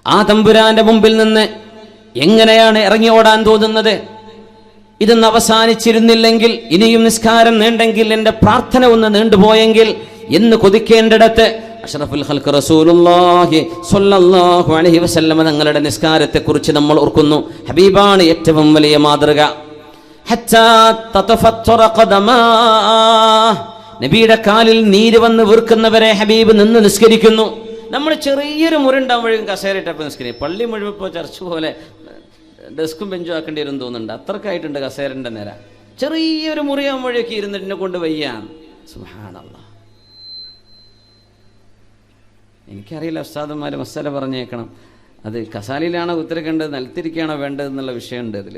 ആ തമ്പുരാന്റെ മുമ്പിൽ നിന്ന് എങ്ങനെയാണ് ഇറങ്ങി ഓടാൻ തോന്നുന്നത്? ഇതൊന്ന് അവസാനിച്ചിരുന്നില്ലെങ്കിൽ, ഇനിയും നിസ്കാരം നീണ്ടെങ്കിൽ, എൻ്റെ പ്രാർത്ഥന ഒന്ന് നീണ്ടുപോയെങ്കിൽ എന്ന് കൊതിക്കേണ്ടിടത്ത് അഷ്റഫുൽ ഖൽഖ് റസൂലുള്ളാഹി സ്വല്ലല്ലാഹു അലൈഹി വസല്ലം തങ്ങളുടെ നിസ്കാരത്തെക്കുറിച്ച് നമ്മൾ ഓർക്കുന്നു. ഹബീബാണ് ഏറ്റവും വലിയ മാതൃക. ഹത്താ തതഫത്തറ ഖദമാ, നബിയുടെ കാലിൽ നീര് വന്ന് വീർക്കുന്നവരെ ഹബീബ് നിന്ന് നിസ്കരിക്കുന്നു. നമ്മൾ ചെറിയൊരു മുറിണ്ടാകുമ്പോഴേക്കും കസേരയിട്ടപ്പോൾ നിസ്കരിക്കും. പള്ളി മുഴുവൻ ഇപ്പോൾ ചർച്ച പോലെ ഡെസ്കും ബെഞ്ചും ആക്കേണ്ടി വരും തോന്നുന്നുണ്ട്. അത്രക്കായിട്ടുണ്ട് കസേരൻ്റെ നേര. ചെറിയൊരു മുറിയാകുമ്പോഴേക്ക് ഇരുന്നിട്ടിനെ കൊണ്ട് വയ്യാൻ. സുബ്ഹാനല്ലാഹ്. എനിക്കറിയില്ല, ഉസ്താദന്മാർ മസാല പറഞ്ഞേക്കണം. അത് കസാലയിലാണോ ഉത്തരക്കേണ്ടത്, നിലത്തിരിക്കുകയാണോ വേണ്ടത് എന്നുള്ള വിഷയമുണ്ട് അതിൽ.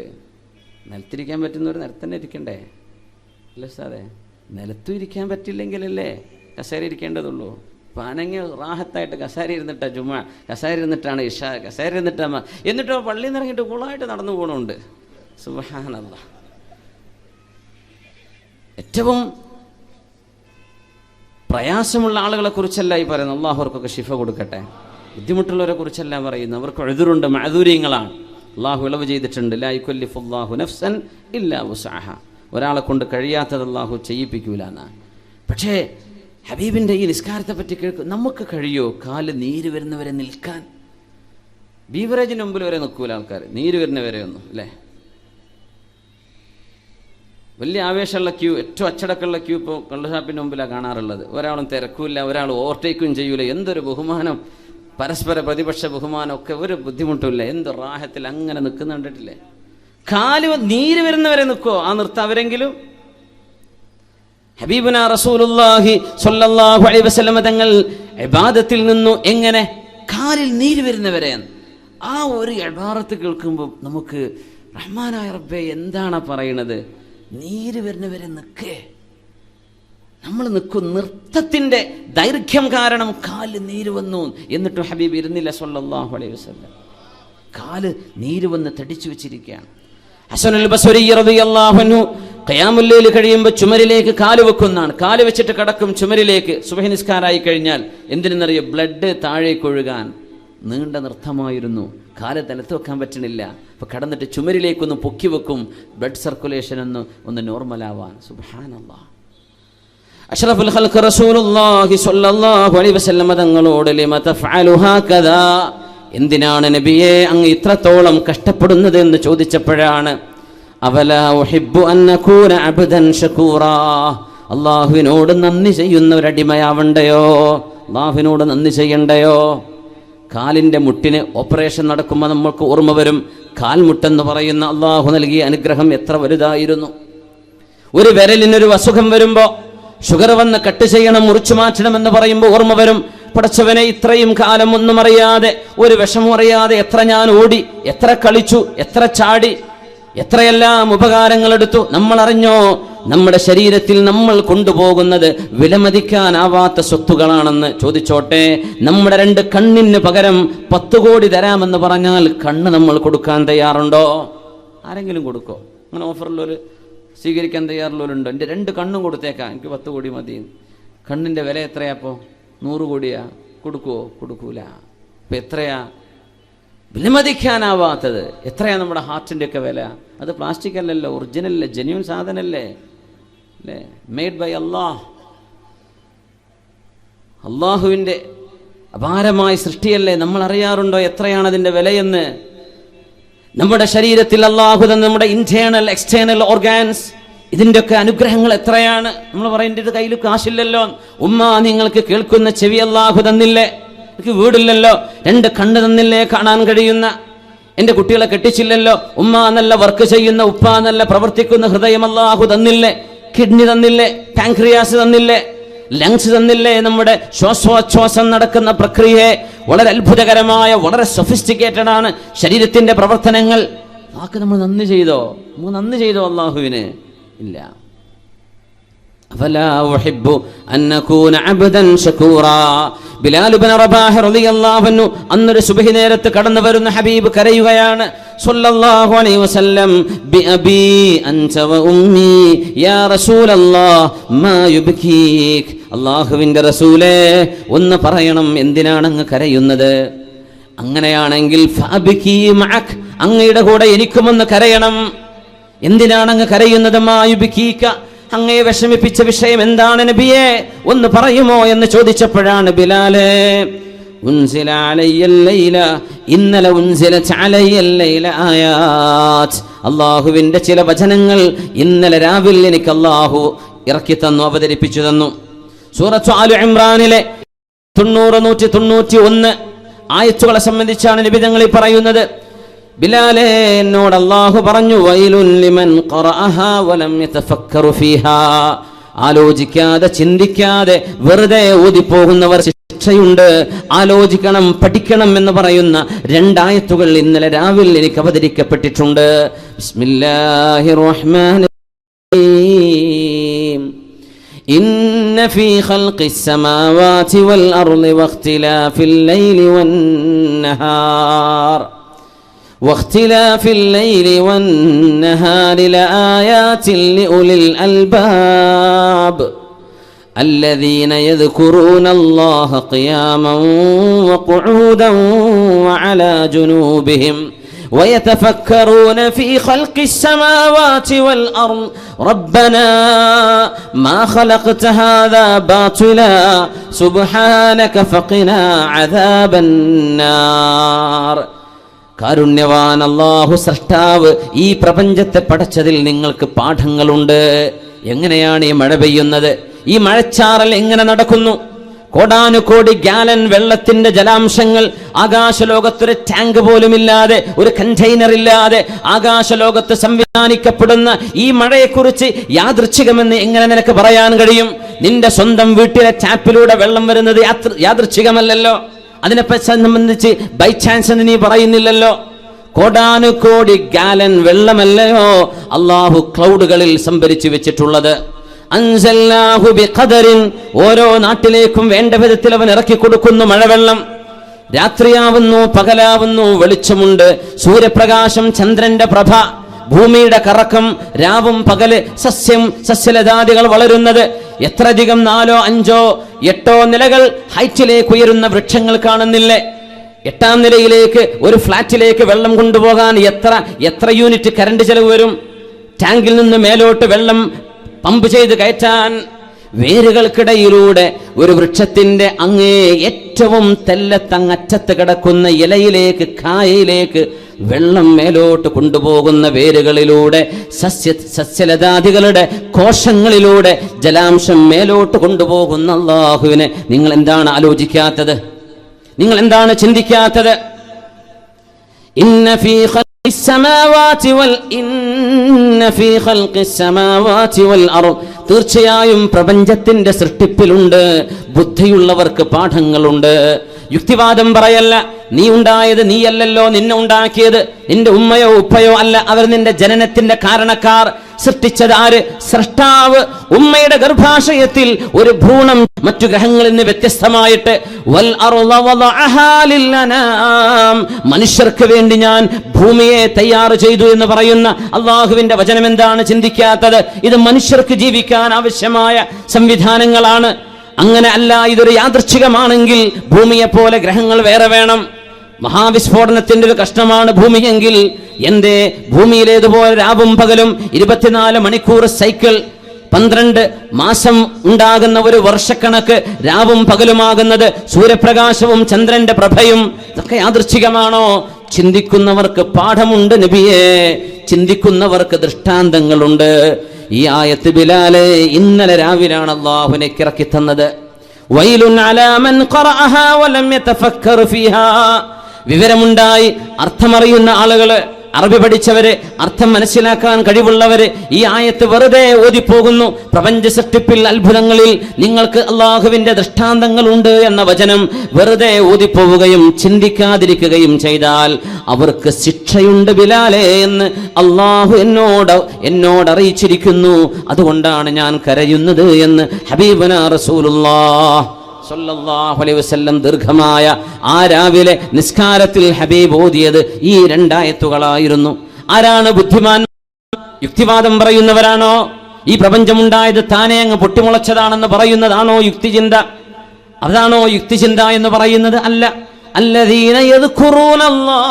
നിലത്തിരിക്കാൻ പറ്റുന്നവർ നിലത്തന്നെ ഇരിക്കണ്ടേ അല്ല ഉസ്താദേ? നിലത്തും ഇരിക്കാൻ പറ്റില്ലെങ്കിലല്ലേ കസേര ഇരിക്കേണ്ടതുള്ളൂ. പാനങ്ങ റാഹത്തായിട്ട് കസേര ഇരുന്നിട്ടാണ് ജുമ, കസേര ഇരുന്നിട്ടാണ് ഇഷ, കസേര ഇരുന്നിട്ടാണ്. എന്നിട്ടോ പള്ളിയിൽ നിന്ന് ഇറങ്ങിയിട്ട് കൂളായിട്ട് നടന്നു പോകണമുണ്ട്. സുബ്ഹാനല്ലാഹ്. ഏറ്റവും പ്രയാസമുള്ള ആളുകളെ കുറിച്ചല്ല ഈ പറയുന്നത്. അള്ളാഹു അവർക്കൊക്കെ ശിഫ കൊടുക്കട്ടെ. ബുദ്ധിമുട്ടുള്ളവരെ കുറിച്ചല്ല പറയുന്നത്. അവർക്ക് ഉദ്റുണ്ട്, മഅദൂര്യങ്ങളാണ്. അള്ളാഹു ഇളവ് ചെയ്തിട്ടുണ്ട്. ലാ യുകല്ലിഫുല്ലാഹു നഫ്സൻ ഇല്ലാ വുസ്അഹാ. ഒരാളെ കൊണ്ട് കഴിയാത്തത് അള്ളാഹു ചെയ്യിപ്പിക്കൂല എന്നാണ്. പക്ഷേ ഹബീബിൻ്റെ ഈ നിസ്കാരത്തെ പറ്റി കേൾക്കും. നമുക്ക് കഴിയോ കാല് നീര് വരുന്നവരെ നിൽക്കാൻ? ബീവറേജിന് മുമ്പിൽ വരെ നിൽക്കൂല ആൾക്കാർ, നീര് വരുന്നവരെ ഒന്നും അല്ലേ. വലിയ ആവേശമുള്ള ക്യൂ, ഏറ്റവും അച്ചടക്കമുള്ള ക്യൂ ഇപ്പോൾ കള്ളുഷാപ്പിൻ്റെ മുമ്പിലാണ് കാണാറുള്ളത്. ഒരാളും തിരക്കൂല, ഒരാൾ ഓവർടേക്കും ചെയ്യൂല. എന്തൊരു ബഹുമാനം, പരസ്പര പ്രതിപക്ഷ ബഹുമാനം ഒക്കെ, ഒരു ബുദ്ധിമുട്ടില്ല. എന്ത് റാഹത്തിൽ അങ്ങനെ നിൽക്കുന്ന കണ്ടിട്ടില്ലേ? കാല് നീര് വരുന്നവരെ നിൽക്കോ? ആ നിർത്താം അവരെങ്കിലും. ഹബീബുന റസൂലുള്ളാഹി സ്വല്ലല്ലാഹു അലൈഹി വസല്ലം തങ്ങൾ ഇബാദത്തിൽ നിന്നു എങ്ങനെ കാലിൽ നീര് വരുന്നവരെ, ആ ഒരു ഇബാറത്ത് കേൾക്കുമ്പോൾ നമുക്ക് റഹ്മാനായ റബ്ബേ എന്താണ് പറയണത്? നീര് വരുന്നവരെ നിൽക്കേ, നമ്മൾ നിൽക്കും. നൃത്തത്തിൻ്റെ ദൈർഘ്യം കാരണം കാല് നീര് വന്നു. എന്നിട്ടും ഹബീബ് ഇരുന്നില്ല സ്വല്ലല്ലാഹു അലൈഹി വസല്ലം. കാല് നീര് വന്ന് തടിച്ചു വെച്ചിരിക്കുകയാണ്. ഹസനുൽ ബസ്രി റളിയല്ലാഹു അൻഹു ഖിയാമുൽ ലൈൽ കഴിയുമ്പോൾ ചുമരിലേക്ക് കാല് വെക്കുന്നതാണ്. കാല് വെച്ചിട്ട് കിടക്കും ചുമരിലേക്ക്. സുബ്ഹി നിസ്കാരമായി കഴിഞ്ഞാൽ എന്തിനെന്നറിയോ? ബ്ലഡ് താഴേക്ക് ഒഴുകാൻ. നീണ്ട നൃത്തമായിരുന്നു. കാല് നിലത്ത് വെക്കാൻ പറ്റണില്ല. അപ്പോൾ കിടന്നിട്ട് ചുമരിലേക്കൊന്ന് പൊക്കി വെക്കും, ബ്ലഡ് സർക്കുലേഷൻ ഒന്ന് നോർമലാവാൻ. സുബ്ഹാനല്ലാഹ്. അഷ്റഫുൽ ഖൽഖ് റസൂലുള്ളാഹി സ്വല്ലല്ലാഹു അലൈഹി വസല്ലം തങ്ങളോട് ലിമ തഫഅലു ഹാകദാ, എന്തിനാണ് നബിയെ അങ്ങ് ഇത്രത്തോളം കഷ്ടപ്പെടുന്നത് എന്ന് ചോദിച്ചപ്പോഴാണ് അവലാ ഉഹിബ്ബു അൻ നകൂന അബ്ദൻ ശകൂറാ, അല്ലാഹുവിനോട് നന്ദി ചെയ്യുന്ന ഒരു അടിമയാവണ്ടയോ, അല്ലാഹുവിനോട് നന്ദി ചെയ്യണ്ടയോ? കാലിൻ്റെ മുട്ടിന് ഓപ്പറേഷൻ നടക്കുമ്പോൾ നമ്മൾക്ക് ഓർമ്മ വരും, കാൽമുട്ടെന്ന് പറയുന്ന അള്ളാഹു നൽകിയ അനുഗ്രഹം എത്ര വലുതായിരുന്നു. ഒരു വിരലിനൊരു അസുഖം വരുമ്പോൾ ഷുഗർ വന്ന് കട്ട് ചെയ്യണം, മുറിച്ചു മാറ്റണമെന്ന് പറയുമ്പോൾ ഓർമ്മ വരും, പടച്ചവനെ ഇത്രയും കാലം ഒന്നും അറിയാതെ, ഒരു വിഷമം അറിയാതെ എത്ര ഞാൻ ഓടി, എത്ര കളിച്ചു, എത്ര ചാടി, എത്രയെല്ലാം ഉപകാരങ്ങൾ എടുത്തു. നമ്മൾ അറിഞ്ഞോ നമ്മുടെ ശരീരത്തിൽ നമ്മൾ കൊണ്ടുപോകുന്നത് വിലമതിക്കാനാവാത്ത സ്വത്തുകളാണെന്ന്? ചോദിച്ചോട്ടെ, നമ്മുടെ 2 കണ്ണിന് പകരം 10 കോടി തരാമെന്ന് പറഞ്ഞാൽ കണ്ണ് നമ്മൾ കൊടുക്കാൻ തയ്യാറുണ്ടോ? ആരെങ്കിലും കൊടുക്കോ? അങ്ങനെ ഓഫറിലൊരു സ്വീകരിക്കാൻ തയ്യാറുള്ളവരുണ്ടോ? എൻ്റെ 2 കണ്ണും കൊടുത്തേക്കാം, എനിക്ക് 10 കോടി മതി. കണ്ണിൻ്റെ വില എത്രയാപ്പോൾ? 100 കോടിയാ? കൊടുക്കുവോ? കൊടുക്കൂല. അപ്പം എത്രയാ വിലമതിക്കാനാവാത്തത്? എത്രയാ നമ്മുടെ ഹാർട്ടിൻ്റെയൊക്കെ വില? അത് പ്ലാസ്റ്റിക് അല്ലല്ലോ, ഒറിജിനലല്ലേ, ജെന്യൂൻ സാധനമല്ലേ, അല്ലേ, മെയ്ഡ് ബൈ അള്ളാഹ്. അള്ളാഹുവിൻ്റെ അപാരമായ സൃഷ്ടിയല്ലേ. നമ്മൾ അറിയാറുണ്ടോ എത്രയാണ് അതിൻ്റെ വിലയെന്ന്? നമ്മുടെ ശരീരത്തിൽ അള്ളാഹു തന്ന നമ്മുടെ ഇന്റേണൽ എക്സ്റ്റേണൽ ഓർഗാൻസ്, ഇതിൻ്റെയൊക്കെ അനുഗ്രഹങ്ങൾ എത്രയാണ്? നമ്മൾ പറയേണ്ടത് കയ്യിൽ കാശില്ലല്ലോ. ഉമ്മ, നിങ്ങൾക്ക് കേൾക്കുന്ന ചെവി അള്ളാഹു തന്നില്ലേ? എനിക്ക് വീടില്ലല്ലോ. 2 കണ്ണ് തന്നില്ലേ കാണാൻ കഴിയുന്ന? എൻ്റെ കുട്ടികളെ കെട്ടിച്ചില്ലല്ലോ. ഉമ്മ നല്ല വർക്ക് ചെയ്യുന്ന, ഉപ്പ നല്ല പ്രവർത്തിക്കുന്ന ഹൃദയം അള്ളാഹു തന്നില്ലേ? കിഡ്നി തന്നില്ലേ? പാൻക്രിയാസ് തന്നില്ലേ? ലങ്സ് തന്നില്ലേ? നമ്മുടെ ശ്വാസോച്ഛ്വാസം നടക്കുന്ന പ്രക്രിയയെ വളരെ അത്ഭുതകരമായ, വളരെ സൊഫിസ്റ്റിക്കേറ്റഡ് ആണ് ശരീരത്തിൻ്റെ പ്രവർത്തനങ്ങൾ. ആക്ക് നമ്മൾ നന്ദി ചെയ്തോ? നമ്മൾ നന്ദി ചെയ്തോ അള്ളാഹുവിന്? ഇല്ല. അഫലാ ഉഹിബ്ബു അൻ നകൂന അബ്ദൻ ശകൂറാ. ബിലാൽ ഇബ്നു റബാഹ് റളിയല്ലാഹു അൻഹു അന്നൊരു സുബ്ഹി നേരത്ത് കടന്നു വരുന്ന ഹബീബ് കരയുകയാണ് സ്വല്ലല്ലാഹു അലൈഹി വസല്ലം, ബി അബി അൻത വ ഉമ്മി യാ റസൂലല്ലാഹ് മാ യുബ്കീക്. അല്ലാഹുവിൻ്റെ റസൂലേ, ഒന്ന് പറയണം, എന്തിനാണ് അങ്ങ് കരയുന്നത്? അങ്ങനെയാണെങ്കിൽ ഫഅബ്കീ മഅക്, അങ്ങയുടെ കൂടെ എനിക്കുമൊന്ന് കരയണം. എന്തിനാണ് അങ്ങ് കരയുന്നത്? മാ യുബ്കീക, അങ്ങയെ വിഷമിപ്പിച്ച വിഷയം എന്താണ് നബിയേ, ഒന്ന് പറയുമോ എന്ന് ചോദിച്ചപ്പോഴാണ് ബിലാലേ, ഉൻസില അലയ്യൽ ലൈല, ഇന്നലെ ഉൻസിലത് അലയ്യൽ ലൈല ആയാത്ത്, അല്ലാഹുവിന്റെ ചില വചനങ്ങൾ ഇന്നലെ രാവിലെ എനിക്ക് അല്ലാഹു ഇറക്കി തന്നു, അവതരിപ്പിച്ചു തന്നു. സൂറത്ത് ആലു ഇംറാനിലെ 191 ആയത്തുകളെ സംബന്ധിച്ചാണ് നബി തങ്ങൾ പറയുന്നത്. ബിലാലേ, എന്നോട് അല്ലാഹു പറഞ്ഞു, വൈലുൻ ലിമൻ ഖറഅഹാ വലം യതഫക്കറു ഫീഹാ, ആലോചിക്കാതെ ചിന്തിക്കാതെ വെറുതെ ഓതിപ്പോകുന്നവർ ശിക്ഷയുണ്ട്. ആലോചിക്കണം, പഠിക്കണം എന്ന് പറയുന്ന 2 ആയത്തുകൾ ഇന്നലെ രാവിലെ എനിക്ക് അവതരിക്കപ്പെട്ടിട്ടുണ്ട്. ബിസ്മില്ലാഹിർ റഹ്മാനിർ റഹീം. ഇന്ന ഫീ ഖൽഖിസ് സമാവാതി വൽ അർളി വഖ്തിലാഫിൽ ലൈലി വൻ നഹാർ واختلاف الليل والنهار لآيات لأولي الألباب الذين يذكرون الله قياما وقعودا وعلى جنوبهم ويتفكرون في خلق السماوات والأرض ربنا ما خلقت هذا باطلا سبحانك فقنا عذاب النار. കാരുണ്യവാൻ അല്ലാഹു സൃഷ്ടാവ് ഈ പ്രപഞ്ചത്തെ പടച്ചതിൽ നിങ്ങൾക്ക് പാഠങ്ങളുണ്ട്. എങ്ങനെയാണ് ഈ മഴ പെയ്യുന്നത്? ഈ മഴച്ചാറൽ എങ്ങനെ നടക്കുന്നു? കോടാനുകോടി ഗാലൻ വെള്ളത്തിന്റെ ജലാംശങ്ങൾ ആകാശലോകത്തൊരു ടാങ്ക് പോലുമില്ലാതെ, ഒരു കണ്ടെയ്നർ ഇല്ലാതെ ആകാശലോകത്ത് സംവിധാനിക്കപ്പെടുന്ന ഈ മഴയെക്കുറിച്ച് യാദൃച്ഛികമെന്ന് എങ്ങനെ നിനക്ക് പറയാൻ കഴിയും? നിന്റെ സ്വന്തം വീട്ടിലെ ടാപ്പിലൂടെ വെള്ളം വരുന്നത് യാദൃച്ഛികമല്ലല്ലോ. അതിനെ സംബന്ധിച്ച് ബൈ ചാൻസ് എന്ന് നീ പറയുന്നില്ലല്ലോ. കോടാനുകോടി ഗാലൻ വെള്ളമല്ലയോ അള്ളാഹു ക്ലൗഡുകളിൽ സംഭരിച്ചു വെച്ചിട്ടുള്ളത്. അൻസൽനാഹു ബിഖദറിൻ, ഓരോ നാട്ടിലേക്കും വേണ്ട വിധത്തിൽ അവൻ ഇറക്കി കൊടുക്കുന്നു മഴവെള്ളം. രാത്രിയാവുന്നു, പകലാവുന്നു, വെളിച്ചമുണ്ട്, സൂര്യപ്രകാശം, ചന്ദ്രന്റെ പ്രഭ, ഭൂമിയുടെ കറക്കം, രാവും പകല്, സസ്യലതാദികൾ വളരുന്നത്. എത്രയധികം 4, 5, 8 നിലകൾ ഹൈറ്റിലേക്ക് ഉയരുന്ന വൃക്ഷങ്ങൾ കാണുന്നില്ലേ? 8ാം നിലയിലേക്ക് ഒരു ഫ്ലാറ്റിലേക്ക് വെള്ളം കൊണ്ടുപോകാൻ എത്ര യൂണിറ്റ് കറണ്ട് ചെലവ് വരും? ടാങ്കിൽ നിന്ന് മേലോട്ട് വെള്ളം പമ്പ് ചെയ്ത് കയറ്റാൻ വേരുകൾക്കിടയിലൂടെ ഒരു വൃക്ഷത്തിന്റെ അങ്ങേ ഏറ്റവും തെല്ലത്തങ്ങറ്റത്ത് കിടക്കുന്ന ഇലയിലേക്ക്, കായയിലേക്ക് വെള്ളം മേലോട്ട് കൊണ്ടുപോകുന്ന വേരുകളിലൂടെ, സസ്യലതാദികളുടെ കോശങ്ങളിലൂടെ ജലാംശം മേലോട്ട് കൊണ്ടുപോകുന്ന അല്ലാഹുവിനെ നിങ്ങൾ എന്താണ് ആലോചിക്കാത്തത്? നിങ്ങൾ എന്താണ് ചിന്തിക്കാത്തത്? ഇന്ന ഫീ ഖൽഖിസ് സമാവാതി വൽ അർള്, തീർച്ചയായും പ്രപഞ്ചത്തിന്റെ സൃഷ്ടിപ്പിലുണ്ട് ബുദ്ധിയുള്ളവർക്ക് പാഠങ്ങളുണ്ട്. യുക്തിവാദം പറയല്ല. നീ ഉണ്ടായത് നീയല്ലല്ലോ, നിന്നെ ഉണ്ടാക്കിയത് നിന്റെ ഉമ്മയോ ഉപ്പയോ അല്ല, അവർ നിന്റെ ജനനത്തിന്റെ കാരണക്കാർ. സൃഷ്ടിച്ചത് ആര്? സൃഷ്ടാവ്. ഉമ്മയുടെ ഗർഭാശയത്തിൽ ഒരു ഭ്രൂണം മറ്റു ഗ്രഹങ്ങളിൽ നിന്ന് വ്യത്യസ്തമായിട്ട് മനുഷ്യർക്ക് വേണ്ടി ഞാൻ ഭൂമിയെ തയ്യാർ ചെയ്തു എന്ന് പറയുന്ന അള്ളാഹുവിന്റെ വചനം എന്താണ് ചിന്തിക്കാത്തത്? ഇത് മനുഷ്യർക്ക് ജീവിക്കാൻ ആവശ്യമായ സംവിധാനങ്ങളാണ്. അങ്ങനെ അല്ല, ഇതൊരു യാദൃച്ഛികമാണെങ്കിൽ ഭൂമിയെ പോലെ ഗ്രഹങ്ങൾ വേറെ വേണം. മഹാവിസ്ഫോടനത്തിന്റെ ഒരു കഷ്ണമാണ് ഭൂമിയെങ്കിൽ എന്തേ ഭൂമിയിലേതുപോലെ രാവും പകലും 24 മണിക്കൂർ സൈക്കിൾ, 12 മാസം ഉണ്ടാകുന്ന ഒരു വർഷക്കണക്ക് രാവും പകലുമാകുന്നത്, സൂര്യപ്രകാശവും ചന്ദ്രന്റെ പ്രഭയും, ഇതൊക്കെ യാദൃച്ഛികമാണോ? ചിന്തിക്കുന്നവർക്ക് പാഠമുണ്ട് നബിയേ, ചിന്തിക്കുന്നവർക്ക് ദൃഷ്ടാന്തങ്ങളുണ്ട്. ഈ ആയത്ത് ബിലാലെ ഇന്നലെ രാവിലാണ് അല്ലാഹുവിനെ ഇറക്കി തന്നത്. വൈലുൻ അലാ മൻ ഖറഅഹാ വലം യതഫക്കർ ഫീഹാ, വിവരമുണ്ടായി അർത്ഥമറിയുന്ന ആളുകള്, അറബി പഠിച്ചവര്, അർത്ഥം മനസ്സിലാക്കാൻ കഴിവുള്ളവര് ഈ ആയത്ത് വെറുതെ ഓതിപ്പോകുന്നു. പ്രപഞ്ച സൃഷ്ടിപ്പിൽ, അത്ഭുതങ്ങളിൽ നിങ്ങൾക്ക് അള്ളാഹുവിന്റെ ദൃഷ്ടാന്തങ്ങളുണ്ട് എന്ന വചനം വെറുതെ ഓതിപ്പോവുകയും ചിന്തിക്കാതിരിക്കുകയും ചെയ്താൽ അവർക്ക് ശിക്ഷയുണ്ട് ബിലാലെ എന്ന് അള്ളാഹു എന്നോട് അറിയിച്ചിരിക്കുന്നു. അതുകൊണ്ടാണ് ഞാൻ കരയുന്നത് എന്ന് ഹബീബനാ റസൂലുള്ളാഹ് സല്ലല്ലാഹു അലൈഹി വസല്ലം ദീർഘമായ ആ രാവിലെ നിസ്കാരത്തിൽ ഹബീബ് ഓതിയത് ഈ 2 ആയത്തുകളായിരുന്നു. ആരാണ് ബുദ്ധിമാൻ? യുക്തിവാദം പറയുന്നവരാണോ? ഈ പ്രപഞ്ചമുണ്ടായത് താനേ അങ്ങ് പൊട്ടിമുളച്ചതാണെന്ന് പറയുന്നതാണോ യുക്തിചിന്ത? അതാണോ യുക്തിചിന്ത എന്ന് പറയുന്നത്? അല്ല. അല്ലദീന യദ്കുറൂനല്ലാഹ്,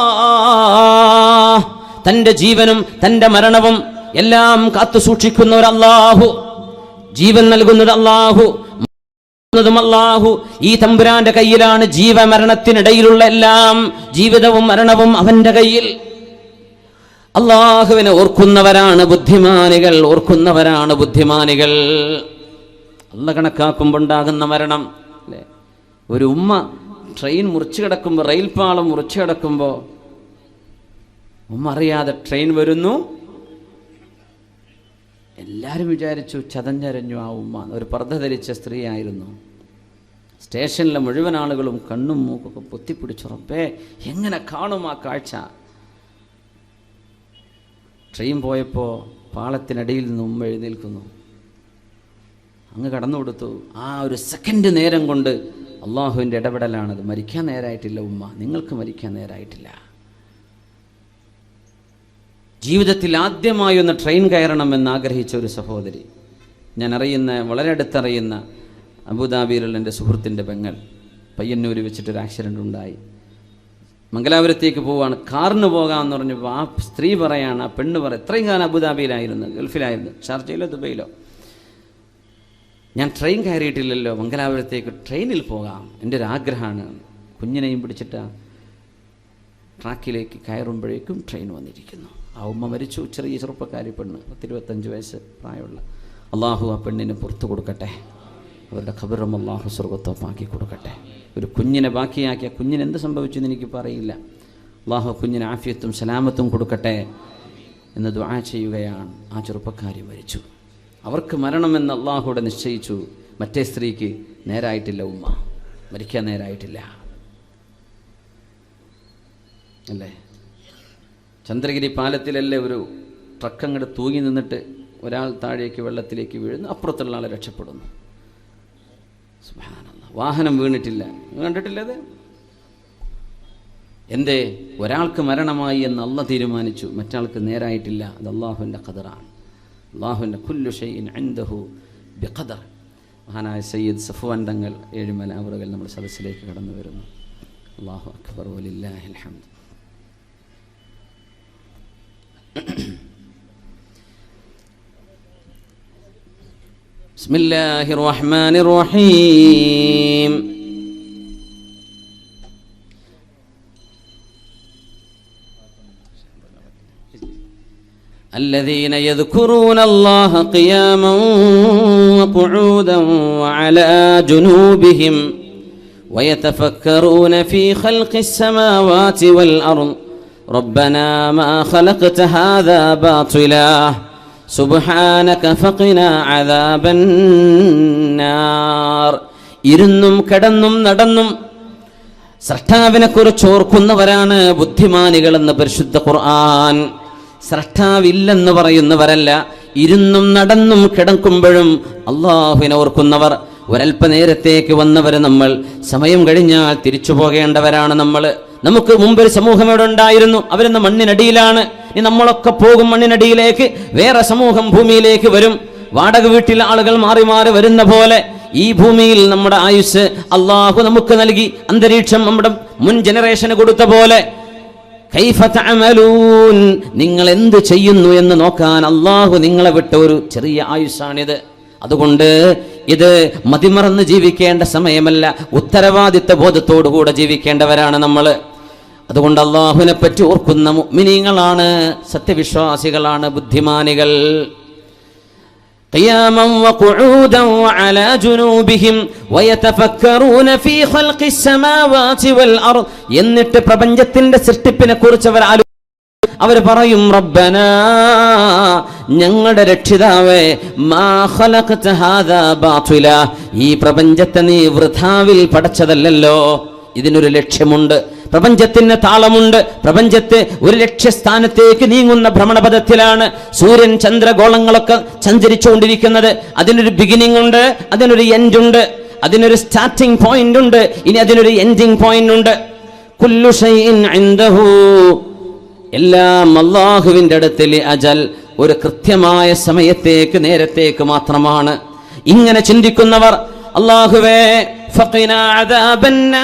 തന്റെ ജീവനും തന്റെ മരണവും എല്ലാം കാത്തു സൂക്ഷിക്കുന്ന ഒരു അല്ലാഹു. ജീവൻ നൽകുന്നത് അല്ലാഹു, അല്ലാഹു. ഈ തമ്പുരാന്റെ കയ്യിലാണ് ജീവമരണത്തിനിടയിലുള്ള എല്ലാം. ജീവിതവും മരണവും അവന്റെ കയ്യിൽ. അല്ലാഹുവിനെ ഓർക്കുന്നവരാണ് ബുദ്ധിമാനികൾ, ഓർക്കുന്നവരാണ് ബുദ്ധിമാനികൾ. അല്ല കണക്കാക്കുമ്പോൾ ഉണ്ടാകുന്ന മരണം അല്ലേ? ഒരു ഉമ്മ ട്രെയിൻ മുറിച്ചു കിടക്കുമ്പോൾ, റെയിൽപാളം മുറിച്ചു കിടക്കുമ്പോൾ ഉമ്മ അറിയാതെ ട്രെയിൻ വരുന്നു. എല്ലാവരും വിചാരിച്ചു ചതഞ്ഞരഞ്ഞു ആ ഉമ്മ. ഒരു പർദ്ദ ധരിച്ച സ്ത്രീ ആയിരുന്നു. സ്റ്റേഷനിലെ മുഴുവൻ ആളുകളും കണ്ണും മൂക്കൊക്കെ പൊത്തിപ്പിടിച്ചു. റബ്ബേ, എങ്ങനെ കാണും ആ കാഴ്ച? ട്രെയിൻ പോയപ്പോൾ പാളത്തിനടിയിൽ നിന്ന് ഉമ്മ എഴുന്നേൽക്കുന്നു. അങ്ങ് കടന്നു കൊടുത്തു. ആ ഒരു സെക്കൻഡ് നേരം കൊണ്ട് അള്ളാഹുവിൻ്റെ ഇടപെടലാണത്. മരിക്കാൻ നേരായിട്ടില്ല ഉമ്മ, നിങ്ങൾക്ക് മരിക്കാൻ നേരായിട്ടില്ല. ജീവിതത്തിൽ ആദ്യമായി ഒന്ന് ട്രെയിൻ കയറണമെന്ന് ആഗ്രഹിച്ച ഒരു സഹോദരി, ഞാൻ അറിയുന്ന, വളരെ അടുത്തറിയുന്ന അബുദാബിയിലുള്ള എൻ്റെ സുഹൃത്തിൻ്റെ പെങ്ങൾ, പയ്യന്നൂർ വെച്ചിട്ടൊരു ആക്സിഡൻ്റ് ഉണ്ടായി. മംഗലാപുരത്തേക്ക് പോവാണ്, കാറിന് പോകാമെന്ന് പറഞ്ഞപ്പോൾ ആ സ്ത്രീ പറയാണ്, ആ പെണ്ണ് പറയും, ഇത്രയും കാലം അബുദാബിയിലായിരുന്നു, ഗൾഫിലായിരുന്നു, ഷാർജയിലോ ദുബൈയിലോ, ഞാൻ ട്രെയിൻ കയറിയിട്ടില്ലല്ലോ, മംഗലാപുരത്തേക്ക് ട്രെയിനിൽ പോകാം, എൻ്റെ ഒരു ആഗ്രഹമാണ്. കുഞ്ഞിനെയും പിടിച്ചിട്ട് ട്രാക്കിലേക്ക് കയറുമ്പോഴേക്കും ട്രെയിൻ വന്നിരിക്കുന്നു. ആ ഉമ്മ മരിച്ചു. ചെറിയ ചെറുപ്പക്കാരി പെണ്ണ്, 25 വയസ്സ് പ്രായമുള്ള. അള്ളാഹു ആ പെണ്ണിന് പുറത്തു കൊടുക്കട്ടെ, അവരുടെ ഖബറും അള്ളാഹു സ്വർഗത്തോപ്പാക്കി കൊടുക്കട്ടെ. ഒരു കുഞ്ഞിനെ ബാക്കിയാക്കിയ കുഞ്ഞിന് എന്ത് സംഭവിച്ചു എന്ന് എനിക്ക് പറയില്ല. അള്ളാഹു കുഞ്ഞിന് ആഫിയത്തും സലാമത്തും കൊടുക്കട്ടെ എന്ന് ദുആ ചെയ്യുകയാണ്. ആ ചെറുപ്പക്കാരി മരിച്ചു. അവർക്ക് മരണമെന്ന് അള്ളാഹുവിടെ നിശ്ചയിച്ചു. മറ്റേ സ്ത്രീക്ക് നേരായിട്ടില്ല, ഉമ്മ മരിക്കാൻ നേരായിട്ടില്ല അല്ലേ? ചന്ദ്രഗിരി പാലത്തിലല്ലേ ഒരു ട്രക്ക് അങ്ങോട്ട് തൂങ്ങി നിന്നിട്ട് ഒരാൾ താഴേക്ക് വെള്ളത്തിലേക്ക് വീഴുന്നു, അപ്പുറത്തുള്ള ആളെ രക്ഷപ്പെടുന്നു. സുബ്ഹാനല്ലാഹ്, വാഹനം വീണിട്ടില്ല. കണ്ടിട്ടില്ല അത്? എന്തേ? ഒരാൾക്ക് മരണമായി എന്ന് അള്ളാഹ് തീരുമാനിച്ചു, മറ്റാൾക്ക് നേരായിട്ടില്ല. അത് അള്ളാഹുവിൻ്റെ ഖദറാണ്. അള്ളാഹുവിൻ്റെ കുല്ലു ഷൈഇൻ ഇൻദഹു ബിഖദർ. മഹാനായ സയ്യിദ് സഫ്വാൻ തങ്ങൾ ഏഴുമല അവറുകൾ നമ്മുടെ സദസ്സിലേക്ക് കടന്നു വരുന്നു. അല്ലാഹു അക്ബർ, വലില്ലാഹിൽ ഹംദ്. ബിസ്മില്ലാഹിർ റഹ്മാനിർ റഹീം. الذين يذكرون الله قياما وقعودا وعلى جنوبهم ويتفكرون في خلق السماوات والأرض ربنا ما خلقت هذا باطلا سبحانك فقنا عذاب النار. ഇരുന്നും കിടന്നും നടന്നും സ്രഷ്ടാവിനെ കുറിച്ച് ഓർക്കുന്നവരാണ് ബുദ്ധിമാനികളെന്ന് പരിശുദ്ധ ഖുർആൻ. സ്രഷ്ടാവില്ലെന്ന് പറയുന്നവരല്ല, ഇരുന്നും നടന്നും കിടക്കുമ്പോഴും അള്ളാഹുവിനെ ഓർക്കുന്നവർ. ഒരല്പനേരത്തേക്ക് വന്നവർ നമ്മൾ, സമയം കഴിഞ്ഞാൽ തിരിച്ചു പോകേണ്ടവരാണ് നമ്മൾ. നമുക്ക് മുമ്പൊരു സമൂഹം ഇവിടെ ഉണ്ടായിരുന്നു, അവരിന്ന് മണ്ണിനടിയിലാണ്. ഇനി നമ്മളൊക്കെ പോകും മണ്ണിനടിയിലേക്ക്. വേറെ സമൂഹം ഭൂമിയിലേക്ക് വരും. വാടക വീട്ടിൽ ആളുകൾ മാറി മാറി വരുന്ന പോലെ ഈ ഭൂമിയിൽ നമ്മുടെ ആയുസ് അള്ളാഹു നമുക്ക് നൽകി. അന്തരീക്ഷം നമ്മുടെ മുൻ ജനറേഷന് കൊടുത്ത പോലെ കൈഫ തഅമലൂൻ, നിങ്ങൾ എന്ത് ചെയ്യുന്നു എന്ന് നോക്കാൻ അള്ളാഹു നിങ്ങളെ വിട്ട ഒരു ചെറിയ ആയുസ്സാണിത്. അതുകൊണ്ട് ഇത് മതിമറന്ന് ജീവിക്കേണ്ട സമയമല്ല, ഉത്തരവാദിത്വ ബോധത്തോടുകൂടെ ജീവിക്കേണ്ടവരാണ് നമ്മൾ. അതുകൊണ്ട് അള്ളാഹുവിനെ പറ്റി ഓർക്കുന്ന മുഅ്മിനീങ്ങളാണ്, സത്യവിശ്വാസികളാണ്, ബുദ്ധിമാനികൾ. قياما وقعودا وعلى جنوبهم ويتفكرون في خلق السماوات والأرض. എന്നിട്ട് പ്രപഞ്ചത്തിന്റെ സൃഷ്ടിപ്പിനെ കുറിച്ച് അവർ പറയും, റബ്ബനാ, ഞങ്ങളുടെ രക്ഷിതാവേ, മാ ഖലഖത ഹാദാ ബാതില, ഈ പ്രപഞ്ചത്തെ നീ വൃഥാവിൽ പടച്ചതല്ലല്ലോ. ഇതിനൊരു ലക്ഷ്യമുണ്ട്, പ്രപഞ്ചത്തിന് താളമുണ്ട്. പ്രപഞ്ചത്തെ ഒരു ലക്ഷ്യസ്ഥാനത്തേക്ക് നീങ്ങുന്ന ഭ്രമണപഥത്തിലാണ് സൂര്യൻ ചന്ദ്രഗോളങ്ങളൊക്കെ സഞ്ചരിച്ചുകൊണ്ടിരിക്കുന്നത്. അതിനൊരു ബിഗിനിങ് ഉണ്ട്, അതിനൊരു എൻഡ് ഉണ്ട്, അതിനൊരു സ്റ്റാർട്ടിംഗ് പോയിന്റ് ഉണ്ട്, ഇനി അതിനൊരു എൻഡിങ് പോയിന്റ് ഉണ്ട്. കുല്ലു ഷൈഇൻ ഇൻദഹു, എല്ലാം അല്ലാഹുവിന്റെ അടുത്തിൽ അജൽ, ഒരു കൃത്യമായ സമയത്തേക്ക്, നേരത്തേക്ക് മാത്രമാണ്. ഇങ്ങനെ ചിന്തിക്കുന്നവർ, അല്ലാഹുവേ ഫഖിനാ അദാബന്നാർ,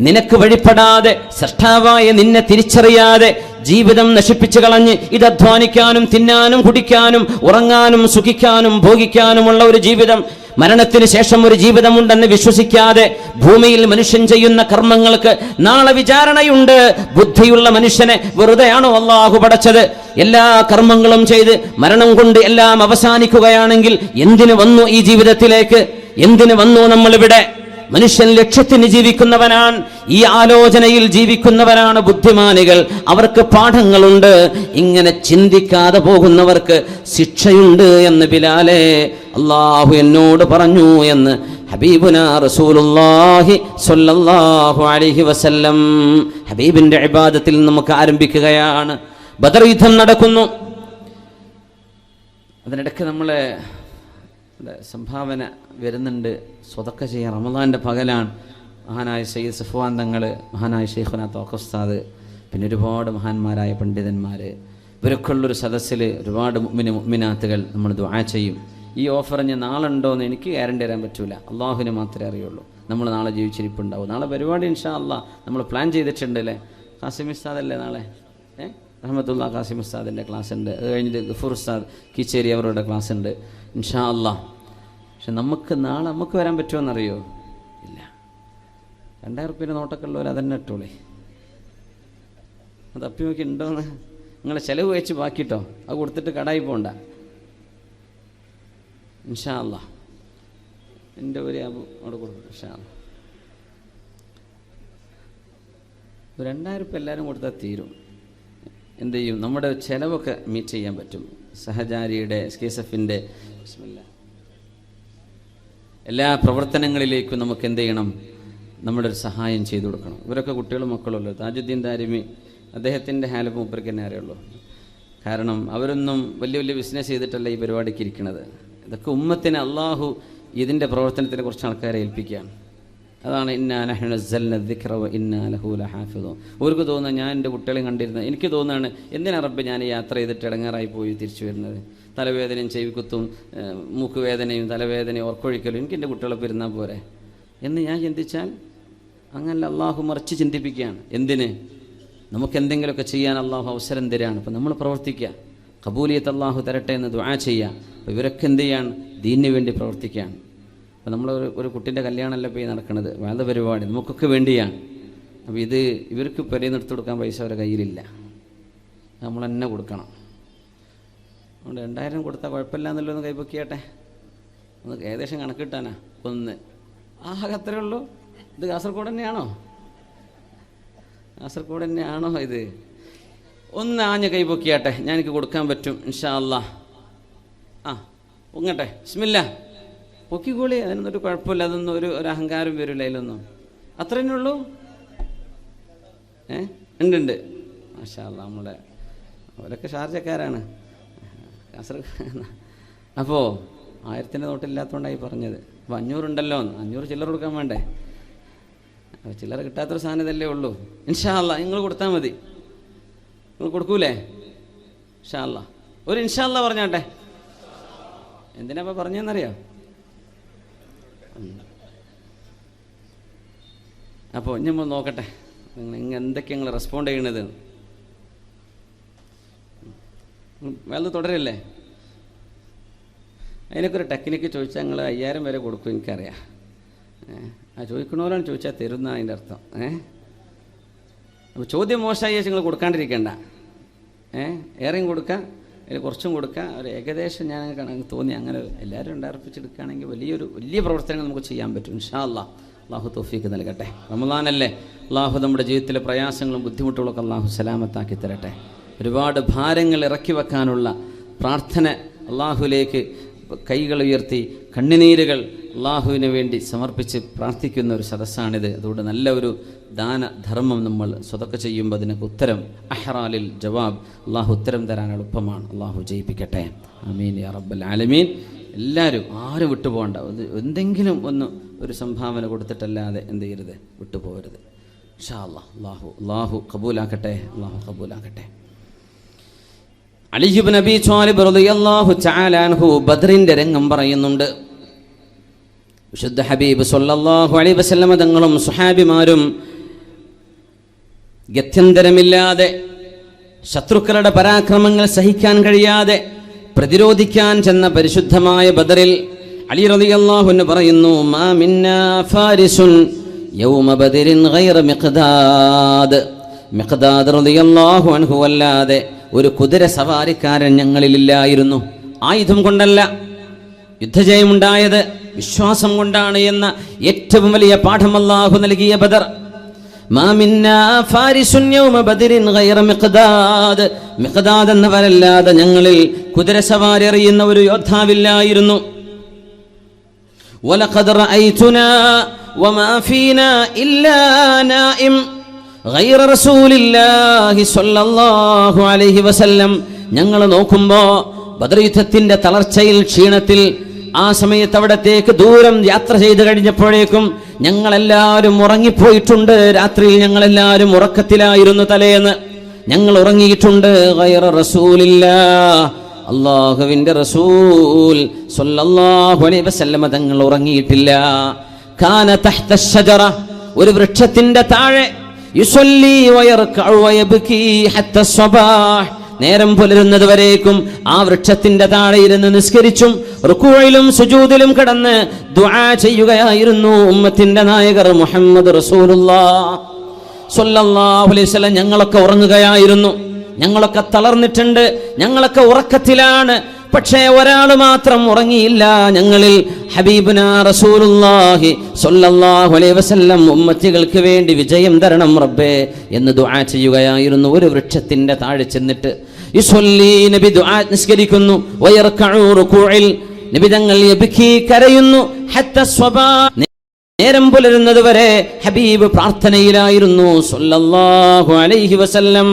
നിനക്ക് വഴിപ്പെടാതെ സൃഷ്ടാവായ നിന്നെ തിരിച്ചറിയാതെ ജീവിതം നശിപ്പിച്ചു കളഞ്ഞ് ഇത് അധ്വാനിക്കാനും തിന്നാനും കുടിക്കാനും ഉറങ്ങാനും സുഖിക്കാനും ഭോഗിക്കാനുമുള്ള ഒരു ജീവിതം, മരണത്തിന് ശേഷം ഒരു ജീവിതമുണ്ടെന്ന് വിശ്വസിക്കാതെ ഭൂമിയിൽ മനുഷ്യൻ ചെയ്യുന്ന കർമ്മങ്ങൾക്ക് നാളെ വിചാരണയുണ്ട്. ബുദ്ധിയുള്ള മനുഷ്യനെ വെറുതെയാണോ അല്ലാഹു പടച്ചത്? എല്ലാ കർമ്മങ്ങളും ചെയ്ത് മരണം കൊണ്ട് എല്ലാം അവസാനിക്കുകയാണെങ്കിൽ എന്തിനു വന്നു ഈ ജീവിതത്തിലേക്ക്? എന്തിനു വന്നു നമ്മളിവിടെ? മനുഷ്യൻ ലക്ഷ്യത്തിന് ജീവിക്കുന്നവനാണ്, ഈ ആലോചനയിൽ ജീവിക്കുന്നവരാണ് ബുദ്ധിമാനികൾ. അവർക്ക് പാഠങ്ങളുണ്ട്. ഇങ്ങനെ ചിന്തിക്കാതെ പോകുന്നവർക്ക് ശിക്ഷയുണ്ട് എന്ന് ബിലാലെ അല്ലാഹു എന്നോട് പറഞ്ഞു എന്ന് ഹബീബുനാ റസൂലുള്ളാഹി സ്വല്ലല്ലാഹു അലൈഹി വസല്ലം. ഹബീബിന്റെ ഇബാദത്തിൽ നമുക്ക് ആരംഭിക്കുകയാണ്. ബദർ യുദ്ധം നടക്കുന്നു. അതിനിടയ്ക്ക് നമ്മളെ സംഭാവന വരുന്നുണ്ട്. സ്വതക്ക ചെയ്യാൻ റമദാൻ്റെ പകലാണ്. മഹാനായ സയ്യിദ് സഫ്വാൻ തങ്ങൾ, മഹാനായ ഷെയ്ഖുനാ തോക്ക ഉസ്താദ്, പിന്നെ ഒരുപാട് മഹാന്മാരായ പണ്ഡിതന്മാർ, ഇവരൊക്കെയുള്ളൊരു സദസ്സിൽ ഒരുപാട് മുഅ്മിനാത്തുകൾ നമ്മൾ ദുആ ചെയ്യും. ഈ ഓഫർ ഞാൻ നാളെ ഉണ്ടോയെന്ന് എനിക്ക് ഗ്യാരണ്ടി തരാൻ പറ്റൂല, അള്ളാഹുവിന് മാത്രമേ അറിയുള്ളൂ. നമ്മൾ നാളെ ജീവിച്ചിരിപ്പുണ്ടാവും. നാളെ പരിപാടി ഇൻഷാ അല്ലാഹ് നമ്മൾ പ്ലാൻ ചെയ്തിട്ടുണ്ട് അല്ലേ? ഖാസിം ഉസ്താദല്ലേ നാളെ? റഹ്മത്തുള്ള ഖാസിം ഉസ്താദിൻ്റെ ക്ലാസ് ഉണ്ട്. അത് കഴിഞ്ഞിട്ട് ഗഫൂർ ഉസ്താദ് കീച്ചേരി അവരുടെ ക്ലാസ് ഉണ്ട് ഇൻഷാ അല്ലാഹ്. പക്ഷെ നാളെ നമുക്ക് വരാൻ പറ്റുമോയെന്നറിയോ? ഇല്ല. 2000 റുപ്യേൻ്റെ നോട്ടൊക്കെ ഉള്ളവർ അതന്നെ ഇട്ടോളേ. അത് അപ്പി നോക്കി ഉണ്ടോയെന്ന് നിങ്ങളെ ചിലവ് വെച്ച് ബാക്കിട്ടോ, അത് കൊടുത്തിട്ട് കടായി പോകണ്ട ഇൻഷാ അല്ലാഹ്. എൻ്റെ ഒരു അവിടെ കൊടുക്കും ഇൻഷാ അല്ലാഹ്. 2000 റുപ്യ എല്ലാവരും കൊടുത്താൽ തീരും. എന്ത് ചെയ്യും? നമ്മുടെ ചിലവൊക്കെ മീറ്റ് ചെയ്യാൻ പറ്റും. സഹചാരിയുടെ SKSF-ൻ്റെ എല്ലാ പ്രവർത്തനങ്ങളിലേക്കും നമുക്ക് എന്ത് ചെയ്യണം? നമ്മുടെ ഒരു സഹായം ചെയ്തു കൊടുക്കണം. ഇവരൊക്കെ കുട്ടികളും മക്കളുമല്ലോ. താജുദ്ദീൻ ദാരിമി അദ്ദേഹത്തിൻ്റെ ഹാലപ്പ് മൂപ്പർക്ക് തന്നെ അറിയുള്ളൂ. കാരണം അവരൊന്നും വലിയ വലിയ ബിസിനസ് ചെയ്തിട്ടല്ല ഈ പരിപാടിക്ക് ഇരിക്കുന്നത്. ഇതൊക്കെ ഉമ്മത്തിന് അള്ളാഹു ഇതിൻ്റെ പ്രവർത്തനത്തിനെ കുറച്ച് ആൾക്കാരെ ഏൽപ്പിക്കുകയാണ്. അതാണ് ഇന്നാ നഹ്നു നസ്സൽന ദിക്റ വ ഇന്നാ ലഹു ലഹാഫിദൂൻ. അവർക്ക് തോന്നുന്നത് ഞാൻ എൻ്റെ കുട്ടികളെയും കണ്ടിരുന്നത്, എനിക്ക് തോന്നുകയാണ് എന്തിനാ റബ്ബ് ഞാൻ യാത്ര ചെയ്തിട്ട് ഇടങ്ങാറായി പോയി തിരിച്ചു വരുന്നത്? തലവേദനയും ചെവിക്കുത്തും മൂക്കുവേദനയും തലവേദനയും ഉറക്കൊഴിക്കലും എനിക്ക് എൻ്റെ കുട്ടികളെ പെരുന്നാൽ പോരെ എന്ന് ഞാൻ ചിന്തിച്ചാൽ അങ്ങനെ അള്ളാഹു മറിച്ച് ചിന്തിപ്പിക്കുകയാണ്. എന്തിന്? നമുക്ക് എന്തെങ്കിലുമൊക്കെ ചെയ്യാൻ അള്ളാഹു അവസരം തരാണ്. അപ്പം നമ്മൾ പ്രവർത്തിക്കുക, കബൂലിയത്ത് അള്ളാഹു തരട്ടെ എന്ന് ദുആ ചെയ്യുക. അപ്പോൾ ഇവരൊക്കെ എന്ത് ചെയ്യാണ്? ദീനിന് വേണ്ടി പ്രവർത്തിക്കുകയാണ്. അപ്പോൾ നമ്മൾ ഒരു കുട്ടീൻ്റെ കല്യാണമല്ല പോയി നടക്കുന്നത്, വേണ്ട പരിപാടി നമുക്കൊക്കെ വേണ്ടിയാണ്. അപ്പോൾ ഇത് ഇവർക്ക് പെരയിൽ നിർത്തി കൊടുക്കാൻ പൈസ അവരുടെ കയ്യിലില്ല, നമ്മൾ തന്നെ കൊടുക്കണം. അതുകൊണ്ട് 2000 കൊടുത്താൽ കുഴപ്പമില്ല എന്നല്ലോ ഒന്ന് കൈപ്പൊക്കിയാട്ടെ. ഒന്ന് ഏകദേശം കണക്ക് കിട്ടാനാ ഒന്ന്. ആകെ അത്രേ ഉള്ളൂ. ഇത് കാസർഗോഡ് തന്നെയാണോ? കാസർഗോഡ് തന്നെയാണോ ഇത്? ഒന്ന് ആഞ്ഞ് കൈപ്പൊക്കിയാട്ടെ, ഞാൻ എനിക്ക് കൊടുക്കാൻ പറ്റും ഇൻഷാ അല്ലാഹ്. പൊങ്ങട്ടെ, ബിസ്മില്ലാ, പൊക്കിക്കോളി, അതിനൊന്നൊരു കുഴപ്പമില്ല. അതൊന്നും ഒരു അഹങ്കാരം വരില്ല അതിലൊന്നും. അത്ര തന്നെ ഉള്ളൂ. ഉണ്ട് മാഷാ അല്ലാഹ്. നമ്മളെ അവരൊക്കെ ഷാർജക്കാരാണ്, കാസർഗോഡ്. അപ്പോൾ 1000-ൻ്റെ നോട്ടില്ലാത്തതുകൊണ്ടായി പറഞ്ഞത്. അപ്പോൾ 500 ഉണ്ടല്ലോ, 500 ചില്ലറ കൊടുക്കാൻ വേണ്ടേ? അപ്പോൾ ചില്ലറ കിട്ടാത്തൊരു സാധനം ഇതല്ലേ ഉള്ളൂ. ഇൻഷാ അല്ലാഹ് നിങ്ങൾ കൊടുത്താൽ മതി. നിങ്ങൾ കൊടുക്കൂലേ? ഇൻഷാ അല്ലാഹ്. ഒരു ഇൻഷാ അല്ലാഹ് പറഞ്ഞാട്ടെ. എന്തിനാ അപ്പോൾ പറഞ്ഞതെന്നറിയോ? അപ്പോൾ നമ്മൾ നോക്കട്ടെ നിങ്ങൾ എന്തൊക്കെ നിങ്ങൾ റെസ്പോണ്ട് ചെയ്യണത്. വേറെ തുടരല്ലേ? അതിനൊക്കെ ഒരു ടെക്നിക്ക് ചോദിച്ചാൽ നിങ്ങൾ 5000 വരെ കൊടുക്കും, എനിക്കറിയാം. ചോദിക്കണവരാണ് ചോദിച്ചാൽ തരുന്ന അതിൻ്റെ അർത്ഥം. അപ്പോൾ ചോദ്യം മോശമായി നിങ്ങൾ കൊടുക്കാണ്ടിരിക്കേണ്ട. ഏറെയും കൊടുക്കുക, അതിൽ കുറച്ചും കൊടുക്കുക. ഒരു ഏകദേശം ഞാൻ തോന്നി അങ്ങനെ എല്ലാവരും ഉണ്ടാർപ്പിച്ചെടുക്കുകയാണെങ്കിൽ വലിയ പ്രവർത്തനങ്ങൾ നമുക്ക് ചെയ്യാൻ പറ്റും ഇൻഷാ അല്ലാഹ്. അള്ളാഹു തൗഫീഖ് നൽകട്ടെ. റമളാനല്ലേ, അള്ളാഹു നമ്മുടെ ജീവിതത്തിലെ പ്രയാസങ്ങളും ബുദ്ധിമുട്ടുകളൊക്കെ അള്ളാഹു സലാമത്താക്കി തരട്ടെ. ഒരുപാട് ഭാരങ്ങൾ ഇറക്കി വെക്കാനുള്ള പ്രാർത്ഥന, അള്ളാഹുലേക്ക് കൈകൾ ഉയർത്തി കണ്ണുനീരുകൾ അള്ളാഹുവിന് വേണ്ടി സമർപ്പിച്ച് പ്രാർത്ഥിക്കുന്ന ഒരു സദസ്സാണിത്. അതുകൊണ്ട് നല്ല ഒരു ദാനധർമ്മം നമ്മൾ സ്വതക്ക ചെയ്യുമ്പോൾ അതിനൊക്കെ ഉത്തരം അഹ്റാലിൽ ജവാബ്, അള്ളാഹു ഉത്തരം തരാൻ എളുപ്പമാണ്. അള്ളാഹു ജയിപ്പിക്കട്ടെ. ആമീൻ യാ റബ്ബൽ ആലമീൻ. എല്ലാവരും ആരും വിട്ടുപോകണ്ട. എന്തെങ്കിലും ഒരു സംഭാവന കൊടുത്തിട്ടല്ലാതെ എന്ത് ചെയ്യരുത്, വിട്ടുപോകരുത് ഇൻഷാ അല്ലാഹ്. അള്ളാഹു കബൂലാക്കട്ടെ. അള്ളാഹു കബൂലാക്കട്ടെ. അലി ഇബ്നു അബീ ത്വാലിബ് റളിയല്ലാഹു തആല അൻഹു ബദ്റിന്റെ രംഗം പറയുന്നുണ്ട്. വിശുദ്ധ ഹബീബ് സല്ലല്ലാഹു അലൈഹി വസല്ലം തങ്ങളും സ്വഹാബിമാരും ഗത്യന്തരമില്ലാതെ ശത്രുക്കളുടെ പരാക്രമങ്ങൾ സഹിക്കാൻ കഴിയാതെ പ്രതിരോധിക്കാൻ ചെന്ന പരിശുദ്ധമായ ബദറിൽ അലി റളിയല്ലാഹു അൻഹു പറയുന്നു, മാ മിന്നാ ഫാരിസുൻ യൗമ ബദരിൻ ഗൈറ മിഖ്ദാദ്. മിഖ്ദാദ് റളിയല്ലാഹു അൻഹു അല്ലാതെ ഒരു കുതിര സവാരിക്കാരൻ ഞങ്ങളിലില്ലായിരുന്നു. ആയുധം കൊണ്ടല്ല യുദ്ധജയമുണ്ടായത്, വിശ്വാസം കൊണ്ടാണ് എന്ന ഏറ്റവും വലിയ പാഠം അല്ലാഹു നൽകിയ ബദർ. മാ മിന്നാ ഫാരിസുൻ യൗമ ബദരിൻ ഗൈറ മിഖ്ദാദ്. മിഖ്ദാദ് എന്നവരല്ലാതെ ഞങ്ങളിൽ കുതിര സവാരി അറിയുന്ന ഒരു യോദ്ധാവില്ലായിരുന്നു. വലഖദ് റഅയ്തുനാ വമാ ഫീനാ ഇല്ലാ നായിം ഗൈറ റസൂലില്ലാഹി സ്വല്ലല്ലാഹു അലൈഹി വസല്ലം. ഞങ്ങൾ നോക്കുമ്പോൾ ബദർ യുദ്ധത്തിന്റെ തളർച്ചയിൽ, ക്ഷീണത്തിൽ, ആ സമയത്ത് അവിടത്തേക്ക് ദൂരം യാത്ര ചെയ്ത് കഴിഞ്ഞപ്പോഴേക്കും ഞങ്ങളെല്ലാവരും ഉറങ്ങിപ്പോയിട്ടുണ്ട്. രാത്രിയിൽ ഞങ്ങളെല്ലാവരും ഉറക്കത്തിലായിരുന്നു. തലേന്ന് ഞങ്ങൾ ഉറങ്ങിയിട്ടുണ്ട്. ഗൈറ റസൂലില്ലാഹ്, അല്ലാഹുവിന്റെ റസൂൽ സ്വല്ലല്ലാഹു അലൈഹി വസല്ലം തങ്ങൾ ഉറങ്ങിയിട്ടില്ല. കാന തഹ്ത അശ്ശജറ, ഒരു വൃക്ഷത്തിന്റെ താഴെ, യുസല്ലി വയർകഉ വയബ്കി ഹത്ത സ്വബാഹ്, നേരം പുലരുന്നത് വരേക്കും ആ വൃക്ഷത്തിന്റെ താഴെ ഇരുന്ന് നിസ്കരിച്ചും റുകൂഇലും സുജൂദിലും കിടന്ന് ദുആ ചെയ്യുകയായിരുന്നു ഉമ്മത്തിന്റെ നായകർ മുഹമ്മദ് റസൂലുള്ളാഹ് സ്വല്ലല്ലാഹു അലൈഹി വസല്ലം. ഞങ്ങളൊക്കെ ഉറങ്ങുകയായിരുന്നു, ഞങ്ങളൊക്കെ തളർന്നിട്ടുണ്ട്, ഞങ്ങളൊക്കെ ഉറക്കത്തിലാണ്. പക്ഷേ ഒരാൾ മാത്രം ഉറങ്ങിയില്ല. ഞങ്ങളിൽ ഹബീബുനാ റസൂലുള്ളാഹി സ്വല്ലല്ലാഹു അലൈഹി വസല്ലം ഉമ്മത്തികൾക്ക് വേണ്ടി വിജയം തരണം റബ്ബേ എന്ന് ദുആ ചെയ്യുകയായിരുന്നു. ഒരു വൃക്ഷത്തിന്റെ താഴെ ചെന്നിട്ട് യുസല്ലി, നബി ദുആ നിസ്കരിക്കുന്നു. വയർകഉ റുകൂഇൽ, നബി തങ്ങൾ യബ്കി, കരയുന്നു. ഹത്ത സ്വബാ, നേരം പുലരുന്നത് വരെ ഹബീബ് പ്രാർത്ഥനയിലായിരുന്നു സ്വല്ലല്ലാഹു അലൈഹി വസല്ലം.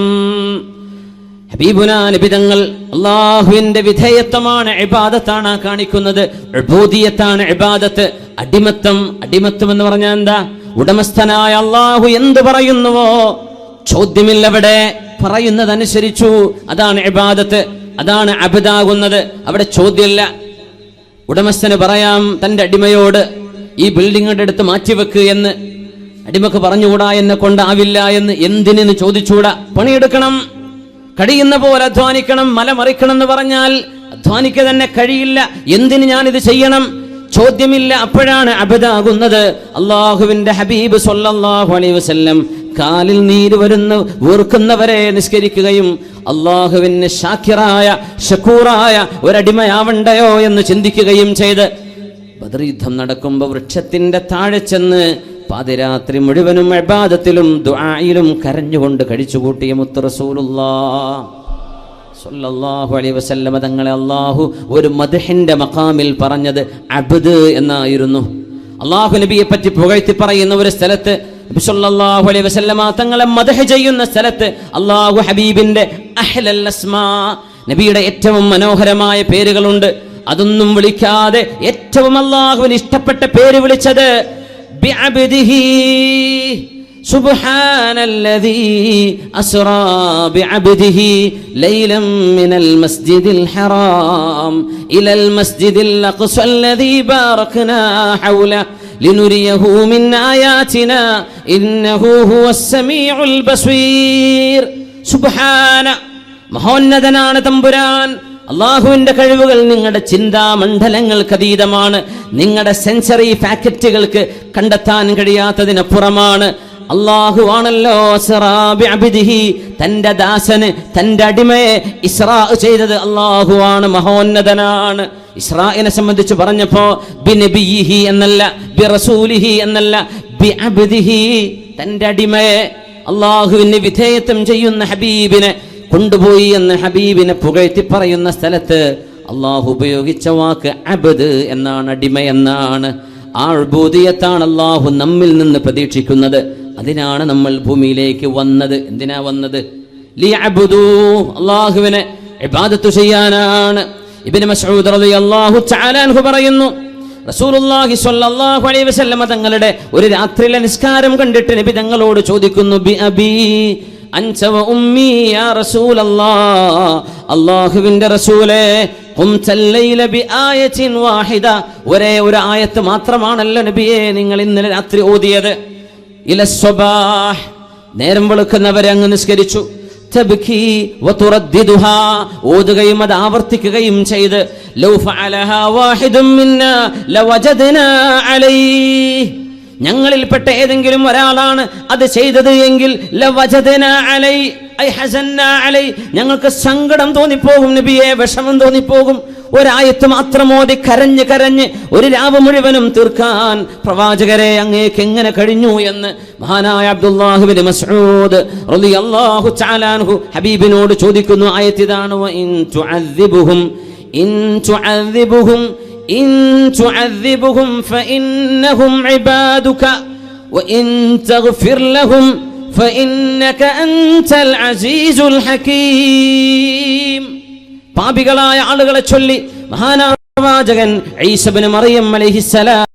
ഹബീബുനാ നബി തങ്ങൾ അല്ലാഹുവിന്റെ വിധേയത്വമാണ്, ഇബാദത്താണ് കാണിക്കുന്നത്. ഉബൂദിയത്താണ് ഇബാദത്ത്. അടിമത്തം എന്ന് പറഞ്ഞാൽ എന്താ? ഉടമസ്ഥനായ അല്ലാഹു എന്ത് പറയുന്നുവോ ചോദ്യമില്ലവിടെ, പറയുന്നതനുസരിച്ചു. അതാണ് ഇബാദത്ത്, അതാണ് അബ്ദാകുന്നത്. അവിടെ ചോദ്യമില്ല. ഉടമസ്ഥന് പറയാം തന്റെ അടിമയോട് ഈ ബിൽഡിങ്ങിന്റെ അടുത്ത് മാറ്റിവെക്ക് എന്ന്. അടിമക്ക് പറഞ്ഞുകൂടാ, എന്നെ കൊണ്ടാവില്ല എന്ന്. എന്തിനെന്ന് ചോദിച്ചുകൂടാ. പണിയെടുക്കണം, കഴിയുന്ന പോലെ അധ്വാനിക്കണം. മല മറിക്കണം എന്ന് പറഞ്ഞാൽ അധ്വാനിക്കുക തന്നെ കഴിയില്ല. എന്തിന് ഞാനിത് ചെയ്യണം? ചോദ്യമില്ല. അപ്പോഴാണ് അബദാകുന്നത്. അള്ളാഹുവിന്റെ ഹബീബ് സ്വല്ലല്ലാഹു അലൈഹി വസല്ലം കാലിൽ നീര് വരുന്ന വീർക്കുന്നവരെ നിസ്കരിക്കുകയും അള്ളാഹുവിന് ഷാക്കിറായ ഷക്കൂറായ ഒരടിമയാവണ്ടയോ എന്ന് ചിന്തിക്കുകയും ചെയ്ത് ബദർ യുദ്ധം നടക്കുമ്പോൾ വൃക്ഷത്തിന്റെ താഴെ ചെന്ന് പാതിരാത്രി മുഴുവനും ഇബാദത്തിലും ദുആയിലും കരഞ്ഞുകൊണ്ട് കഴിച്ചുകൂട്ടിയ മുത്ത് റസൂലുള്ളാഹ് സ്വല്ലല്ലാഹു അലൈഹി വസല്ലം തങ്ങളെ അല്ലാഹു ഒരു മദ്ഹിന്റെ മഖാമിൽ പറഞ്ഞത് അബ്ദ് എന്നായിരുന്നു. അല്ലാഹു നബിയെ പറ്റി പുകഴ്ത്തി പറയുന്ന ഒരു സ്ഥലത്ത്, നബി സല്ലല്ലാഹു അലൈഹി വസല്ലം തങ്ങളെ മദ്ഹ് ചെയ്യുന്ന സ്ഥലത്ത് അല്ലാഹു ഹബീബിന്റെ അഹ്ലൽ അസ്മാ, നബിയുടെ ഏറ്റവും മനോഹരമായ പേരുകളുണ്ട്. അതൊന്നും വിളിക്കാതെ ഏറ്റവും അല്ലാഹുവിന് ഇഷ്ടപ്പെട്ട പേര് വിളിച്ചത് بعبده سبحان الذي أسرى بعبده ليلا من المسجد الحرام إلى المسجد الأقصى الذي باركنا حوله لنريه من آياتنا إنه هو السميع البصير. سبحان, മഹോന്നതനാണ് തമ്പുരാൻ. അള്ളാഹുവിന്റെ കഴിവുകൾ നിങ്ങളുടെ ചിന്താമണ്ഡലങ്ങൾക്ക് അതീതമാണ്. നിങ്ങളുടെ സെൻസറി ഫാക്കറ്റുകൾക്ക് കണ്ടെത്താൻ കഴിയാത്തതിനപ്പുറമാണ്. അള്ളാഹു ആണല്ലോ തന്റെ ദാസന്, തന്റെ അടിമയെ ഇസ്രാ ചെയ്തത് അള്ളാഹു ആണ്, മഹോന്നതനാണ്. ഇസ്രായിനെ സംബന്ധിച്ച് പറഞ്ഞപ്പോ ബിനബിയിഹി എന്നല്ല, ബിറസൂലിഹി എന്നല്ല, ബിഅബ്ദിഹി, തന്റെ അടിമയെ, അള്ളാഹുവിന് വിധേയത്വം ചെയ്യുന്ന ഹബീബിനെ കൊണ്ടുപോയി എന്ന് ഹബീബിനെ പുകഴ്ത്തി പറയുന്ന സ്ഥലത്ത് അള്ളാഹു ഉപയോഗിച്ച വാക്ക് അബ്ദ് എന്നാണ്, അടിമ എന്നാണ്. ആ ഉബൂദിയത്താണ് അള്ളാഹു നമ്മിൽ നിന്ന് പ്രതീക്ഷിക്കുന്നത്. അതിനാണ് നമ്മൾ ഭൂമിയിലേക്ക് വന്നത്. എന്തിനാ വന്നത്? ലിയഅബ്ദൂ, അള്ളാഹുവിനെ ഇബാദത്ത് ചെയ്യാനാണ്. ഇബ്നു മസ്ഊദ് റളിയല്ലാഹു തആല അൻഹു പറയുന്നു, റസൂലുള്ളാഹി സ്വല്ലല്ലാഹു അലൈഹി വസല്ലം തങ്ങളുടെ ഒരു രാത്രിയിലെ നിസ്കാരം കണ്ടിട്ട് നബി തങ്ങളോട് ചോദിക്കുന്നു, ബി അബി അൻത വ ഉമ്മി യാ റസൂലല്ലാഹ്, അല്ലാഹുവിന്റെ റസൂലേ, ഖുംതൽ ലൈല ബിആയത്തിൻ വാഹിദ, ഒരേ ഒരു ആയത്ത് മാത്രമാണല്ലോ നബിയേ നിങ്ങൾ ഇന്നലെ രാത്രി ഓതിയത്. ഇലസ്വബാഹ്, നേരം വെളുക്കുന്നവരെ അങ്ങ് നിസ്കരിച്ചു. തബ്കി വതുറദ്ദിദുഹാ, ഓതുകയും അത് ആവർത്തിക്കുകയും ചെയ്ത്. ലൗ ഫഅലഹാ വാഹിദും മിന്നാ ലവജദ്നാ അലൈഹി, ഞങ്ങളിൽപ്പെട്ട ഏതെങ്കിലും ഒരാളാണ് അത് ചെയ്തത് എങ്കിൽ ലവജദ്നാ അലൈഹി ഐ ഹസന്നാ അലൈഹി, ഞങ്ങൾക്ക് സങ്കടം തോന്നിപ്പോകും നബിയെ, വിഷമം തോന്നിപ്പോകും. ഒരായത്ത് മാത്രം ഓതി കരഞ്ഞ് കരഞ്ഞ് ഒരു രാവ് മുഴുവനും തീർക്കാൻ പ്രവാചകരെ അങ്ങേക്ക് എങ്ങനെ കഴിഞ്ഞു എന്ന് മഹാനായ അബ്ദുല്ലാഹ് ഇബ്നു മസ്ഊദ് റളിയല്ലാഹു തആല അൻഹു ഹബീബിനോട് ചോദിക്കുന്നു. ആയത്ത് ഇതാണ്, ഇൻ തുഅദ്ദിബുഹും ഫഇന്നഹും ഇബാദുക വഇൻ തഗ്ഫിർ ലഹും ഫഇന്നക അൻതൽ അസീസുൽ ഹകീം. പാപികളായ ആളുകളെ ചൊല്ലി മഹാനായ പ്രവാചകൻ ഈസ ഇബ്നു മറിയം അലൈഹിസ്സലാം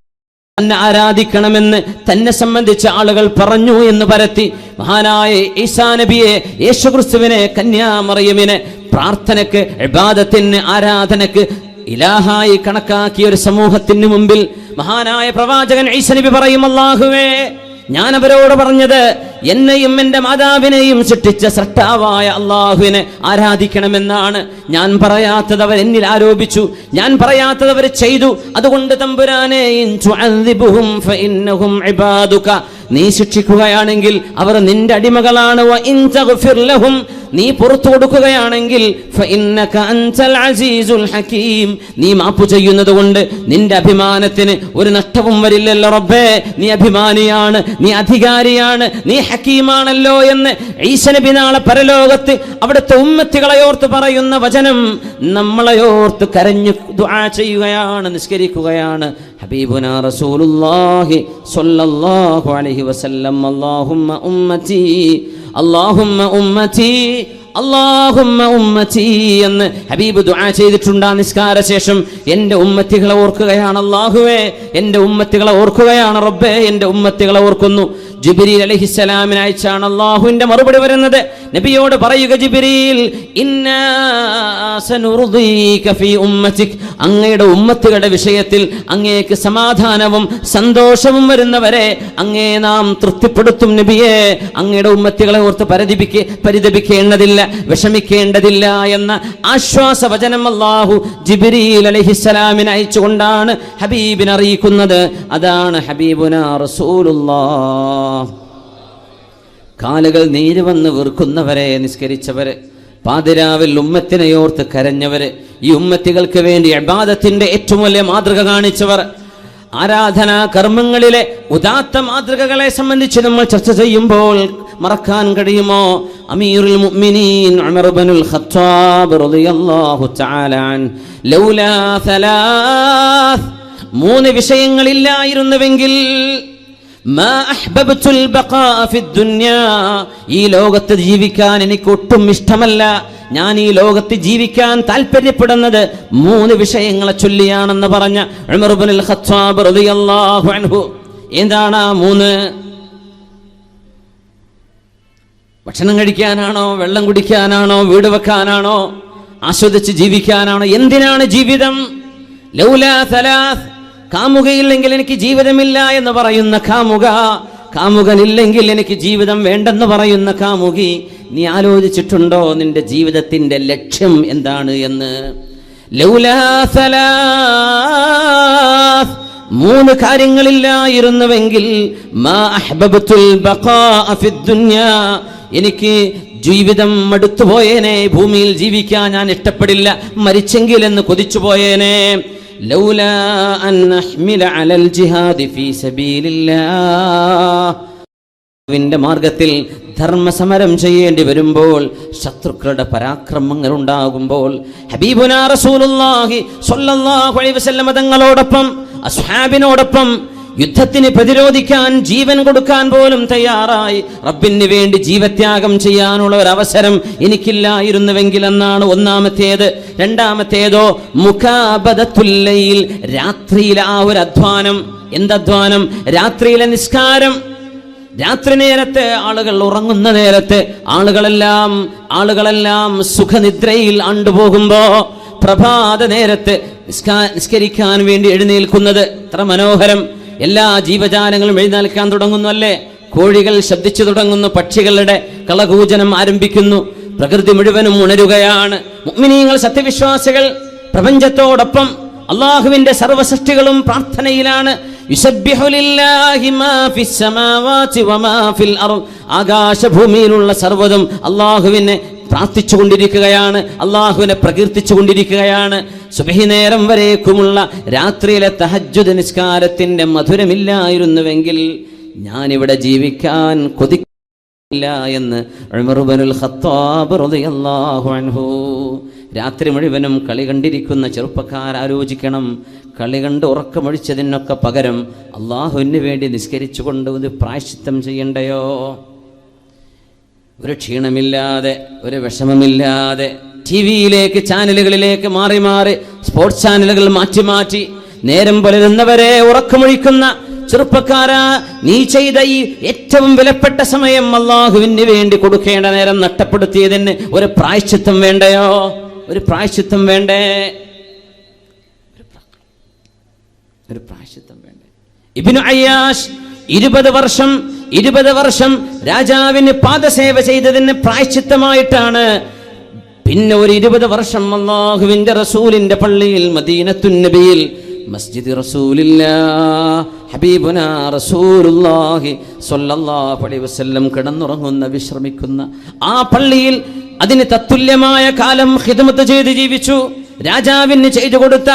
തന്നെ ആരാധിക്കണമെന്ന് തന്നെ സംബന്ധിച്ച ആളുകൾ പറഞ്ഞു എന്ന് പരത്തി മഹാനായ ഈസാ നബിയെ, യേശുക്രിസ്തുവിനെ, കന്യാമറിയമിനെ പ്രാർത്ഥനയ്ക്ക്, ഇബാദത്തിന്, ആരാധനയ്ക്ക് ഇലാഹായി കണക്കാക്കിയ ഒരു സമൂഹത്തിന് മുമ്പിൽ മഹാനായ പ്രവാചകൻ ഈസ നബി പറയും, അല്ലാഹുവേ, ഞാൻ അവരോട് പറഞ്ഞത് എന്നെയും എൻ്റെ മാതാവിനെയും സൃഷ്ടിച്ച സൃഷ്ടാവായ അള്ളാഹുവിനെ ആരാധിക്കണമെന്നാണ്. ഞാൻ പറയാത്തത് അവർ എന്നിൽ ആരോപിച്ചു, ഞാൻ പറയാത്തത് അവർ ചെയ്തു. അതുകൊണ്ട് തമ്പുരാനെ, ഇൻ തുഅദ്ദിബുഹും ഫഇന്നഹും ഇബാദുക, നീ ശിക്ഷിക്കുകയാണെങ്കിൽ അവർ നിന്റെ അടിമകളാണ്. വ ഇൻ തഗ്ഫിർ ലഹും, നീ പുറത്തു കൊടുക്കുകയാണെങ്കിൽ ഫഇന്നക അൻതൽ അസീസുൽ ഹകീം, നീ മാപ്പ് ചെയ്യുന്നത് കൊണ്ട് നിന്റെ അഭിമാനത്തിന് ഒരു നഷ്ടവും വരില്ലല്ലോ റബ്ബേ. നീ അഭിമാനിയാണ്, നീ അധികാരിയാണ്, നീ ഹക്കീമാണല്ലോ എന്ന് ഈസ നബി നാളെ പരലോകത്ത് അവിടുത്തെ ഉമ്മത്തികളെ ഓർത്ത് പറയുന്ന വചനം നമ്മളെ ഓർത്ത് കരഞ്ഞു ദുആ ചെയ്യുകയാണ്, നിസ്കരിക്കുകയാണ് ഹബീബുനാ റസൂലുള്ളാഹി സ്വല്ലല്ലാഹു അലൈഹി വസല്ലം. അല്ലാഹുമ്മ ഉമ്മത്തി, അല്ലാഹുമ്മ ഉമ്മത്തി, അല്ലാഹുമ്മ ഉമ്മത്തി എന്ന് ഹബീബ് ദുആ ചെയ്തിട്ടുണ്ട്. നിസ്കാര ശേഷം എൻ്റെ ഉമ്മത്തികളെ ഓർക്കുകയാണ് അല്ലാഹുവേ, എൻ്റെ ഉമ്മത്തികളെ ഓർക്കുകയാണ് റബ്ബേ, എൻ്റെ ഉമ്മത്തികളെ ഓർക്കുന്നു. ജിബ്രീൽ അലൈഹിസ്സലാമിനെ അയച്ചാണ് അല്ലാഹുവിന്റെ മറുപടി വരുന്നത്. നബിയോട് പറയുക, ജിബ്രീൽ, ഇന്നാ സനുർദീക ഫീ ഉമ്മതിക്, അങ്ങയുടെ ഉമ്മത്തുകളുടെ വിഷയത്തിൽ അങ്ങേക്ക് സമാധാനവും സന്തോഷവും വരുന്നവരെ അങ്ങേ നാം തൃപ്തിപ്പെടുത്തും നബിയെ. അങ്ങയുടെ ഉമ്മത്തുകളെ ഓർത്ത് പരിതപിക്കേണ്ടതില്ല, വിഷമിക്കേണ്ടതില്ല എന്ന ആശ്വാസ വചനം അല്ലാഹു ജിബ്രീൽ അലൈഹിസ്സലാമിനെ അയച്ചുകൊണ്ടാണ് ഹബീബിനെ അറിയിക്കുന്നത്. അതാണ് ഹബീബുനാ റസൂലുള്ളാഹ്. കാലുകൾ നീര് വന്ന് വീർക്കുന്നവരെ നിസ്കരിച്ചവര്, പാതിരാവിൽ ഉമ്മത്തിനെയോർത്ത് കരഞ്ഞവര്, ഈ ഉമ്മത്തികൾക്ക് വേണ്ടി ഇബാദത്തിന്റെ ഏറ്റവും വലിയ മാതൃക കാണിച്ചവർ, ആരാധനാ കർമ്മങ്ങളിലെ ഉദാത്ത മാതൃകകളെ സംബന്ധിച്ച് നമ്മൾ ചർച്ച ചെയ്യുമ്പോൾ മറക്കാൻ കഴിയുമോ? അമീറുൽ മുഅ്മിനീൻ ഉമർ ഇബ്നുൽ ഖത്താബ് റളിയല്ലാഹു തആല അൻഹു ലൗലാ സലാസ്, മൂന്ന് വിഷയങ്ങളില്ലായിരുന്നുവെങ്കിൽ മാ അഹ്ബബ്തുൽ ബഖാ ഫിദ്ദുനിയാ, ഈ ലോകത്ത് ജീവിക്കാൻ എനിക്ക് ഒട്ടും ഇഷ്ടമല്ല, ഞാൻ ഈ ലോകത്ത് ജീവിക്കാൻ താല്പര്യപ്പെടുന്നത് മൂന്ന് വിഷയങ്ങളെ ചൊല്ലിയാണെന്ന് പറഞ്ഞ ഉമർ ഇബ്നുൽ ഖത്താബ് റളിയല്ലാഹു അൻഹു. എന്താണ് ആ മൂന്ന്? ഭക്ഷണം കഴിക്കാനാണോ, വെള്ളം കുടിക്കാനാണോ, വീട് വെക്കാനാണോ, ആസ്വദിച്ച് ജീവിക്കാനാണോ? എന്തിനാണ് ജീവിതം? ലൗലാ സലാസ്, കാമുകയില്ലെങ്കിൽ എനിക്ക് ജീവിതമില്ല എന്ന് പറയുന്ന കാമുക, കാമുകനില്ലെങ്കിൽ എനിക്ക് ജീവിതം വേണ്ടെന്ന് പറയുന്ന കാമുകി, നീ ആലോചിച്ചിട്ടുണ്ടോ നിന്റെ ജീവിതത്തിന്റെ ലക്ഷ്യം എന്താണ് എന്ന്? ലൗലാ സലാസ്, മൂന്ന് കാര്യങ്ങളില്ലായിരുന്നുവെങ്കിൽ മാ അഹ്ബബ്തുൽ ബഖാ ഫിദ്ദുനിയാ, എനിക്ക് ജീവിതം മടുത്തുപോയേനെ, ഭൂമിയിൽ ജീവിക്കാൻ ഞാൻ ഇഷ്ടപ്പെടില്ല, മരിച്ചെങ്കിൽ എന്ന് കൊതിച്ചു പോയേനെ. ലൗലാ അൻ അഹ്മില അലൽ ജിഹാദി ഫീ സബീലില്ലാഹ്, ന്റെ മാർഗത്തിൽ ധർമ്മസമരം ചെയ്യേണ്ടി വരുമ്പോൾ, ശത്രുക്കളുടെ പരാക്രമങ്ങൾ ഉണ്ടാകുമ്പോൾ, ഹബീബുനാ റസൂലുള്ളാഹി സ്വല്ലല്ലാഹു അലൈഹി വസല്ലം തങ്ങളോടൊപ്പം അസ്ഹാബിനോടൊപ്പം യുദ്ധത്തിന് പ്രതിരോധിക്കാൻ ജീവൻ കൊടുക്കാൻ പോലും തയ്യാറായി റബ്ബിന് വേണ്ടി ജീവത്യാഗം ചെയ്യാനുള്ള ഒരു അവസരം എനിക്കില്ലായിരുന്നുവെങ്കിൽ എന്നാണ് ഒന്നാമത്തേത്. രണ്ടാമത്തേതോ മുകാബദത്തുൽ ലൈൽ, രാത്രിയിലെ ആ ഒരു അധ്വാനം. എന്തധ്വാനം? രാത്രിയിലെ നിസ്കാരം. രാത്രി നേരത്തെ ആളുകൾ ഉറങ്ങുന്ന നേരത്തെ ആളുകളെല്ലാം സുഖനിദ്രയിൽ ആണ്ടുപോകുമ്പോ പ്രഭാത നേരത്തെ നിസ്കരിക്കാൻ വേണ്ടി എഴുന്നേൽക്കുന്നത് എത്ര മനോഹരം. എല്ലാ ജീവജാലങ്ങളും എഴുന്നേൽക്കാൻ തുടങ്ങുന്നു അല്ലേ? കോഴികൾ ശബ്ദിച്ചു തുടങ്ങുന്നു, പക്ഷികളുടെ കളകൂജനം ആരംഭിക്കുന്നു, പ്രകൃതി മുഴുവനും ഉണരുകയാണ്. മുഅ്മിനീങ്ങൾ, സത്യവിശ്വാസികൾ പ്രപഞ്ചത്തോടൊപ്പം അള്ളാഹുവിന്റെ സർവ്വസൃഷ്ടികളും പ്രാർത്ഥനയിലാണ്. യുസബ്ബിഹു ലില്ലാഹി മാ ഫിസ് സമാവാതി വമാ ഫിൽ അർദ്. ആകാശഭൂമിയിലുള്ള സർവ്വതും അള്ളാഹുവിനെ പ്രാർത്ഥിച്ചുകൊണ്ടിരിക്കുകയാണ്, അള്ളാഹുവിനെ പ്രകീർത്തിച്ചുകൊണ്ടിരിക്കുകയാണ്. സുബ്ഹി നേരം വരേക്കുമുള്ള രാത്രിയിലെ തഹജ്ജുദ് നിസ്കാരത്തിന്റെ മധുരമില്ലായിരുന്നുവെങ്കിൽ ഞാനിവിടെ ജീവിക്കാൻ കൊതിക്കില്ല എന്ന് ഉമർ ഇബ്നുൽ ഖത്താബ് റളിയല്ലാഹു അൻഹു. രാത്രി മുഴുവനും കളി കണ്ടിരിക്കുന്ന ചെറുപ്പക്കാർ ആലോചിക്കണം, കളി കണ്ട് ഉറക്കമൊഴിച്ചതിനൊക്കെ പകരം അള്ളാഹുവിന് വേണ്ടി നിസ്കരിച്ചുകൊണ്ട് ഒരു പ്രായശ്ചിത്തം ചെയ്യണ്ടയോ? ഒരു ക്ഷീണമില്ലാതെ, ഒരു വിഷമമില്ലാതെ ടിവിയിലേക്ക്, ചാനലുകളിലേക്ക് മാറി മാറി സ്പോർട്സ് ചാനലുകൾ മാറ്റി നേരം പുലരുന്നവരെ ഉറക്കമൊഴിക്കുന്ന ചെറുപ്പക്കാരാ, നീ ചെയ്ത ഈ ഏറ്റവും വിലപ്പെട്ട സമയം അള്ളാഹുവിന് വേണ്ടി കൊടുക്കേണ്ട നേരം നഷ്ടപ്പെടുത്തിയതിന് ഒരു പ്രായശ്ചിത്തം വേണ്ടയോ? ഒരു പ്രായശ്ചിത്തം വേണ്ടേ? ഒരു പ്രായശ്ചിത്തം വേണ്ടേ? ഇബ്നു അയ്യാഷ് 20 വർഷം രാജാവിന് പാദസേവ ചെയ്തതിന് പ്രായശ്ചിത്തമായിട്ടാണ് പിന്നെ ഒരു 20 വർഷം അല്ലാഹുവിന്റെ റസൂലിന്റെ പള്ളിയിൽ മദീനത്തുൻ നബിയിൽ മസ്ജിദ് റസൂലില്ലാഹ് ഹബീബുനാ റസൂലുള്ളാഹി സ്വല്ലല്ലാഹു അലൈഹി വസല്ലം കിടന്നുറങ്ങുന്ന, വിശ്രമിക്കുന്ന ആ പള്ളിയിൽ അതിന് തത്തുല്യമായ കാലം ഖിദ്മത്ത് ചെയ്ത് ജീവിച്ചു. രാജാവിന് ചെയ്തു കൊടുത്ത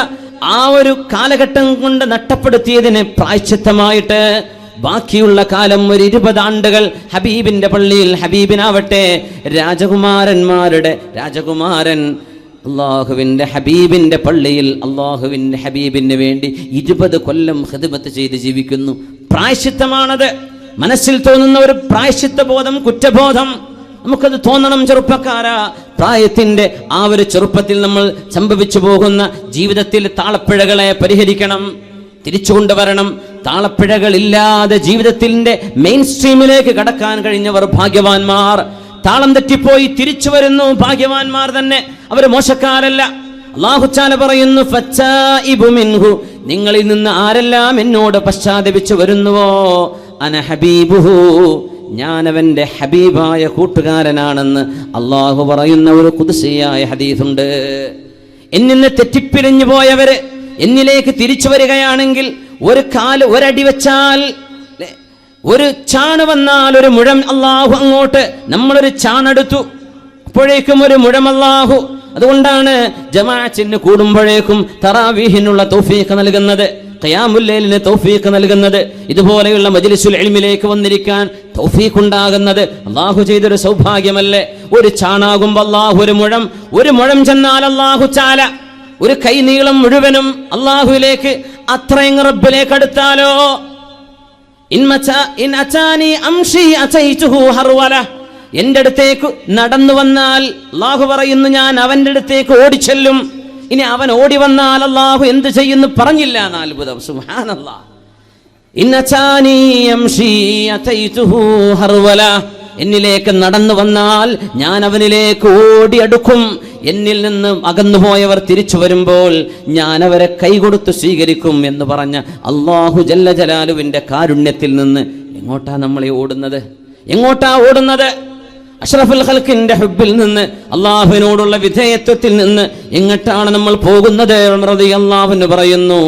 ആ ഒരു കാലഘട്ടം കൊണ്ട് നഷ്ടപ്പെടുത്തിയതിന് പ്രായശ്ചിത്തമായിട്ട് ബാക്കിയുള്ള കാലം ഒരു 20 ആണ്ടുകൾ ഹബീബിന്റെ പള്ളിയിൽ, ഹബീബിനാവട്ടെ രാജകുമാരൻ അള്ളാഹുവിന്റെ ഹബീബിന്റെ പള്ളിയിൽ അള്ളാഹുവിന്റെ ഹബീബിന് വേണ്ടി 20 കൊല്ലം ഖിദ്മത്ത് ചെയ്ത് ജീവിക്കുന്നു. പ്രായശ്ചിത്തമാണത്. മനസ്സിൽ തോന്നുന്ന ഒരു പ്രായശ്ചിത്ത ബോധം, കുറ്റബോധം നമുക്കത് തോന്നണം. ചെറുപ്പക്കാരാ, പ്രായത്തിന്റെ ആ ഒരു ചെറുപ്പത്തിൽ നമ്മൾ സംഭവിച്ചു പോകുന്ന ജീവിതത്തിൽ താളപ്പിഴകളെ പരിഹരിക്കണം, തിരിച്ചു കൊണ്ടുവരണം. താളപ്പിഴകളില്ലാതെ ജീവിതത്തിന്റെ മെയിൻ സ്ട്രീമിലേക്ക് കടക്കാൻ കഴിഞ്ഞവർ ഭാഗ്യവാന്മാർ. താളം തെറ്റിപ്പോയി തിരിച്ചു വരുന്നു, ഭാഗ്യവാന്മാർ തന്നെ, അവർ മോശക്കാരല്ല. അല്ലാഹു തആല പറയുന്നു, ഫച്ചാഇബു മിൻഹു, നിങ്ങളിൽ നിന്ന് ആരെല്ലാം എന്നോട് പശ്ചാത്തപിച്ചു വരുന്നുവോ, അന ഹബീബുഹു, ഞാൻ അവന്റെ ഹബീബായ കൂട്ടുകാരനാണെന്ന് അള്ളാഹു പറയുന്ന ഒരു ഖുദ്സിയായ ഹദീസുണ്ട്. എന്നിൽ നിന്ന് തെറ്റിപ്പിരിഞ്ഞു പോയവര് എന്നിലേക്ക് തിരിച്ചു വരികയാണെങ്കിൽ ഒരടി വെച്ചാൽ, ഒരു ചാണ് വന്നാൽ ഒരു മുഴം അള്ളാഹു അങ്ങോട്ട്, നമ്മളൊരു ചാണെടുത്തു അപ്പോഴേക്കും ഒരു മുഴം അള്ളാഹു. അതുകൊണ്ടാണ് ജമാഅത്തിന് കൂടുമ്പോഴേക്കും തറാവീഹിനുള്ള തൗഫീഖ് നൽകുന്നത്, ഖിയാമുൽ ലൈലിന് തൗഫീഖ് നൽകുന്നത്, ഇതുപോലെയുള്ള മജ്ലിസുൽ ഇൽമിലേക്ക് വന്നിരിക്കാൻ തൗഫീഖ് ഉണ്ടാകുന്നത് അള്ളാഹു ചെയ്തൊരു സൗഭാഗ്യമല്ലേ? ഒരു ചാണാകുമ്പോൾ അള്ളാഹു ഒരു മുഴം ചെന്നാൽ അള്ളാഹു ചാല ഒരു കൈനീളം മുഴുവനും അള്ളാഹുവിലേക്ക്, അത്രയും റബ്ബിലേക്ക് അടുത്താലോ. എന്റെ അടുത്തേക്ക് നടന്നു വന്നാൽ അള്ളാഹു പറയുന്നു, ഞാൻ അവന്റെ അടുത്തേക്ക് ഓടിച്ചെല്ലും. ഇനി അവൻ ഓടി വന്നാൽ അള്ളാഹു എന്ത് ചെയ്യുന്നു പറഞ്ഞില്ല. അത്ഭുതം, സുബ്ഹാനല്ലാഹ്. എന്നിലേക്ക് നടന്നു വന്നാൽ ഞാൻ അവനിലേക്ക് ഓടി അടുക്കും. എന്നിൽ നിന്ന് അകന്നുപോയവർ തിരിച്ചു വരുമ്പോൾ ഞാൻ അവരെ കൈകൊടുത്ത് സ്വീകരിക്കും എന്ന് പറഞ്ഞ അല്ലാഹു ജല്ല ജലാലുവിന്റെ കാരുണ്യത്തിൽ നിന്ന് എങ്ങോട്ടാ നമ്മളെ ഓടുന്നത്? എങ്ങോട്ടാ ഓടുന്നത്? അഷ്റഫുൽ ഖൽഖിന്റെ ഹുബ്ബിൽ നിന്ന്, അള്ളാഹുവിനോടുള്ള വിധേയത്വത്തിൽ നിന്ന് എങ്ങോട്ടാണ് നമ്മൾ പോകുന്നത്? റളിയല്ലാഹു അൻഹു പറയുന്നു,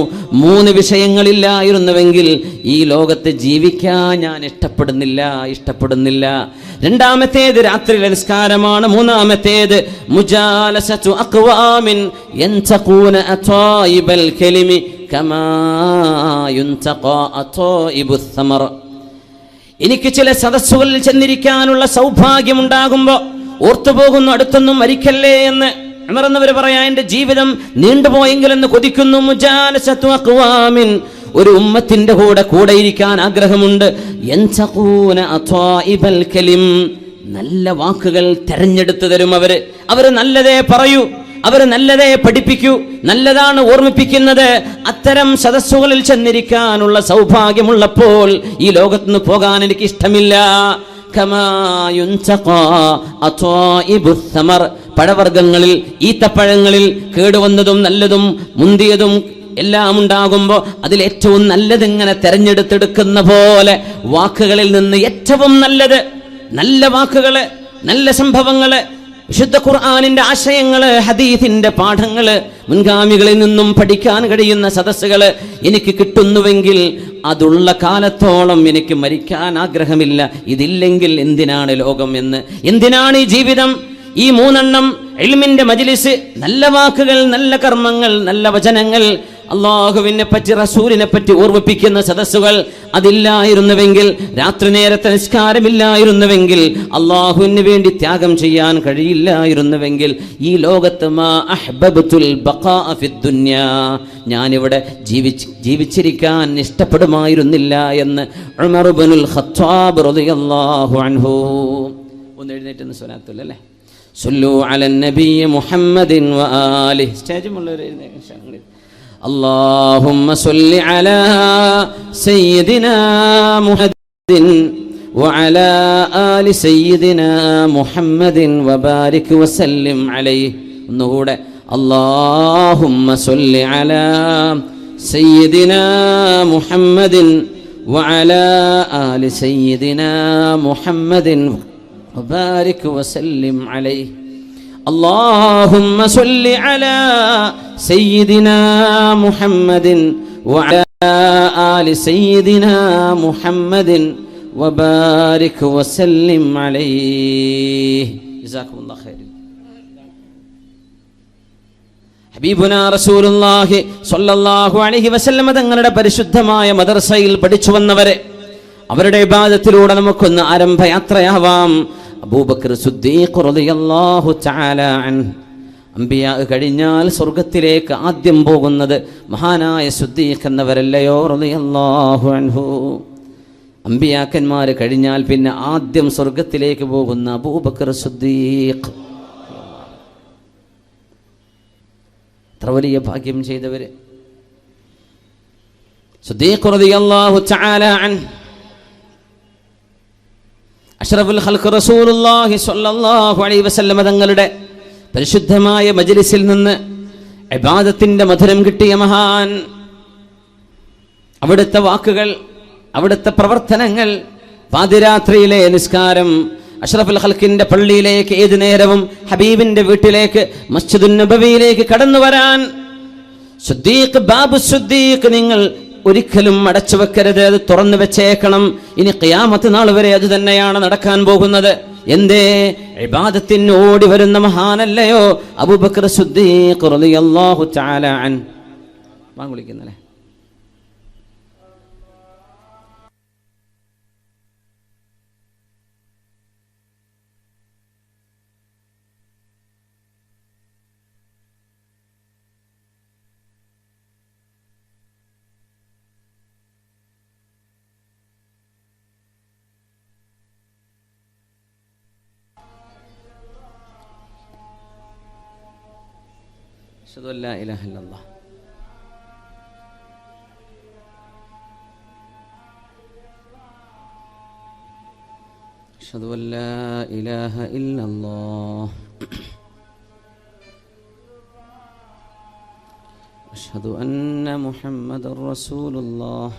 3 വിഷയങ്ങളില്ലായിരുന്നുവെങ്കിൽ ഈ ലോകത്ത് ജീവിക്കാൻ ഞാൻ ഇഷ്ടപ്പെടുന്നില്ല. രണ്ടാമത്തേത് രാത്രിയിലെ നിസ്കാരമാണ്. മൂന്നാമത്തേത് മുജാലസതു അഖ്വാമിൻ യൻതഖൂന അതായിബൽ കലിമി കമാ യുൻതഖാ അതായിബുസ് സമർ. എനിക്ക് ചില സദസ്സുകളിൽ ചെന്നിരിക്കാനുള്ള സൗഭാഗ്യമുണ്ടാകുമ്പോൾ ഓർത്തുപോകുന്നു, അടുത്തൊന്നും മരിക്കല്ലേ എന്ന് ഉമർ എന്നവർ പറയാ, എന്റെ ജീവിതം നീണ്ടുപോയെങ്കിലെന്ന് കൊതിക്കുന്നു. മുജാലസതു അഖ്വാമിൻ, ഒരു ഉമ്മത്തിന്റെ കൂടെ ഇരിക്കാൻ ആഗ്രഹമുണ്ട്. യൻതഖൂന അതായിബൽ കലിം, നല്ല വാക്കുകൾ തെരഞ്ഞെടുത്തു തരും അവര് നല്ലതേ പറയൂ. അവർ നല്ലതേ പഠിപ്പിക്കൂ, നല്ലതാണ് ഓർമ്മിപ്പിക്കുന്നത്. അത്തരം സദസ്സുകളിൽ ചെന്നിരിക്കാനുള്ള സൗഭാഗ്യമുള്ളപ്പോൾ ഈ ലോകത്തുനിന്ന് പോകാൻ എനിക്ക് ഇഷ്ടമില്ല. പഴവർഗ്ഗങ്ങളിൽ, ഈത്തപ്പഴങ്ങളിൽ കേടുവന്നതും നല്ലതും മുന്തിയതും എല്ലാം ഉണ്ടാകുമ്പോൾ അതിലേറ്റവും നല്ലതിങ്ങനെ തെരഞ്ഞെടുത്തെടുക്കുന്ന പോലെ വാക്കുകളിൽ നിന്ന് ഏറ്റവും നല്ലത്, നല്ല വാക്കുകള്, നല്ല സംഭവങ്ങള്, വിശുദ്ധ ഖുർആനിന്റെ ആശയങ്ങള്, ഹദീസിന്റെ പാഠങ്ങള്, മുൻഗാമികളിൽ നിന്നും പഠിക്കാൻ കഴിയുന്ന സദസ്സുകള് എനിക്ക് കിട്ടുന്നുവെങ്കിൽ അതുള്ള കാലത്തോളം എനിക്ക് മരിക്കാൻ ആഗ്രഹമില്ല. ഇതില്ലെങ്കിൽ എന്തിനാണ് ലോകം എന്ന്, എന്തിനാണ് ഈ ജീവിതം? ഈ മൂന്നെണ്ണം, ഇൽമിന്റെ മജ്ലിസ്, നല്ല വാക്കുകൾ, നല്ല കർമ്മങ്ങൾ, നല്ല വചനങ്ങൾ, അള്ളാഹുവിനെ പറ്റി റസൂലിനെ പറ്റി ഓർമ്മിപ്പിക്കുന്ന സദസ്സുകൾ, അതില്ലായിരുന്നുവെങ്കിൽ, രാത്രി നേരത്തെ നിസ്കാരമില്ലായിരുന്നുവെങ്കിൽ, അള്ളാഹുവിന് വേണ്ടി ത്യാഗം ചെയ്യാൻ കഴിയില്ലായിരുന്നുവെങ്കിൽ, ഈ ലോകത്ത് മാ അഹ്ബബ്തുൽ ബഖാ ഫിദ് ദുനിയാ, ഞാനിവിടെ ജീവിച്ചിരിക്കാൻ ഇഷ്ടപ്പെടുമായിരുന്നില്ല എന്ന് ഉമർ ഇബ്നുൽ ഖത്താബ് റളിയല്ലാഹു അൻഹു. ഒന്ന് എഴുന്നേറ്റ് സ്വലാത്തുൽ അല്ലേ, സല്ലു അലൻ നബി മുഹമ്മദിൻ വആലിഹി. സ്റ്റേജുമുള്ളവർ اللهم صل على سيدنا محمد وعلى آل سيدنا محمد وبارك وسلم عليه. ഒന്നുകൂടെ اللهم صل على سيدنا محمد وعلى آل سيدنا محمد وبارك وسلم عليه. اللهم صل على سيدنا محمد وعلى آل سيدنا محمد وبارك وسلم عليه. جزاكم الله خير. ഹബീബുനാ റസൂലുള്ളാഹി സ്വല്ലല്ലാഹു അലൈഹി വസല്ലം തങ്ങളുടെ പരിശുദ്ധമായ മദ്രസയിൽ പഠിച്ചു വന്നവരെ, അവരുടെ ഇബാദത്തിലൂടെ നമുക്കൊന്ന് ആരംഭയാത്രയാവാം. അബൂബക്കർ സിദ്ദീഖ് റളിയല്ലാഹു തആല അൻഹു, അംബിയാ കഴിഞ്ഞാൽ സ്വർഗത്തിലേക്ക് ആദ്യം പോകുന്നത് മഹാനായ സിദ്ദീഖ് എന്നവരല്ലയോ റളിയല്ലാഹു അൻഹു. അംബിയാക്കന്മാർ കഴിഞ്ഞാൽ പിന്നെ ആദ്യം സ്വർഗത്തിലേക്ക് പോകുന്ന അബൂബക്കർ സിദ്ദീഖ്. എത്ര വലിയ ഭാഗ്യം ചെയ്തവര്. സിദ്ദീഖ് റളിയല്ലാഹു തആല അൻഹു അഷ്റഫുൽ ഖൽഖ് റസൂലുള്ളാഹി സ്വല്ലല്ലാഹു അലൈഹി വസല്ലം തങ്ങളുടെ പരിശുദ്ധമായ മജ്ലിസിൽ നിന്ന് ഇബാദത്തിന്റെ മധുരം കിട്ടിയ മഹാൻ. അവിടുത്തെ വാക്കുകൾ, അവിടുത്തെ പ്രവർത്തനങ്ങൾ, പാതിരാത്രിയിലെ നിസ്കാരം, അഷ്റഫുൽ ഖൽഖിന്റെ പള്ളിയിലേക്ക് ഏതു നേരവും ഹബീബിന്റെ വീട്ടിലേക്ക് മസ്ജിദുൻ നബവിയിലേക്ക് കടന്നു വരാൻ സിദ്ദീഖ്, ബാബു സിദ്ദീഖ്, നിങ്ങൾ ഒരിക്കലും അടച്ചു വെക്കരുത്, അത് തുറന്നു വെച്ചേക്കണം. ഇനി ഖിയാമത്ത് നാൾ വരെ അത് തന്നെയാണ് നടക്കാൻ പോകുന്നത്. എന്തേ? ഇബാദത്തിന് ഓടി വരുന്ന മഹാനല്ലയോ അബൂബക്കർ സിദ്ദീഖ് റളിയല്ലാഹു തആല അൻഹു. വാങ്ങ് വിളിക്കുന്നല്ലേ. أشهد أن لا إله إلا الله. أشهد أن لا إله إلا الله. أشهد أن محمد رسول الله.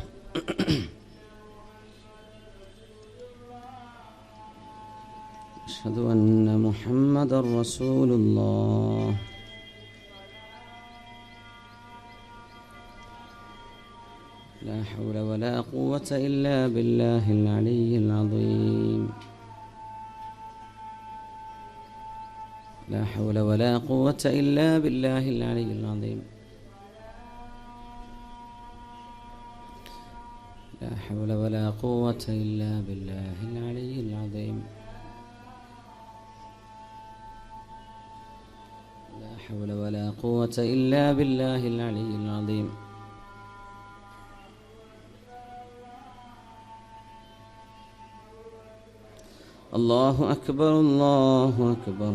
أشهد أن محمد رسول الله. لا حول ولا قوة إلا بالله العلي العظيم. لا حول ولا قوة إلا بالله العلي العظيم. لا حول ولا قوة إلا بالله العلي العظيم. لا حول ولا قوة إلا بالله العلي العظيم. الله أكبر الله أكبر.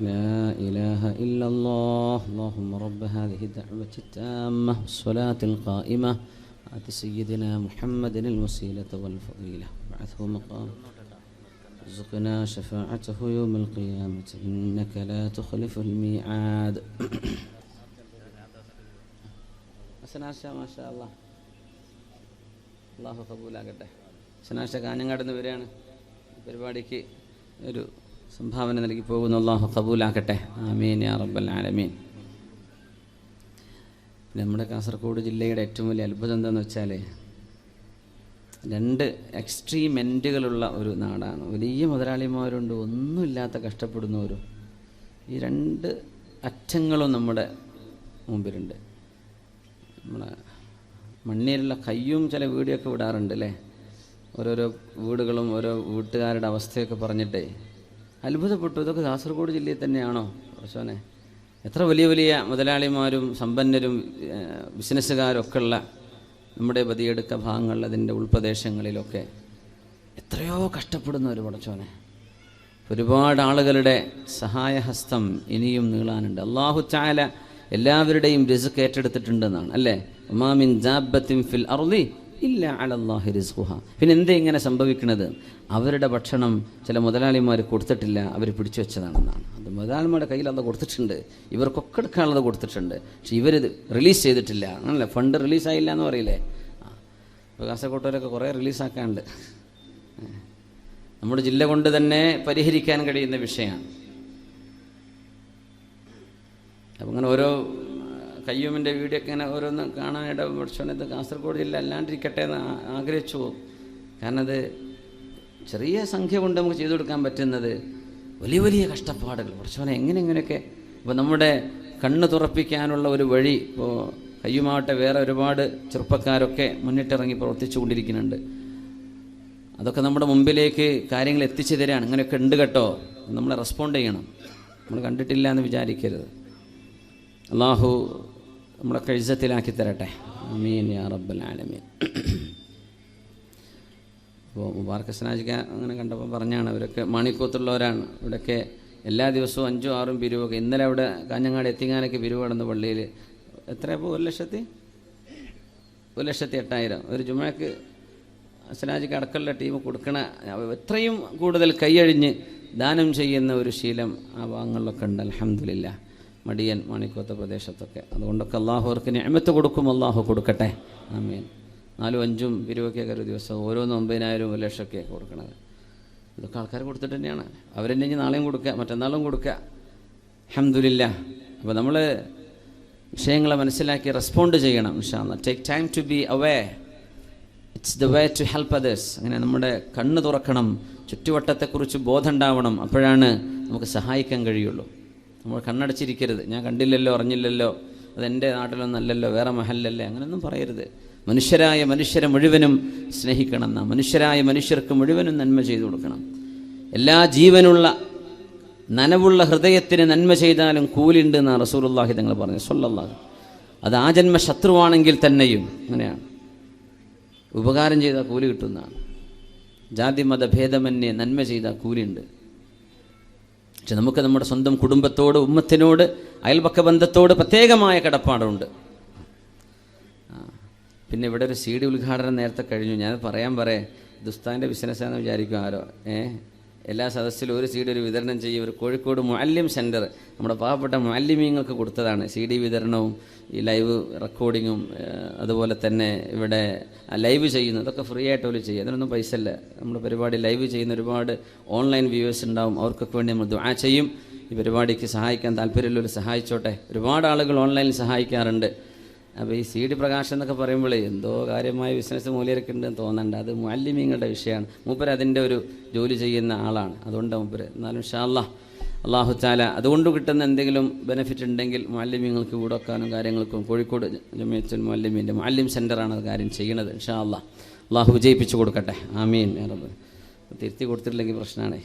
لا إله إلا الله اللهم رب هذه الدعوة التامة والصلاة القائمة آت سيدنا محمد الوسيلة والفضيلة وابعثه مقام ارزقنا شفاعته يوم القيامة إنك لا تخلف الميعاد. ما شاء الله അള്ളാഹു കബൂലാകട്ടെ. ശനാശ കാഞ്ഞങ്ങാട് നിന്ന് വരികയാണ്, പരിപാടിക്ക് ഒരു സംഭാവന നൽകി പോകുന്നു. അള്ളാഹു കബൂലാക്കട്ടെ. ആമീൻ യാ റബ്ബൽ ആലമീൻ. നമ്മുടെ കാസർഗോഡ് ജില്ലയുടെ ഏറ്റവും വലിയ അത്ഭുതം എന്താണെന്ന് വെച്ചാൽ, 2 എക്സ്ട്രീം എൻഡുകളുള്ള ഒരു നാടാണ്. വലിയ മുതലാളിമാരുണ്ട്, ഒന്നുമില്ലാത്ത കഷ്ടപ്പെടുന്നവരും. ഈ 2 അറ്റങ്ങളും നമ്മുടെ മുമ്പിലുണ്ട്. നമ്മളെ മണ്ണിലുള്ള കയ്യും ചില വീഡിയോ ഒക്കെ വിടാറുണ്ട് അല്ലേ, ഓരോരോ വീടുകളും ഓരോ വീട്ടുകാരുടെ അവസ്ഥയൊക്കെ പറഞ്ഞിട്ടേ അത്ഭുതപ്പെട്ടു. ഇതൊക്കെ കാസർഗോഡ് ജില്ലയിൽ തന്നെയാണോ പ്രശ്നെ? എത്ര വലിയ വലിയ മുതലാളിമാരും സമ്പന്നരും ബിസിനസ്സുകാരും ഒക്കെ ഉള്ള നമ്മുടെ ബദിയെടുക്ക ഭാഗങ്ങളിൽ, അതിൻ്റെ ഉൾപ്രദേശങ്ങളിലൊക്കെ എത്രയോ കഷ്ടപ്പെടുന്നവർ പടച്ചോനെ. ഒരുപാട് ആളുകളുടെ സഹായഹസ്തം ഇനിയും നീളാനുണ്ട്. അല്ലാഹു തആല എല്ലാവരുടെയും റിസ്ക് ഏറ്റെടുത്തിട്ടുണ്ടെന്നാണ് അല്ലേ. വമാ മിൻ ദാബത്തിൻ ഫിൽ അർളി ഇല്ലാ അലല്ലാഹി റിസ്ഖുഹാ. പിന്നെ എന്തേ ഇങ്ങനെ സംഭവിക്കുന്നത്? അവരുടെ ഭക്ഷണം ചില മുതലാളിമാർ കൊടുത്തിട്ടില്ല, അവർ പിടിച്ചു വെച്ചതാണെന്നാണ്. അത് മുതലാളിമാരുടെ കയ്യിൽ അത് കൊടുത്തിട്ടുണ്ട്, ഇവർക്കൊക്കെ എടുക്കാനുള്ളത് കൊടുത്തിട്ടുണ്ട്, പക്ഷെ ഇവരിത് റിലീസ് ചെയ്തിട്ടില്ല. അങ്ങനല്ലേ, ഫണ്ട് റിലീസായില്ല എന്ന് പറയില്ലേ. ഇപ്പോൾ കാസർഗോട്ടവരൊക്കെ കുറേ റിലീസാക്കാനുണ്ട്. നമ്മുടെ ജില്ല കൊണ്ട് തന്നെ പരിഹരിക്കാൻ കഴിയുന്ന വിഷയമാണ്. അപ്പം അങ്ങനെ ഓരോ കയ്യൂമിൻ്റെ വീഡിയോ ഒക്കെ ഇങ്ങനെ ഓരോന്ന് കാണാനിട പഠിച്ചോണത് കാസർഗോഡ് ജില്ല അല്ലാണ്ടിരിക്കട്ടെ എന്ന് ആഗ്രഹിച്ചു പോകും. കാരണം അത് ചെറിയ സംഖ്യ കൊണ്ട് നമുക്ക് ചെയ്തു കൊടുക്കാൻ പറ്റുന്നത് വലിയ വലിയ കഷ്ടപ്പാടുകൾ. പഠിച്ചോനെ എങ്ങനെയൊക്കെ. ഇപ്പോൾ നമ്മുടെ കണ്ണ് തുറപ്പിക്കാനുള്ള ഒരു വഴി ഇപ്പോൾ കയ്യുമാവട്ടെ വേറെ ഒരുപാട് ചെറുപ്പക്കാരൊക്കെ മുന്നിട്ടിറങ്ങി പ്രവർത്തിച്ചു കൊണ്ടിരിക്കുന്നുണ്ട്. അതൊക്കെ നമ്മുടെ മുമ്പിലേക്ക് കാര്യങ്ങൾ എത്തിച്ചു തരാണ്. ഇങ്ങനെയൊക്കെ ഉണ്ട് കേട്ടോ, നമ്മൾ റെസ്പോണ്ട് ചെയ്യണം. നമ്മൾ കണ്ടിട്ടില്ല എന്ന് വിചാരിക്കരുത്. അള്ളാഹു നമ്മളൊക്കെ ഇസ്സത്തിലാക്കി തരട്ടെ. ആമീൻ യാ റബ്ബൽ ആലമീൻ. അപ്പോൾ മുബാറക് സനാജിക്ക അങ്ങനെ കണ്ടപ്പോൾ പറഞ്ഞാണ്, അവരൊക്കെ മാണിക്കോത്തുള്ളവരാണ്. ഇവിടെയൊക്കെ എല്ലാ ദിവസവും 5ഉം 6ഉം പിരിവൊക്കെ. ഇന്നലെ അവിടെ കാഞ്ഞങ്ങാട് എത്തിങ്ങാനൊക്കെ പിരിവ് കടന്ന് പള്ളിയിൽ എത്രയപ്പോൾ 1,08,000 ഒരു ജുമയ്ക്ക് സനാജിക്ക് അടക്കമുള്ള ടീം കൊടുക്കണ. എത്രയും കൂടുതൽ കൈയഴിഞ്ഞ് ദാനം ചെയ്യുന്ന ഒരു ശീലം ആ ഭാഗങ്ങളിലൊക്കെ ഉണ്ട്. അൽഹംദുലില്ലാഹ്. മടിയൻ മാണിക്കോത്ത പ്രദേശത്തൊക്കെ. അതുകൊണ്ടൊക്കെ അള്ളാഹു അവർക്ക് നിഅമത്ത് കൊടുക്കും. അള്ളാഹു കൊടുക്കട്ടെ. ആമീൻ. 4ഉം 5ഉം പിരിവൊക്കെ ഒരു ദിവസം ഓരോന്ന് 9,000 1 ലക്ഷമൊക്കെ കൊടുക്കണത്. ഇതൊക്കെ ആൾക്കാർ കൊടുത്തിട്ട് തന്നെയാണ്. അവരെന്നെ ഇനി നാളെയും കൊടുക്കുക, മറ്റന്നാളും കൊടുക്കുക. അൽഹംദുലില്ലാഹ്. അപ്പോൾ നമ്മൾ വിഷയങ്ങളെ മനസ്സിലാക്കി റെസ്പോണ്ട് ചെയ്യണം. ഇൻഷാ അല്ലാഹ്. Take time to be away. It's the way to help others. അങ്ങനെ നമ്മുടെ കണ്ണ് തുറക്കണം, ചുറ്റുവട്ടത്തെക്കുറിച്ച് ബോധം ഉണ്ടാവണം. അപ്പോഴാണ് നമുക്ക് സഹായിക്കാൻ കഴിയുള്ളൂ. നമ്മൾ കണ്ണടച്ചിരിക്കരുത്. ഞാൻ കണ്ടില്ലല്ലോ, അറിഞ്ഞില്ലല്ലോ, അതെൻ്റെ നാട്ടിലൊന്നല്ലല്ലോ, വേറെ മഹല്ലല്ലേ, അങ്ങനെയൊന്നും പറയരുത്. മനുഷ്യരായ മനുഷ്യരെ മുഴുവനും സ്നേഹിക്കണം. മനുഷ്യരായ മനുഷ്യർക്ക് മുഴുവനും നന്മ ചെയ്തു കൊടുക്കണം. എല്ലാ ജീവനുള്ള നനവുള്ള ഹൃദയത്തിന് നന്മ ചെയ്താലും കൂലിണ്ട് എന്നാണ് റസൂലുള്ളാഹി തങ്ങൾ പറഞ്ഞു സ്വല്ലല്ലാഹു. അത് ആ ജന്മ ശത്രുവാണെങ്കിൽ തന്നെയും അങ്ങനെയാണ്. ഉപകാരം ചെയ്താൽ കൂലി കിട്ടുന്നതാണ്. ജാതി മത ഭേദമന്യേ നന്മ ചെയ്താൽ കൂലിയുണ്ട്. പക്ഷെ നമുക്ക് നമ്മുടെ സ്വന്തം കുടുംബത്തോട്, ഉമ്മത്തിനോട്, അയൽപക്ക ബന്ധത്തോട് പ്രത്യേകമായ കടപ്പാടുണ്ട്. പിന്നെ ഇവിടെ ഒരു CD ഉദ്ഘാടനം നേരത്തെ കഴിഞ്ഞു. ഞാൻ പറയാൻ ദുസ്താൻ്റെ ബിസിനസ്സാണെന്ന് വിചാരിക്കും ആരോ. എല്ലാ സദസ്സിലും ഒരു CD ഒരു വിതരണം ചെയ്യും. ഒരു കോഴിക്കോട് മുഅല്ലിം സെൻറ്റർ നമ്മുടെ പാവപ്പെട്ട മുഅല്ലിമീങ്ങൾക്ക് കൊടുത്തതാണ്. CD വിതരണവും ഈ ലൈവ് റെക്കോർഡിങ്ങും അതുപോലെ തന്നെ ഇവിടെ ലൈവ് ചെയ്യുന്നു. ഇതൊക്കെ ഫ്രീ ആയിട്ട് അവർ ചെയ്യും. അതിനൊന്നും പൈസ ഇല്ല. നമ്മുടെ പരിപാടി ലൈവ് ചെയ്യുന്ന ഒരുപാട് ഓൺലൈൻ വ്യൂവേഴ്സ് ഉണ്ടാവും. അവർക്കൊക്കെ വേണ്ടി നമ്മൾ ദുആ ചെയ്യും. ഈ പരിപാടിക്ക് സഹായിക്കാൻ താല്പര്യമുള്ളവർ സഹായിച്ചോട്ടെ. ഒരുപാട് ആളുകൾ ഓൺലൈനിൽ സഹായിക്കാറുണ്ട്. അപ്പോൾ ഈ CD പ്രകാശനം എന്നൊക്കെ പറയുമ്പോഴേ എന്തോ കാര്യമായ ബിസിനസ് മൂല്യമൊക്കെ ഉണ്ടെന്ന് തോന്നണ്ട. അത് മുഅല്ലിമീങ്ങളുടെ വിഷയമാണ്. മൂപ്പര് അതിൻ്റെ ഒരു ജോലി ചെയ്യുന്ന ആളാണ്. അതുകൊണ്ട് മൂപ്പര് എന്നാലും ഇൻഷാ അല്ലാഹ് അല്ലാഹു തആല അതുകൊണ്ട് കിട്ടുന്ന എന്തെങ്കിലും ബെനിഫിറ്റ് ഉണ്ടെങ്കിൽ മുഅല്ലിമീങ്ങൾക്ക് കൂടെ വെക്കാനും കാര്യങ്ങൾക്കും കോഴിക്കോട് ജമിയത്തുൽ മുഅല്ലിമീൻ്റെ മുഅല്ലിം സെൻ്ററാണ് അത് കാര്യം ചെയ്യണത്. ഇൻഷാ അല്ലാഹ് അല്ലാഹു വിജയിപ്പിച്ചു കൊടുക്കട്ടെ. ആമീൻ യാ റബ്ബ്. തിരുത്തി കൊടുത്തിട്ടില്ലെങ്കിൽ പ്രശ്നമാണ്.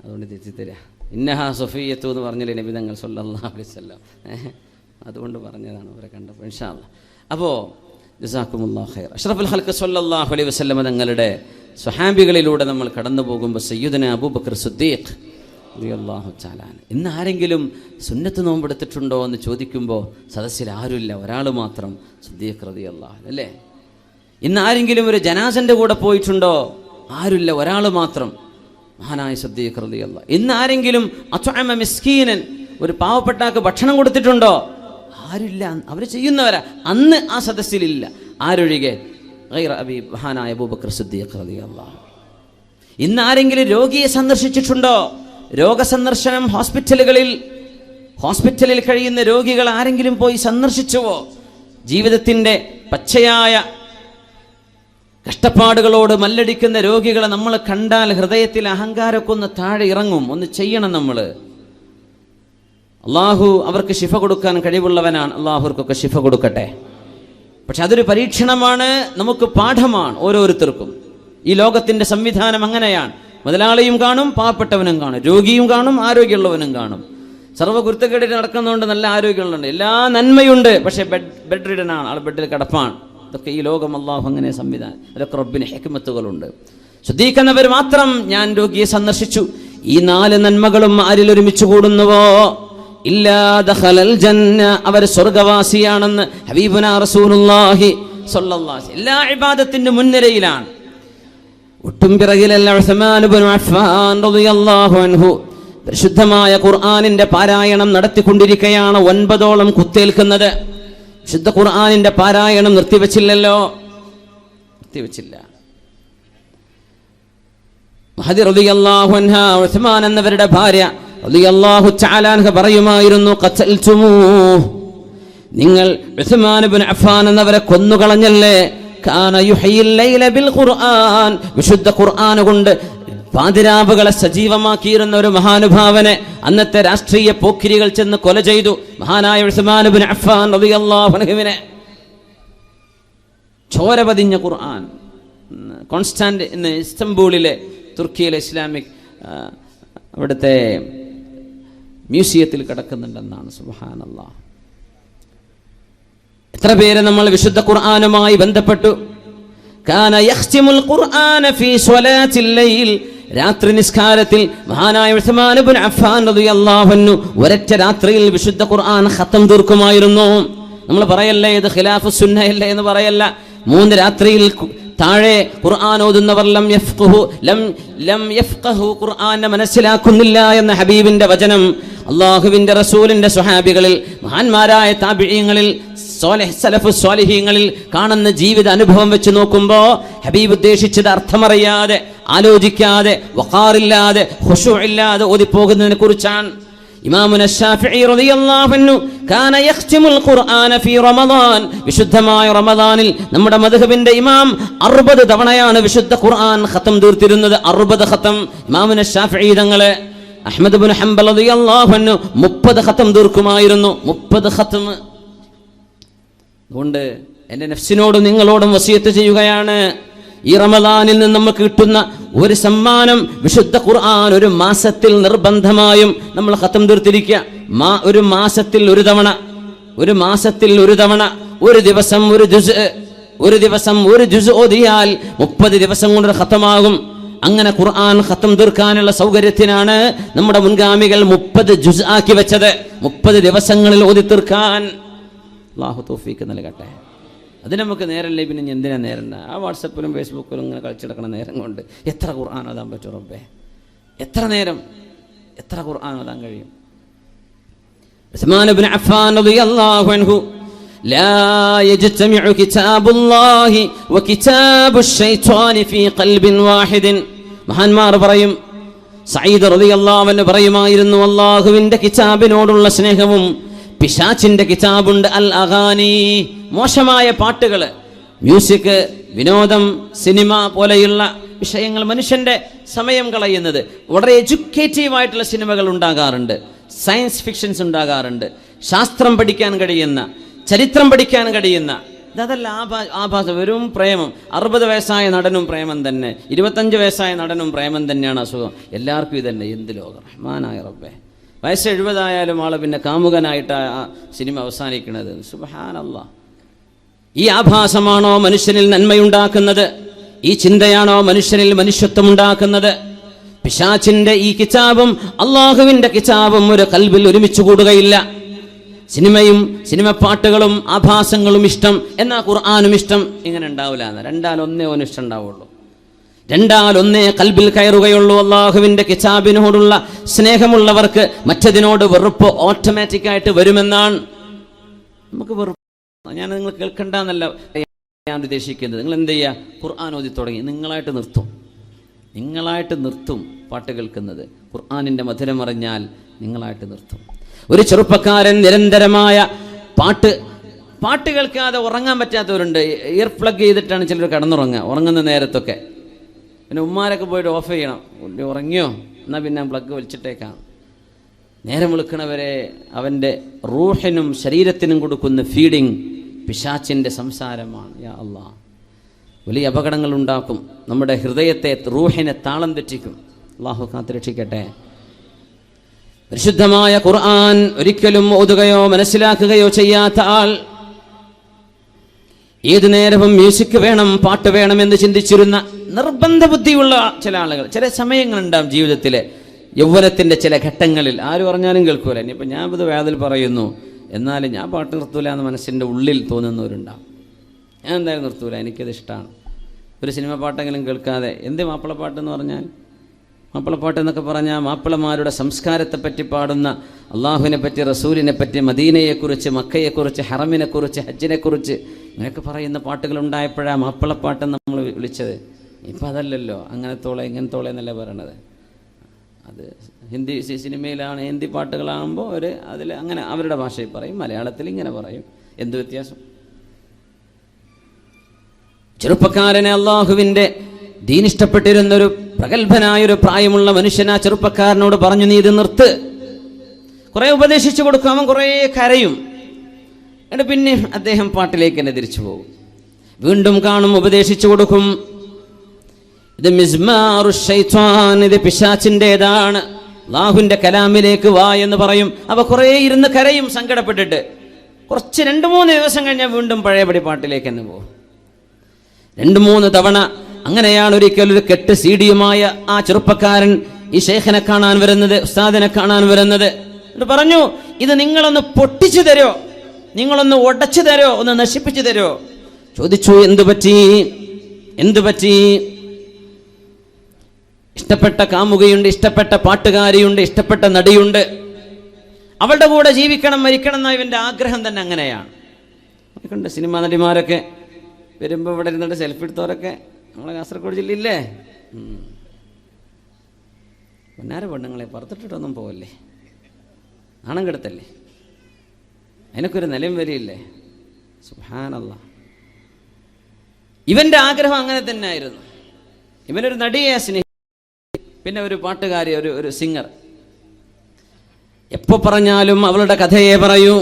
അതുകൊണ്ട് തിരുത്തി തരിക. ഇന്നഹാ സഫിയ്യത്തു എന്ന് പറഞ്ഞില്ലേ നബി തങ്ങൾ സല്ലല്ലാഹു അലൈഹി വസല്ലം. അതുകൊണ്ട് പറഞ്ഞതാണ് അവരെ കണ്ടപ്പോൾ. ഇൻഷാ അല്ലാഹ്. അപ്പോൾ ജസാക്കുമുല്ലാഹു ഖൈർ. അഷ്റഫുൽ ഖൽഖ് സല്ലല്ലാഹു അലൈഹി വസല്ലം തങ്ങളുടെ സ്വഹാബികളിലൂടെ നമ്മൾ കടന്നു പോകുമ്പോൾ സയ്യിദുനാ അബൂബക്കർ സിദ്ദീഖ് റളിയല്ലാഹു തആല. ഇന്ന് ആരെങ്കിലും സുന്നത്ത് നോമ്പെടുത്തിട്ടുണ്ടോ എന്ന് ചോദിക്കുമ്പോൾ സദസ്സിൽ ആരുമില്ല, ഒരാൾ മാത്രം, സിദ്ദീഖ് റളിയല്ലാഹു അൻഹു അല്ലേ. ഇന്ന് ആരെങ്കിലും ഒരു ജനാസന്റെ കൂടെ പോയിട്ടുണ്ടോ? ആരുമില്ല, ഒരാൾ മാത്രം, മഹാനായ സിദ്ദീഖ് റളിയല്ലാഹു. ഇന്ന് ആരെങ്കിലും അത്അമ മിസ്കീനൻ, ഒരു പാവപ്പെട്ടാക്ക് ഭക്ഷണം കൊടുത്തിട്ടുണ്ടോ? ആരുമില്ല, അവർ ചെയ്യുന്നവരാ. അന്ന് ആ സദസ്സിലില്ല. ആരൊഴികെ? ഗൈറ അബീ, മഹാനായ അബൂബക്കർ സിദ്ദീഖ് റളിയല്ലാഹു. ഇന്ന് ആരെങ്കിലും രോഗിയെ സന്ദർശിച്ചിട്ടുണ്ടോ? രോഗസന്ദർശനം, ഹോസ്പിറ്റലിൽ കഴിയുന്ന രോഗികൾ ആരെങ്കിലും പോയി സന്ദർശിച്ചുവോ? ജീവിതത്തിൻ്റെ പച്ചയായ കഷ്ടപ്പാടുകളോട് മല്ലടിക്കുന്ന രോഗികളെ നമ്മൾ കണ്ടാൽ ഹൃദയത്തിൽ അഹങ്കാരമൊക്കെ ഒന്ന് താഴെ ഇറങ്ങും. ഒന്ന് ചെയ്യണം നമ്മൾ. അള്ളാഹു അവർക്ക് ശിഫ കൊടുക്കാൻ കഴിവുള്ളവനാണ്. അള്ളാഹുർക്കൊക്കെ ശിഫ കൊടുക്കട്ടെ. പക്ഷെ അതൊരു പരീക്ഷണമാണ്, നമുക്ക് പാഠമാണ് ഓരോരുത്തർക്കും. ഈ ലോകത്തിൻ്റെ സംവിധാനം അങ്ങനെയാണ്. മുതലാളിയും കാണും, പാവപ്പെട്ടവനും കാണും, രോഗിയും കാണും, ആരോഗ്യമുള്ളവനും കാണും. സർവ്വകുരുത്തക്കേടിൽ നടക്കുന്നതുകൊണ്ട് നല്ല ആരോഗ്യമുള്ളുണ്ട്, എല്ലാ നന്മയുണ്ട്. പക്ഷേ ബെഡ് റിഡനാണ്, ആൾ ബെഡിൽ കിടപ്പാണ്. ഇതൊക്കെ ഈ ലോകം അള്ളാഹു അങ്ങനെ സംവിധാനം. അതൊക്കെ റബ്ബിന് ഹിക്മത്തുകളുണ്ട്. ശ്രദ്ധിക്കുന്നവർ മാത്രം. ഞാൻ രോഗിയെ സന്ദർശിച്ചു. ഈ 4 നന്മകളും ആരിൽ ഒരുമിച്ച് കൂടുന്നുവോ ഇല്ലാ ദഖലൽ ജന്ന, അവർ സ്വർഗ്ഗവാസിയാണെന്ന് ഹബീബുനാ റസൂലുള്ളാഹി സ്വല്ലല്ലാഹു അലൈഹി വസല്ലം. എല്ലാ ഇബാദത്തിന്റെ മുൻനിരയിലാണ്. ഒട്ടും പിറകിലല്ല. ഉസ്മാൻ ഇബ്നു അഫ്ഫാൻ റളിയല്ലാഹു അൻഹു പരിശുദ്ധമായ ഖുർആനിന്റെ പാരായണം നടത്തിക്കൊണ്ടിരിക്കുകയാണ്. 9ഓളം കുത്തേൽക്കുന്നത്. വിശുദ്ധ ഖുർആനിന്റെ പാരായണം നിർത്തിവെച്ചില്ലല്ലോ, നിർത്തിവെച്ചില്ല. മഹദി റളിയല്ലാഹു അൻഹ, ഉസ്മാൻ എന്നവരുടെ ഭാര്യ റളിയല്ലാഹു തആല അൻഹ പറയുമായിരുന്നു, ഖതൽതുമൂഹ്, നിങ്ങൾ ഉസ്മാൻ ഇബ്നു അഫ്ഫാൻ എന്നവരെ കൊന്നുകളഞ്ഞല്ലേ. കാന യുഹയിൽ ലൈല ബിൽ ഖുർആൻ, വിശുദ്ധ ഖുർആൻ കൊണ്ട് പാതിരാവുകളെ സജീവമാക്കിയിരുന്ന ഒരു മഹാനുഭാവനെ അന്നത്തെ രാഷ്ട്രീയ പോക്കിരികൾ ചെന്ന് കൊല ചെയ്തു. മഹാനായ ഉസ്മാൻ ഇബ്നു അഫ്ഫാൻ റളിയല്ലാഹു അൻഹുവിനെ ചോര പതിഞ്ഞ ഖുർആൻ കോൺസ്റ്റാന്റ് ഇന്ന് ഇസ്തംബൂളിലെ തുർക്കിയിലെ ഇസ്ലാമിക് അവിടുത്തെ മ്യൂസിയത്തിൽ കിടക്കുന്നുണ്ടെന്നാണ്. സുബ്ഹാനല്ലാഹ്. എത്ര പേര് നമ്മൾ വിശുദ്ധ ഖുർആനുമായി ബന്ധപ്പെട്ടു. കാന യഖ്തിമുൽ ഖുർആന ഫീ സ്വലാത്തിൽ ലൈൽ, രാത്രി നിസ്കാരത്തിൽ മഹാനായ ഉസ്മാൻ ഇബ്നു അഫ്ഫാൻ റളിയല്ലാഹു അൻഹു ഒരൊറ്റ രാത്രിയിൽ വിശുദ്ധ ഖുർആൻ ഖത്തം തീർക്കുമായിരുന്നു. നമ്മൾ പറയല്ലേ ഇത് ഖിലാഫു സുന്നയല്ലേ എന്ന് പറയല്ല. 3 രാത്രിയിൽ താഴെ ഖുർആൻ ഓതുന്നവർ ലം യഫ്ഖഹു, ഖുർആനെ മനസ്സിലാക്കുന്നില്ല എന്ന ഹബീബിന്റെ വചനം അള്ളാഹുവിന്റെ റസൂലിന്റെ സ്വഹാബികളിൽ, മഹാന്മാരായ താബിഈങ്ങളിൽ, സലഫു സ്വാലിഹീങ്ങളിൽ കാണുന്ന ജീവിത അനുഭവം വെച്ച് നോക്കുമ്പോൾ ഹബീബ് ഉദ്ദേശിച്ചത് അർത്ഥമറിയാതെ, ആലോചിക്കാതെ, വഖാറില്ലാതെ, ഖുശൂഇല്ലാതെ ഓതിപ്പോകുന്നതിനെ കുറിച്ചാണ്. ഇമാമുന ശാഫിഈ റളിയല്ലാഹു അൻഹു കാന യഖ്തിമുൽ ഖുർആന ഫീ റമളാൻ, വിശുദ്ധമായ റമളാനിൽ നമ്മുടെ മദ്ഹബിന്റെ ഇമാം 60 തവണയാണ് വിശുദ്ധ ഖുർആൻ ഖത്തം തീർത്തിരുന്നത്. 60 ഖത്തം. ഇമാമുന ശാഫിഈ തങ്ങളെ അഹ്മദ് ഇബ്നു ഹംബൽ റളിയല്ലാഹു അൻഹു 30 ഖത്തം തീർക്കുമായിരുന്നു. 30 ഖത്തം. അതുകൊണ്ട് എൻ്റെ നഫ്സിനോടും നിങ്ങളോടും വസിയത്ത് ചെയ്യുകയാണ്, ഈ റമളാനിൽ നിന്ന് നമുക്ക് കിട്ടുന്ന ഒരു സമ്മാനം വിശുദ്ധ ഖുർആൻ ഒരു മാസത്തിൽ നിർബന്ധമായും നമ്മൾ ഖത്തം തീർത്തിരിക്കുക. ഒരു മാസത്തിൽ ഒരു തവണ, ഒരു മാസത്തിൽ ഒരു തവണ, ഒരു ദിവസം ഒരു ജുസ് ഓതിയാൽ 30 ദിവസം കൊണ്ട് ഖത്തമാകും. അങ്ങനെ ഖുർആൻ ഖത്തം തീർക്കാനുള്ള സൗകര്യത്തിനാണ് നമ്മുടെ മുൻഗാമികൾ 30 ജുസ് ആക്കി വെച്ചത്. 30 ദിവസങ്ങളിൽ ഓതി തീർക്കാൻ അല്ലാഹു തൗഫീഖ് നൽകട്ടെ. അതിന് നമുക്ക് നേരല്ലേ, പിന്നെ എന്തിനാ നേരം? ആ വാട്സപ്പിലും ഫേസ്ബുക്കിലും ഇങ്ങനെ കളിച്ചെടുക്കണ നേരം കൊണ്ട് എത്ര ഖുർആൻ ഓതാൻ പറ്റും റബ്ബേ? എത്ര നേരം, എത്ര ഖുർആൻ ഓതാൻ കഴിയും? ഉസ്മാൻ ഇബ്നു അഫ്ഫാൻ റളിയല്ലാഹു അൻഹു ലാ യജ്തമിഉ കിതാബുല്ലാഹി വകിതാബുശ് ശൈത്വാനി ഫീ ഖൽബിൻ വാഹിദിൻ. മഹാന്മാർ പറയും, സഈദ് റളിയല്ലാഹു അൻഹു പറയുമായിരുന്നു, അല്ലാഹുവിന്റെ കിതാബിനോടുള്ള സ്നേഹവും പിശാചിന്റെ കിതാബുണ്ട് അൽ അഗാനി, മോശമായ പാട്ടുകൾ, മ്യൂസിക്, വിനോദം, സിനിമ പോലെയുള്ള വിഷയങ്ങൾ, മനുഷ്യന്റെ സമയം കളയുന്നത്. വളരെ എഡ്യൂക്കേറ്റീവായിട്ടുള്ള സിനിമകൾ ഉണ്ടാകാറുണ്ട്, സയൻസ് ഫിക്ഷൻസ് ഉണ്ടാകാറുണ്ട്, ശാസ്ത്രം പഠിക്കാൻ കഴിയുന്ന, ചരിത്രം പഠിക്കാൻ കഴിയുന്ന. അതല്ല ആഭാസ, വെറും പ്രേമം. 60 വയസ്സായ നടനും പ്രേമം തന്നെ, 25 വയസ്സായ നടനും പ്രേമം തന്നെയാണ് അസുഖം. എല്ലാവർക്കും ഇതന്നെ. എന്ത് ലോകം! റഹ്മാനായ റബ്ബേ. വയസ്സ് 70 ആയാലും ആള് പിന്നെ കാമുകനായിട്ട് ആ സിനിമ അവസാനിക്കുന്നത്. സുബ്ഹാനല്ലാഹ്. ഈ ആഭാസമാണോ മനുഷ്യനിൽ നന്മയുണ്ടാക്കുന്നത്? ഈ ചിന്തയാണോ മനുഷ്യനിൽ മനുഷ്യത്വം ഉണ്ടാക്കുന്നത്? പിശാചിന്റെ ഈ കിതാബും അള്ളാഹുവിന്റെ കിതാബും ഒരു ഖൽബിൽ ഒരുമിച്ച് കൂടുകയില്ല. സിനിമയും സിനിമ പാട്ടുകളും ആഭാസങ്ങളും ഇഷ്ടം, എന്നാൽ ഖുർആനും ഇഷ്ടം, ഇങ്ങനെ ഉണ്ടാവില്ല. രണ്ടാലൊന്നേ ഓന് ഇഷ്ടം ഉണ്ടാവുള്ളൂ, രണ്ടാലൊന്നേ ഖൽബിൽ കയറുകയുള്ളൂ. അള്ളാഹുവിന്റെ കിതാബിനോടുള്ള സ്നേഹമുള്ളവർക്ക് മറ്റതിനോട് വെറുപ്പ് ഓട്ടോമാറ്റിക്കായിട്ട് വരുമെന്നാണ്. നമുക്ക് വെറുപ്പ്, ഞാൻ നിങ്ങൾ കേൾക്കണ്ടെന്നല്ല ഞാൻ ഉദ്ദേശിക്കുന്നത്. നിങ്ങൾ എന്ത് ചെയ്യുക, ഖുർആൻ ഓതി തുടങ്ങി നിങ്ങളായിട്ട് നിർത്തും പാട്ട് കേൾക്കുന്നത്. ഖുർആനിൻ്റെ മധുരമറിഞ്ഞാൽ നിങ്ങളായിട്ട് നിർത്തും. ഒരു ചെറുപ്പക്കാരൻ നിരന്തരമായ പാട്ട് കേൾക്കാതെ ഉറങ്ങാൻ പറ്റാത്തവരുണ്ട്. ഇയർ പ്ലഗ് ചെയ്തിട്ടാണ് ചിലർ കിടന്നുറങ്ങുക ഉറങ്ങുന്ന നേരത്തൊക്കെ. പിന്നെ ഉമ്മാരൊക്കെ പോയിട്ട് ഓഫ് ചെയ്യണം. ഉറങ്ങിയോ എന്നാൽ പിന്നെ പ്ലഗ് വലിച്ചിട്ടേക്കാം. നേരം വിളിക്കണവരെ അവൻ്റെ റൂഹിനും ശരീരത്തിനും കൊടുക്കുന്ന ഫീഡിങ് പിശാചിൻ്റെ സംസാരമാണ്. യാ അല്ലാഹ്, വലിയ അപകടങ്ങൾ ഉണ്ടാക്കും. നമ്മുടെ ഹൃദയത്തെ, റൂഹിനെ താളം തെറ്റിക്കും. അല്ലാഹു കാത്തുരക്ഷിക്കട്ടെ. പരിശുദ്ധമായ ഖുർആൻ ഒരിക്കലും ഓതുകയോ മനസ്സിലാക്കുകയോ ചെയ്യാത്ത ആൾ, ഏതു നേരവും മ്യൂസിക് വേണം, പാട്ട് വേണമെന്ന് ചിന്തിച്ചിരുന്ന നിർബന്ധ ബുദ്ധിയുള്ള ചില ആളുകൾ, ചില സമയങ്ങളുണ്ടാവും ജീവിതത്തിലെ യൗവനത്തിൻ്റെ ചില ഘട്ടങ്ങളിൽ. ആര് പറഞ്ഞാലും കേൾക്കൂല. ഇനിയിപ്പോൾ ഞാൻ ഇത് വേദൽ പറയുന്നു എന്നാലും ഞാൻ പാട്ട് നിർത്തൂല എന്ന് മനസ്സിൻ്റെ ഉള്ളിൽ തോന്നുന്നവരുണ്ടാവും. ഞാൻ എന്തായാലും നിർത്തൂല, എനിക്കത് ഇഷ്ടമാണ്. ഒരു സിനിമ പാട്ടെങ്കിലും കേൾക്കാതെ. എന്ത് മാപ്പിളപ്പാട്ടെന്ന് പറഞ്ഞാൽ? മാപ്പിളപ്പാട്ട് എന്നൊക്കെ പറഞ്ഞാൽ മാപ്പിളമാരുടെ സംസ്കാരത്തെപ്പറ്റി പാടുന്ന, അള്ളാഹുവിനെ പറ്റി, റസൂലിനെ പറ്റി, മദീനയെക്കുറിച്ച്, മക്കയെക്കുറിച്ച്, ഹറമിനെക്കുറിച്ച്, ഹജ്ജിനെക്കുറിച്ച് ഇങ്ങനെയൊക്കെ പറയുന്ന പാട്ടുകൾ ഉണ്ടായപ്പോഴാണ് മാപ്പിളപ്പാട്ടെന്ന് നമ്മൾ വിളിച്ചത്. ഇപ്പം അതല്ലല്ലോ, അങ്ങനത്തോളെ ഇങ്ങനത്തോളെ എന്നല്ല പറയണത്. അത് ഹിന്ദി സിനിമയിലാണ്, ഹിന്ദി പാട്ടുകളാകുമ്പോൾ അതിൽ അങ്ങനെ അവരുടെ ഭാഷയിൽ പറയും, മലയാളത്തിൽ ഇങ്ങനെ പറയും. എന്ത് വ്യത്യാസം? ചെറുപ്പക്കാരനെ അള്ളാഹുവിൻ്റെ ദീൻ ഇഷ്ടപ്പെട്ടിരുന്നൊരു പ്രഗത്ഭനായൊരു പ്രായമുള്ള മനുഷ്യൻ ആ ചെറുപ്പക്കാരനോട് പറഞ്ഞു, നീ ഇത് നിർത്ത്. കുറേ ഉപദേശിച്ചു കൊടുക്കും. അവൻ കുറേ കരയും. എന്നിട്ട് പിന്നെ അദ്ദേഹം പാട്ടിലേക്ക് തന്നെ തിരിച്ചു പോകും. വീണ്ടും കാണും, ഉപദേശിച്ചു കൊടുക്കും. ഇത് മിസ്മാറു ശൈത്വാൻ, ഇത് പിശാചിൻ്റെതാണ്, അല്ലാഹുവിൻ്റെ കലാമിലേക്ക് വാ എന്ന് പറയും. അവ കുറേ ഇരുന്ന് കരയും സങ്കടപ്പെട്ടിട്ട്. കുറച്ച് 2-3 ദിവസം കഴിഞ്ഞാൽ വീണ്ടും പഴയപടി പാട്ടിലേക്ക് തന്നെ പോകും. 2-3 തവണ. അങ്ങനെയാണ് ഒരിക്കൽ ഒരു കെട്ട് സീഡിയുമായ ആ ചെറുപ്പക്കാരൻ ഈ ശൈഖിനെ കാണാൻ വരുന്നത്, ഉസ്താദിനെ കാണാൻ വരുന്നത്. എന്നിട്ട് പറഞ്ഞു, ഇത് നിങ്ങളൊന്ന് പൊട്ടിച്ചു തരോ, നിങ്ങളൊന്ന് ഉടച്ചു തരോ, ഒന്ന് നശിപ്പിച്ചു തരോ? ചോദിച്ചു, എന്തു പറ്റി? ഇഷ്ടപ്പെട്ട കാമുകയുണ്ട്, ഇഷ്ടപ്പെട്ട പാട്ടുകാരിയുണ്ട്, ഇഷ്ടപ്പെട്ട നടിയുണ്ട്, അവളുടെ കൂടെ ജീവിക്കണം, മരിക്കണം എന്ന ഇവൻ്റെ ആഗ്രഹം തന്നെ അങ്ങനെയാണ്. ണ്ട് സിനിമാ നടിമാരൊക്കെ വരുമ്പോൾ ഇവിടെ ഇരുന്നിട്ട് സെൽഫി എടുത്തവരൊക്കെ നമ്മളെ കാസർഗോഡ് ജില്ലയില്ലേ? പൊന്നാര പെണ്ണുങ്ങളെ പുറത്തിട്ടിട്ടൊന്നും പോവല്ലേ, നാണം കെടുത്തല്ലേ, അതിനൊക്കെ ഒരു നിലയും വരിയില്ലേ? സുബ്ഹാനല്ലാഹ്. ഇവൻ്റെ ആഗ്രഹം അങ്ങനെ തന്നെ ആയിരുന്നു. ഇവനൊരു നടിയെ സ്നേഹിച്ചു, പിന്നെ ഒരു പാട്ടുകാരി, ഒരു സിംഗർ. എപ്പോൾ പറഞ്ഞാലും അവളുടെ കഥയെ പറയൂ.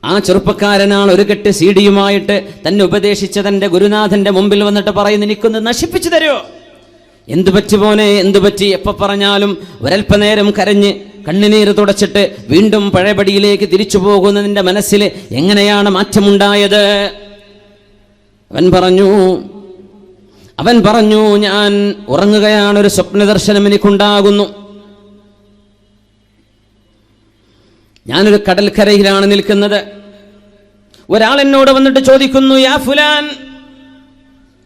ആ ചെറുപ്പക്കാരനാണ് ഒരു കെട്ട് സീഡിയുമായിട്ട് തന്നെ ഉപദേശിച്ച തൻ്റെ ഗുരുനാഥൻ്റെ മുമ്പിൽ വന്നിട്ട് പറയുന്നു, എനിക്കൊന്ന് നശിപ്പിച്ചു തരുമോ? എന്തു പറ്റി മോനെ, എന്തു പറ്റി? എപ്പോൾ പറഞ്ഞാലും ഒരൽപ്പനേരം കരഞ്ഞ് കണ്ണുനീര് തുടച്ചിട്ട് വീണ്ടും പഴയപടിയിലേക്ക് തിരിച്ചു പോകുന്നതിൻ്റെ മനസ്സിൽ എങ്ങനെയാണ് മാറ്റമുണ്ടായത്? അവൻ പറഞ്ഞു, ഞാൻ ഉറങ്ങുകയാണ്, ഒരു സ്വപ്ന ദർശനം എനിക്കുണ്ടാകുന്നു. ഞാനൊരു കടൽക്കരയിലാണ് നിൽക്കുന്നത്. ഒരാൾ എന്നോട് വന്നിട്ട് ചോദിക്കുന്നു, യാ ഫുലാൻ,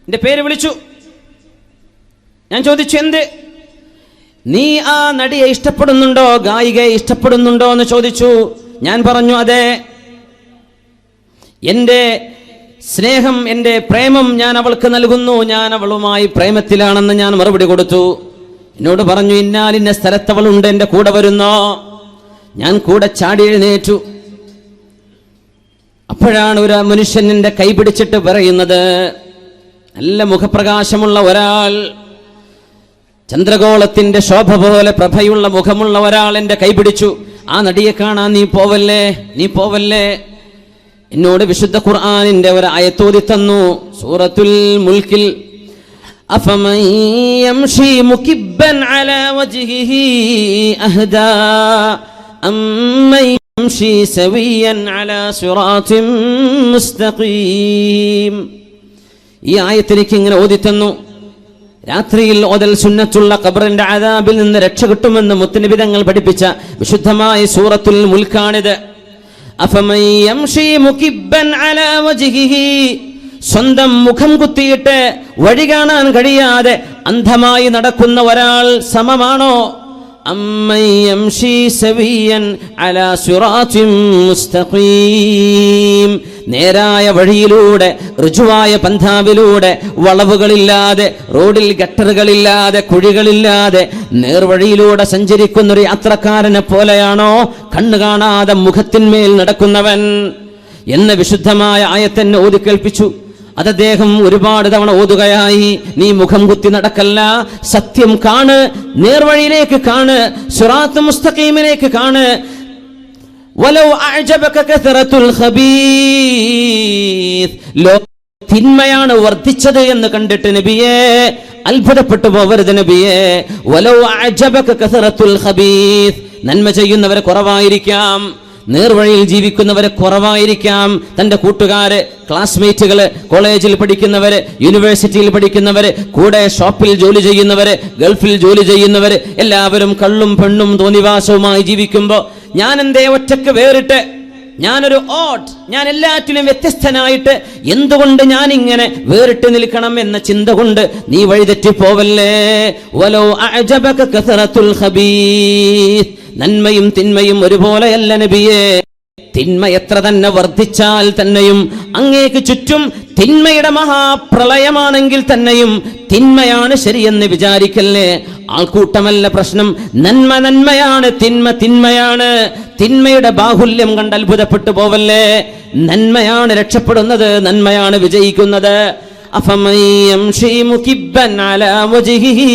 എൻ്റെ പേര് വിളിച്ചു. ഞാൻ ചോദിച്ചു, എന്ത്? നീ ആ നടിയെ ഇഷ്ടപ്പെടുന്നുണ്ടോ, ഗായികയെ ഇഷ്ടപ്പെടുന്നുണ്ടോ എന്ന് ചോദിച്ചു. ഞാൻ പറഞ്ഞു, അതെ, എൻ്റെ സ്നേഹം, എൻ്റെ പ്രേമം ഞാൻ അവൾക്ക് നൽകുന്നു, ഞാൻ അവളുമായി പ്രേമത്തിലാണെന്ന് ഞാൻ മറുപടി കൊടുത്തു. എന്നോട് പറഞ്ഞു, ഇന്നാലിന്ന സ്ഥലത്തവളുണ്ട്, എൻ്റെ കൂടെ വരുന്നോ? ഞാൻ കൂടെ ചാടി എഴുന്നേറ്റു. അപ്പോഴാണ് ഒരു മനുഷ്യൻ എൻ്റെ കൈ പിടിച്ചിട്ട് പറയുന്നത്, നല്ല മുഖപ്രകാശമുള്ള ഒരാൾ, ചന്ദ്രഗോളത്തിന്റെ ശോഭ പോലെ പ്രഭയുള്ള മുഖമുള്ള ഒരാൾ എൻ്റെ കൈ പിടിച്ചു. ആ നടിയെ കാണാൻ നീ പോവല്ലേ. എന്നോട് വിശുദ്ധ ഖുർആനിന്റെ ഒരു ആയത്തോതി തന്നു, സൂറത്തുൽ മുൽക്കിൽ, അഫമൻ യംശി മുകിബ്ബൻ അലാ വജ്ഹിഹി അഹ്ദാ അമ്മൻ യംശി സവിയ്യൻ അലാ സിറാത്തിൻ മുസ്തഖീം. ഈ ആയത്തിലേക്ക് ഇങ്ങനെ ഓതി തന്നു. രാത്രിയിൽ ഓതൽ സുന്നത്തുള്ള ഖബറിന്റെ അദാബിൽ നിന്ന് രക്ഷ കിട്ടുമെന്ന് മുത്തുനബി തങ്ങൾ പഠിപ്പിച്ച വിശുദ്ധമായ സൂറത്തുൽ മുൽക്കാണിത്. അഫമൻ യംശി മുകിബ്ബൻ അലാ വജ്ഹിഹി, സ്വന്തം മുഖം കുത്തിയിട്ട് വഴി കാണാൻ കഴിയാതെ അന്ധമായി നടക്കുന്ന ഒരാൾ സമമാണോ? അമ്മൻ യംശി സവിയൻ അലാ സിറാത്തിൻ മുസ്തഖീം, നേരായ വഴിയിലൂടെ ഋജുവായ പന്ഥാവിലൂടെ വളവുകളില്ലാതെ റോഡിൽ ഗട്ടറുകളില്ലാതെ കുഴികളില്ലാതെ നേർവഴിയിലൂടെ സഞ്ചരിക്കുന്ന ഒരു യാത്രക്കാരനെ പോലെയാണോ കണ്ണു കാണാതെ മുഖത്തിന്മേൽ നടക്കുന്നവൻ എന്ന വിശുദ്ധമായ ആയത്തിനെ ഓതി കേൾപ്പിച്ചു. അത് അദ്ദേഹം ഒരുപാട് തവണ ഓതുകയായി. നീ മുഖം കുത്തി നടക്കല്ല, സത്യം കാണ്, നേർവഴിയിലേക്ക് കാണ്, സിറാത്ത് മുസ്തഖീമിലേക്ക് കാണ്. വലൗ അഅജബക കസറത്തുൽ ഖബീസ്, തിന്മയാണ് വർദ്ധിച്ചത് എന്ന് കണ്ടിട്ട് നബിയെ അത്ഭുതപ്പെട്ടു പോവരുത് നബിയെ. വലൗ അഅജബക കസറത്തുൽ ഖബീസ്, നന്മ ചെയ്യുന്നവരെ കുറവായിരിക്കാം, നേർവഴിയിൽ ജീവിക്കുന്നവരെ കുറവായിരിക്കാം. തൻ്റെ കൂട്ടുകാര്, ക്ലാസ്മേറ്റുകള്, കോളേജിൽ പഠിക്കുന്നവര്, യൂണിവേഴ്സിറ്റിയിൽ പഠിക്കുന്നവര്, കൂടെ ഷോപ്പിൽ ജോലി ചെയ്യുന്നവര്, ഗൾഫിൽ ജോലി ചെയ്യുന്നവര്, എല്ലാവരും കള്ളും പെണ്ണും തോന്നിവാസവുമായി ജീവിക്കുമ്പോൾ ഞാൻ എന്തേ ഒറ്റക്ക് വേറിട്ട്, ഞാനൊരു ഓട്ട്, ഞാൻ എല്ലാറ്റിലും വ്യത്യസ്തനായിട്ട് എന്തുകൊണ്ട് ഞാൻ ഇങ്ങനെ വേറിട്ട് നിൽക്കണം എന്ന ചിന്ത കൊണ്ട് നീ വഴിതെറ്റി പോവല്ലേ. വലൗ അഅജബക കസറത്തുൽ ഖബീസ്, നന്മയും തിന്മയും ഒരുപോലെയല്ല നബിയെ. തിന്മ എത്ര തന്നെ വർദ്ധിച്ചാൽ തന്നെയും, അങ്ങേക്ക് ചുറ്റും തിന്മയുടെ മഹാപ്രളയമാണെങ്കിൽ തന്നെയും തിന്മയാണ് ശരിയെന്ന് വിചാരിക്കല്ലേ. ആൾക്കൂട്ടമല്ല പ്രശ്നം, നന്മ നന്മയാണ്, തിന്മ തിന്മയാണ്. തിന്മയുടെ ബാഹുല്യം കണ്ട് അത്ഭുതപ്പെട്ടു പോവല്ലേ. നന്മയാണ് രക്ഷപ്പെടുന്നത്, നന്മയാണ് വിജയിക്കുന്നത്. അഫമൻ യംശി മുകിബ്ബൻ അലാ വജ്ഹിഹി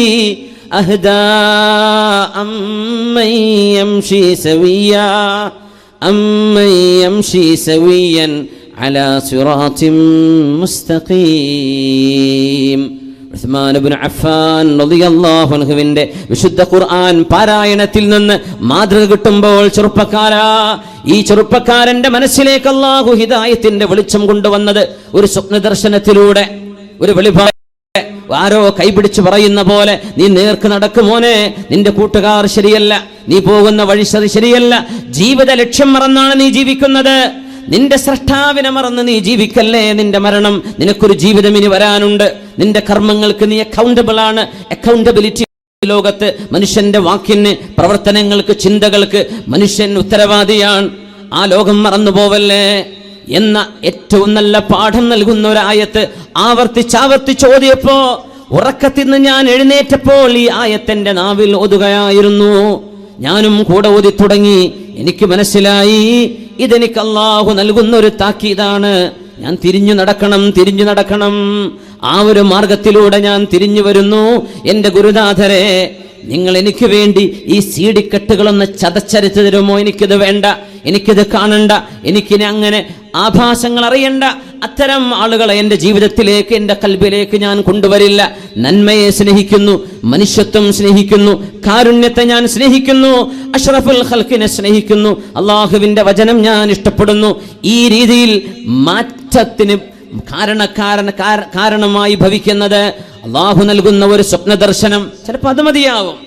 അഹ്ദാ അമ്മൻ യംശി സവിയ്യാ അമ്മൻ യംശി സവിയ്യൻ അലാ സിറാത്തിൻ മുസ്തഖീം. ഉസ്മാൻ ഇബ്നു അഫ്ഫാൻ റളിയല്ലാഹു അൻഹുവിന്റെ വിശുദ്ധ ഖുർആൻ പാരായണത്തിൽ നിന്ന് മാതൃക കിട്ടുമ്പോൾ, ചെറുപ്പക്കാരാ, ഈ ചെറുപ്പക്കാരന്റെ മനസ്സിലേക്ക് അല്ലാഹു ഹിദായത്തിന്റെ വെളിച്ചം കൊണ്ടുവന്നത് ഒരു സ്വപ്ന ദർശനത്തിലൂടെ, ഒരു വെളിപാട്. ആരോ കൈപിടിച്ച് പറയുന്ന പോലെ, നീ നേർക്ക് നടക്കുമോനെ, നിന്റെ കൂട്ടുകാർ ശരിയല്ല, നീ പോകുന്ന വഴി ശരിയല്ല, ജീവിത ലക്ഷ്യം മറന്നാണ് നീ ജീവിക്കുന്നത്, നിന്റെ സ്രഷ്ടാവിനെ മറന്ന് നീ ജീവിക്കല്ലേ. നിന്റെ മരണം, നിനക്കൊരു ജീവിതം ഇനി വരാനുണ്ട്, നിന്റെ കർമ്മങ്ങൾക്ക് നീ അക്കൗണ്ടബിൾ ആണ്. അക്കൗണ്ടബിലിറ്റി ലോകത്ത് മനുഷ്യന്റെ വാക്കിന്, പ്രവർത്തനങ്ങൾക്ക്, ചിന്തകൾക്ക് മനുഷ്യൻ ഉത്തരവാദിയാണ്. ആ ലോകം മറന്നു പോവല്ലേ എന്ന ഏറ്റവും നല്ല പാഠം നൽകുന്ന ഒരായത്ത് ആവർത്തിച്ചാവർത്തിച്ച് ഓതിയപ്പോ, ഉറക്കത്തിൽ നിന്ന് ഞാൻ എഴുന്നേറ്റപ്പോൾ ഈ ആയത്തിന്റെ നാവിൽ ഓതുകയായിരുന്നു. ഞാനും കൂടെ ഓതി തുടങ്ങി. എനിക്ക് മനസ്സിലായി, ഇതെനിക്ക് അല്ലാഹു നൽകുന്ന ഒരു താക്കീതാണ്. ഞാൻ തിരിഞ്ഞു നടക്കണം. ആ ഒരു മാർഗത്തിലൂടെ ഞാൻ തിരിഞ്ഞു വരുന്നു. എൻ്റെ ഗുരുനാഥരെ, നിങ്ങൾ എനിക്ക് വേണ്ടി ഈ സീഡിക്കെട്ടുകളൊന്ന് ചതച്ചരച്ച് തരുമോ? എനിക്കിത് വേണ്ട, എനിക്കിത് കാണണ്ട, എനിക്കിനി അങ്ങനെ ആഭാസങ്ങൾ അറിയണ്ട. അത്തരം ആളുകളെ എൻ്റെ ജീവിതത്തിലേക്ക്, എൻ്റെ കൽബിലേക്ക് ഞാൻ കൊണ്ടുവരില്ല. നന്മയെ സ്നേഹിക്കുന്നു, മനുഷ്യത്വം സ്നേഹിക്കുന്നു, കാരുണ്യത്തെ ഞാൻ സ്നേഹിക്കുന്നു, അഷ്റഫുൽ ഖൽഖിനെ സ്നേഹിക്കുന്നു, അള്ളാഹുവിൻ്റെ വചനം ഞാൻ ഇഷ്ടപ്പെടുന്നു. ഈ രീതിയിൽ മാറ്റത്തിന് കാരണമായി ഭവിക്കുന്നത് അള്ളാഹു നൽകുന്ന ഒരു സ്വപ്ന ദർശനം. ചിലപ്പോൾ അത് മതിയാവും.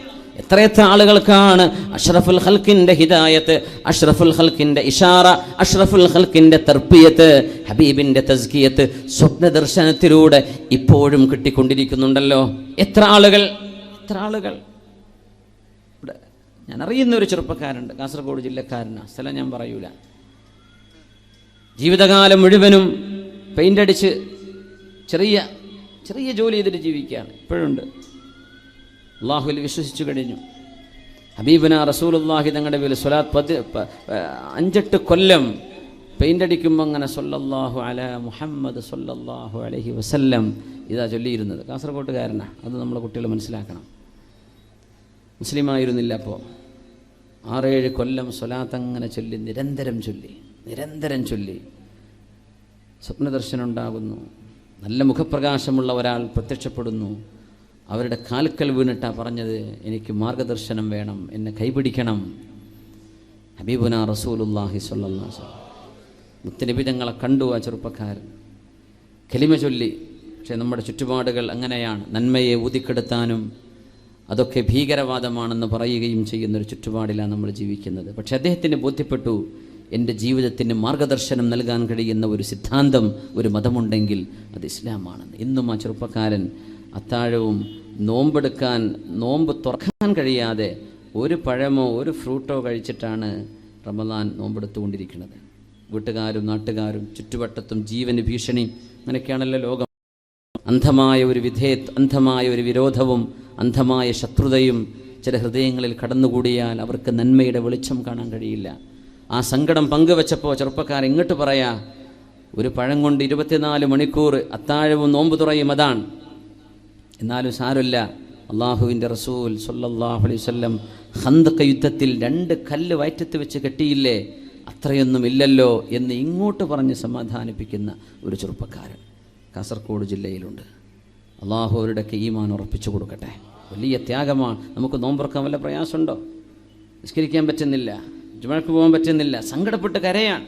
എത്രയെത്ര ആളുകൾക്കാണ് അഷ്റഫുൽ ഖൽഖിന്റെ ഹിദായത്ത്, അഷ്റഫുൽ ഖൽഖിന്റെ ഇഷാറ, അഷ്റഫുൽ ഖൽഖിന്റെ തർബിയത്ത്, ഹബീബിന്റെ തസ്കിയത്ത് സ്വപ്ന ദർശനത്തിലൂടെ ഇപ്പോഴും കിട്ടിക്കൊണ്ടിരിക്കുന്നുണ്ടല്ലോ. എത്ര ആളുകൾ. ഇവിടെ ഞാൻ അറിയുന്ന ഒരു ചെറുപ്പക്കാരുണ്ട്, കാസർഗോഡ് ജില്ലക്കാരനാണ്, സ്ഥലം ഞാൻ പറയൂല. ജീവിതകാലം മുഴുവനും പെയിന്റ് അടിച്ച് ചെറിയ ജോലി ചെയ്തിട്ട് ജീവിക്കുകയാണ്. ഇപ്പോഴുണ്ട്. അള്ളാഹുവിൽ വിശ്വസിച്ചു കഴിഞ്ഞു. ഹബീബന റസൂലുള്ളാഹി തങ്ങളുടെ പേരിൽ സ്വലാത്ത് 5-8 കൊല്ലം പെയിന്റ് അടിക്കുമ്പോൾ അങ്ങനെ സല്ലല്ലാഹു അലാ മുഹമ്മദ് സല്ലല്ലാഹു അലൈഹി വസല്ലം ഇതാ ചൊല്ലിയിരുന്നത്. കാസർഗോട്ടുകാരനാണ്. അത് നമ്മളെ കുട്ടികൾ മനസ്സിലാക്കണം. മുസ്ലിമായിരുന്നില്ല. അപ്പോൾ 6-7 കൊല്ലം സ്വലാത്ത് അങ്ങനെ ചൊല്ലി, നിരന്തരം ചൊല്ലി. സ്വപ്നദർശനം ഉണ്ടാകുന്നു. നല്ല മുഖപ്രകാശമുള്ള ഒരാൾ പ്രത്യക്ഷപ്പെടുന്നു. അവരുടെ കാൽക്കൽ വീണിട്ടാ പറഞ്ഞത്, എനിക്ക് മാർഗദർശനം വേണം, എന്നെ കൈപിടിക്കണം. ഹബീബുന റസൂലുള്ളാഹി സ്വല്ലല്ലാഹു അലൈഹി വസല്ലം മുത്തുനബി തങ്ങളെ കണ്ടു. ആ ചെറുപ്പക്കാരൻ കലിമ ചൊല്ലി പക്ഷേ നമ്മുടെ ചുറ്റുപാടുകൾ അങ്ങനെയാണ്. നന്മയെ ഊതിക്കെടുത്താനും അതൊക്കെ ഭീകരവാദമാണെന്ന് പറയുകയും ചെയ്യുന്നൊരു ചുറ്റുപാടിലാണ് നമ്മൾ ജീവിക്കുന്നത്. പക്ഷേ അദ്ദേഹത്തിന് ബോധ്യപ്പെട്ടു, എൻ്റെ ജീവിതത്തിന് മാർഗദർശനം നൽകാൻ കഴിയുന്ന ഒരു സിദ്ധാന്തം, ഒരു മതമുണ്ടെങ്കിൽ അത് ഇസ്ലാമാണെന്ന്. ഇന്നും ആ ചെറുപ്പക്കാരൻ അത്താഴവും നോമ്പെടുക്കാൻ, നോമ്പ് തുറക്കാൻ കഴിയാതെ ഒരു പഴമോ ഒരു ഫ്രൂട്ടോ കഴിച്ചിട്ടാണ് റമദാൻ നോമ്പെടുത്തുകൊണ്ടിരിക്കുന്നത്. വീട്ടുകാരും നാട്ടുകാരും ചുറ്റുവട്ടത്തും ജീവന് ഭീഷണി, അങ്ങനെയൊക്കെയാണല്ലോ ലോകം. അന്ധമായ ഒരു അന്ധമായ ഒരു വിരോധവും അന്ധമായ ശത്രുതയും ചില ഹൃദയങ്ങളിൽ കടന്നുകൂടിയാൽ അവർക്ക് നന്മയുടെ വെളിച്ചം കാണാൻ കഴിയില്ല. ആ സങ്കടം പങ്കുവെച്ചപ്പോൾ ചെറുപ്പക്കാരൻ ഇങ്ങോട്ട് പറയാ, ഒരു പഴം കൊണ്ട് 24 മണിക്കൂർ അത്താഴവും നോമ്പ് തുറയും, അതാണ്. എന്നാലും സാരമില്ല, അള്ളാഹുവിൻ്റെ റസൂൽ സല്ലല്ലാഹു അലൈഹി വസല്ലം ഖന്ദഖ് യുദ്ധത്തിൽ 2 കല്ല് വയറ്റത്ത് വെച്ച് കെട്ടിയില്ലേ, അത്രയൊന്നും ഇല്ലല്ലോ എന്ന് ഇങ്ങോട്ട് പറഞ്ഞ് സമാധാനിപ്പിക്കുന്ന ഒരു ചെറുപ്പക്കാരൻ കാസർഗോഡ് ജില്ലയിലുണ്ട്. അള്ളാഹു അവരുടെയൊക്കെ ഈമാൻ ഉറപ്പിച്ചു കൊടുക്കട്ടെ. വലിയ ത്യാഗമാണ്. നമുക്ക് നോമ്പുറക്കാൻ വല്ല പ്രയാസമുണ്ടോ? നിസ്കരിക്കാൻ പറ്റുന്നില്ല, ജുമഅക്ക് പോകാൻ പറ്റുന്നില്ല, സങ്കടപ്പെട്ട് കരയാണ്.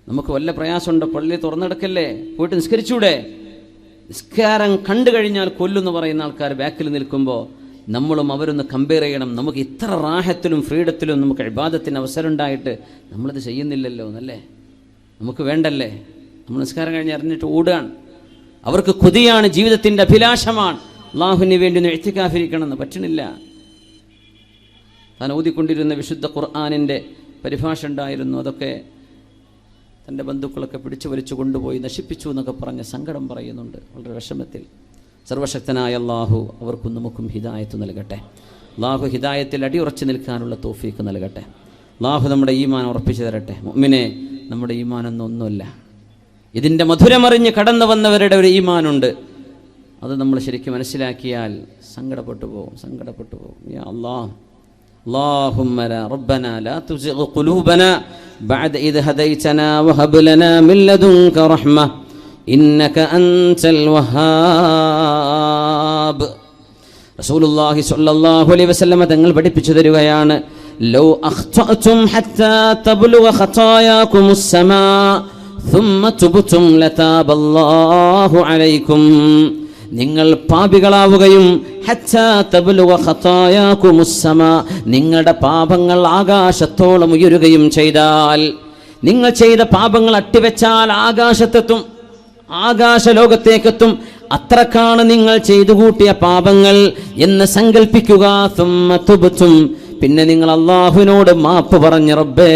നമുക്ക് വല്ല പ്രയാസമുണ്ടോ? പള്ളി തുറന്നെടുക്കല്ലേ, പോയിട്ട് നിസ്കരിച്ചൂടെ? നിസ്കാരം കണ്ടു കഴിഞ്ഞാൽ കൊല്ലുമെന്ന് പറയുന്ന ആൾക്കാർ ബാക്കിൽ നിൽക്കുമ്പോൾ നമ്മളും അവരൊന്ന് കമ്പയർ ചെയ്യണം. നമുക്ക് ഇത്ര റാഹത്തിലും ഫ്രീഡത്തിലും നമുക്ക് ഇബാദത്തിന് അവസരം ഉണ്ടായിട്ട് നമ്മളത് ചെയ്യുന്നില്ലല്ലോ എന്നല്ലേ? നമുക്ക് വേണ്ടല്ലേ? നമ്മൾ നിസ്കാരം കഴിഞ്ഞ് അറിഞ്ഞിട്ട് ഓടുകയാണ്. അവർക്ക് കൊതിയാണ്, ജീവിതത്തിൻ്റെ അഭിലാഷമാണ് അള്ളാഹുവിന് വേണ്ടി ഒന്ന് ഇഅ്തികാഫിരിക്കണമെന്ന്. പറ്റണില്ല. താൻ ഓതിക്കൊണ്ടിരുന്ന വിശുദ്ധ ഖുർആനിൻ്റെ പരിഭാഷ ഉണ്ടായിരുന്നു, അതൊക്കെ തൻ്റെ ബന്ധുക്കളൊക്കെ പിടിച്ചു വലിച്ചു കൊണ്ടുപോയി നശിപ്പിച്ചു എന്നൊക്കെ പറഞ്ഞ് സങ്കടം പറയുന്നുണ്ട്, വളരെ വിഷമത്തിൽ. സർവശക്തനായ അള്ളാഹു അവർക്കും നമുക്കും ഹിദായത്ത് നൽകട്ടെ. അള്ളാഹു ഹിദായത്തിൽ അടിയുറച്ചു നിൽക്കാനുള്ള തൗഫീക്ക് നൽകട്ടെ. അള്ളാഹു നമ്മുടെ ഈമാൻ ഉറപ്പിച്ചു തരട്ടെ. മുഅ്മിനെ, നമ്മുടെ ഈമാനൊന്നൊന്നുമല്ല. ഇതിൻ്റെ മധുരമറിഞ്ഞ് കടന്നു വന്നവരുടെ ഒരു ഈമാനുണ്ട്. അത് നമ്മൾ ശരിക്കും മനസ്സിലാക്കിയാൽ സങ്കടപ്പെട്ടു പോകും. യാ അല്ലാഹ്, اللهم ربنا لا تزغ قلوبنا بعد إذ هديتنا وهب لنا من لدنك رحمة إنك أنت الوهاب. റസൂലുള്ളാഹി സ്വല്ലല്ലാഹു അലൈഹി വസല്ലം തങ്ങൾ പഠിപ്പിച്ചു തരുകയാണ്, ലൗ അഖ്തഅതും ഹത്താ തബ്ലുഗ ഖതായാകുമുസ് സമാ ثم تبتم لتاب الله عليكم. നിങ്ങൾ പാപികളാവുകയും ഹത്താ തബ്ലുഗ ഖതായാകുമുസ് സമാ, നിങ്ങളുടെ പാപങ്ങൾ ആകാശത്തോളം ഉയരുകയും ചെയ്താൽ, നിങ്ങൾ ചെയ്ത പാപങ്ങൾ അട്ടിവെച്ചാൽ ആകാശത്തെത്തും, ആകാശലോകത്തേക്കെത്തും. അത്രക്കാണ് നിങ്ങൾ ചെയ്തു കൂട്ടിയ പാപങ്ങൾ എന്ന് സങ്കല്പിക്കുക. ثم تبتم, പിന്നെ നിങ്ങൾ അല്ലാഹുവിനോട് മാപ്പ് പറഞ്ഞ് റബ്ബേ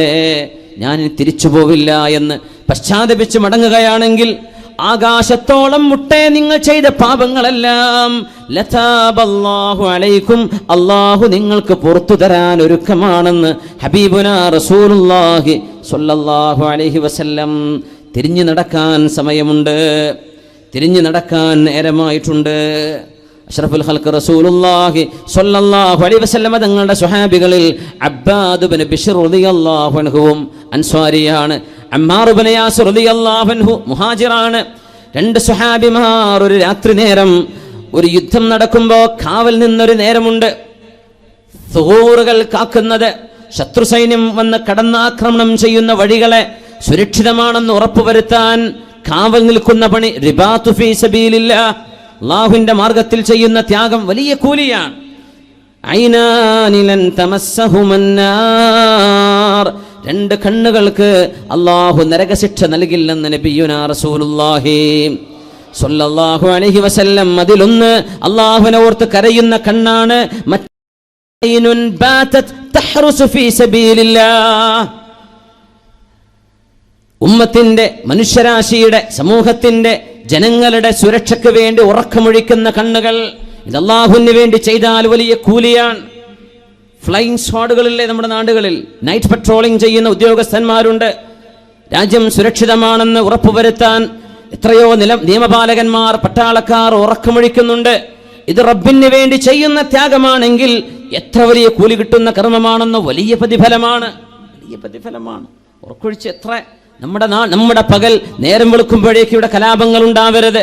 ഞാൻ തിരിച്ചു പോവില്ല എന്ന് പശ്ചാത്തപിച്ച് മടങ്ങുകയാണെങ്കിൽ ആകാശത്തോളം മുട്ടേ നിങ്ങൾ ചെയ്ത പാപങ്ങളെല്ലാം ലതാബല്ലാഹു അലൈക്കും, അല്ലാഹു നിങ്ങൾക്ക് പുറത്തു തരാൻ ഒരുക്കമാണെന്ന് ഹബീബുനാ റസൂലുള്ളാഹി സ്വല്ലല്ലാഹു അലൈഹി വസല്ലം. തിരിഞ്ഞു നടക്കാൻ സമയമുണ്ട്, തിരിഞ്ഞു നടക്കാൻ നേരമായിട്ടുണ്ട്. അഷ്റഫുൽ ഖൽഖ് റസൂലുള്ളാഹി സ്വല്ലല്ലാഹു അലൈഹി വസല്ലം തങ്ങളുടെ സ്വഹാബികളിൽ അബ്ബാദ് ഇബ്നു ബിശ്ർ റളിയല്ലാഹു അൻഹുവും അൻസ്വാരിയാണ്. അമ്മാർ ഇബ്നു യാസിർ റളിയല്ലാഹു അൻഹു മുഹാജിറാണ്. 2 സ്വഹാബിമാർ ഒരു രാത്രി നേരം ഒരു യുദ്ധം നടക്കുമ്പോൾ കാവൽ നിന്നൊരു നേരമുണ്ട്. സുഹൂറുകൾ കാക്കുന്നത്, ശത്രു സൈന്യം വന്ന് കടന്നാക്രമണം ചെയ്യുന്ന വഴികളെ സുരക്ഷിതമാണെന്ന് ഉറപ്പുവരുത്താൻ കാവൽ നിൽക്കുന്ന പണി റിബാത്തു ഫീ സബീലില്ലാഹ്, അല്ലാഹുവിന്റെ മാർഗത്തിൽ ചെയ്യുന്ന ത്യാഗം വലിയ കൂലിയാണ്. ഐനാനി ലൻ തമസ്സഹുമന്നാർ, 2 കണ്ണുകൾക്ക് അല്ലാഹു നരകശിക്ഷ നൽകില്ലെന്ന് നബിയുനാ റസൂലുള്ളാഹി സ്വല്ലല്ലാഹു അലൈഹി വസല്ലം. അതിലൊന്ന് അല്ലാഹുവിനെ ഓർത്ത് കരയുന്ന കണ്ണാണ്. മറ്റൈനുൻ ബാതത് തഹ്റുസു ഫീ സബീലില്ലാഹ്, ഉമ്മത്തിന്റെ, മനുഷ്യരാശിയുടെ, സമൂഹത്തിന്റെ, ജനങ്ങളുടെ സുരക്ഷയ്ക്ക് വേണ്ടി ഉറക്കമൊഴിക്കുന്ന കണ്ണുകൾ. ഇത് അല്ലാഹുവിന് വേണ്ടി ചെയ്താൽ വലിയ കൂലിയാണ്. ഫ്ലൈയിങ് സ്ക്വാഡുകളില്ലേ നമ്മുടെ നാടുകളിൽ, നൈറ്റ് പട്രോളിംഗ് ചെയ്യുന്ന ഉദ്യോഗസ്ഥന്മാരുണ്ട്. രാജ്യം സുരക്ഷിതമാണെന്ന് ഉറപ്പുവരുത്താൻ എത്രയോ നിയമപാലകന്മാർ, പട്ടാളക്കാർ ഉറക്കമൊഴിക്കുന്നുണ്ട്. ഇത് റബ്ബിന് വേണ്ടി ചെയ്യുന്ന ത്യാഗമാണെങ്കിൽ എത്ര വലിയ കൂലി കിട്ടുന്ന കർമ്മമാണെന്നോ, വലിയ പ്രതിഫലമാണ്. ഉറക്കൊഴിച്ച് എത്ര നമ്മുടെ പകൽ നേരം വെളുക്കുമ്പോഴേക്കും ഇവിടെ കലാപങ്ങൾ ഉണ്ടാവരുത്,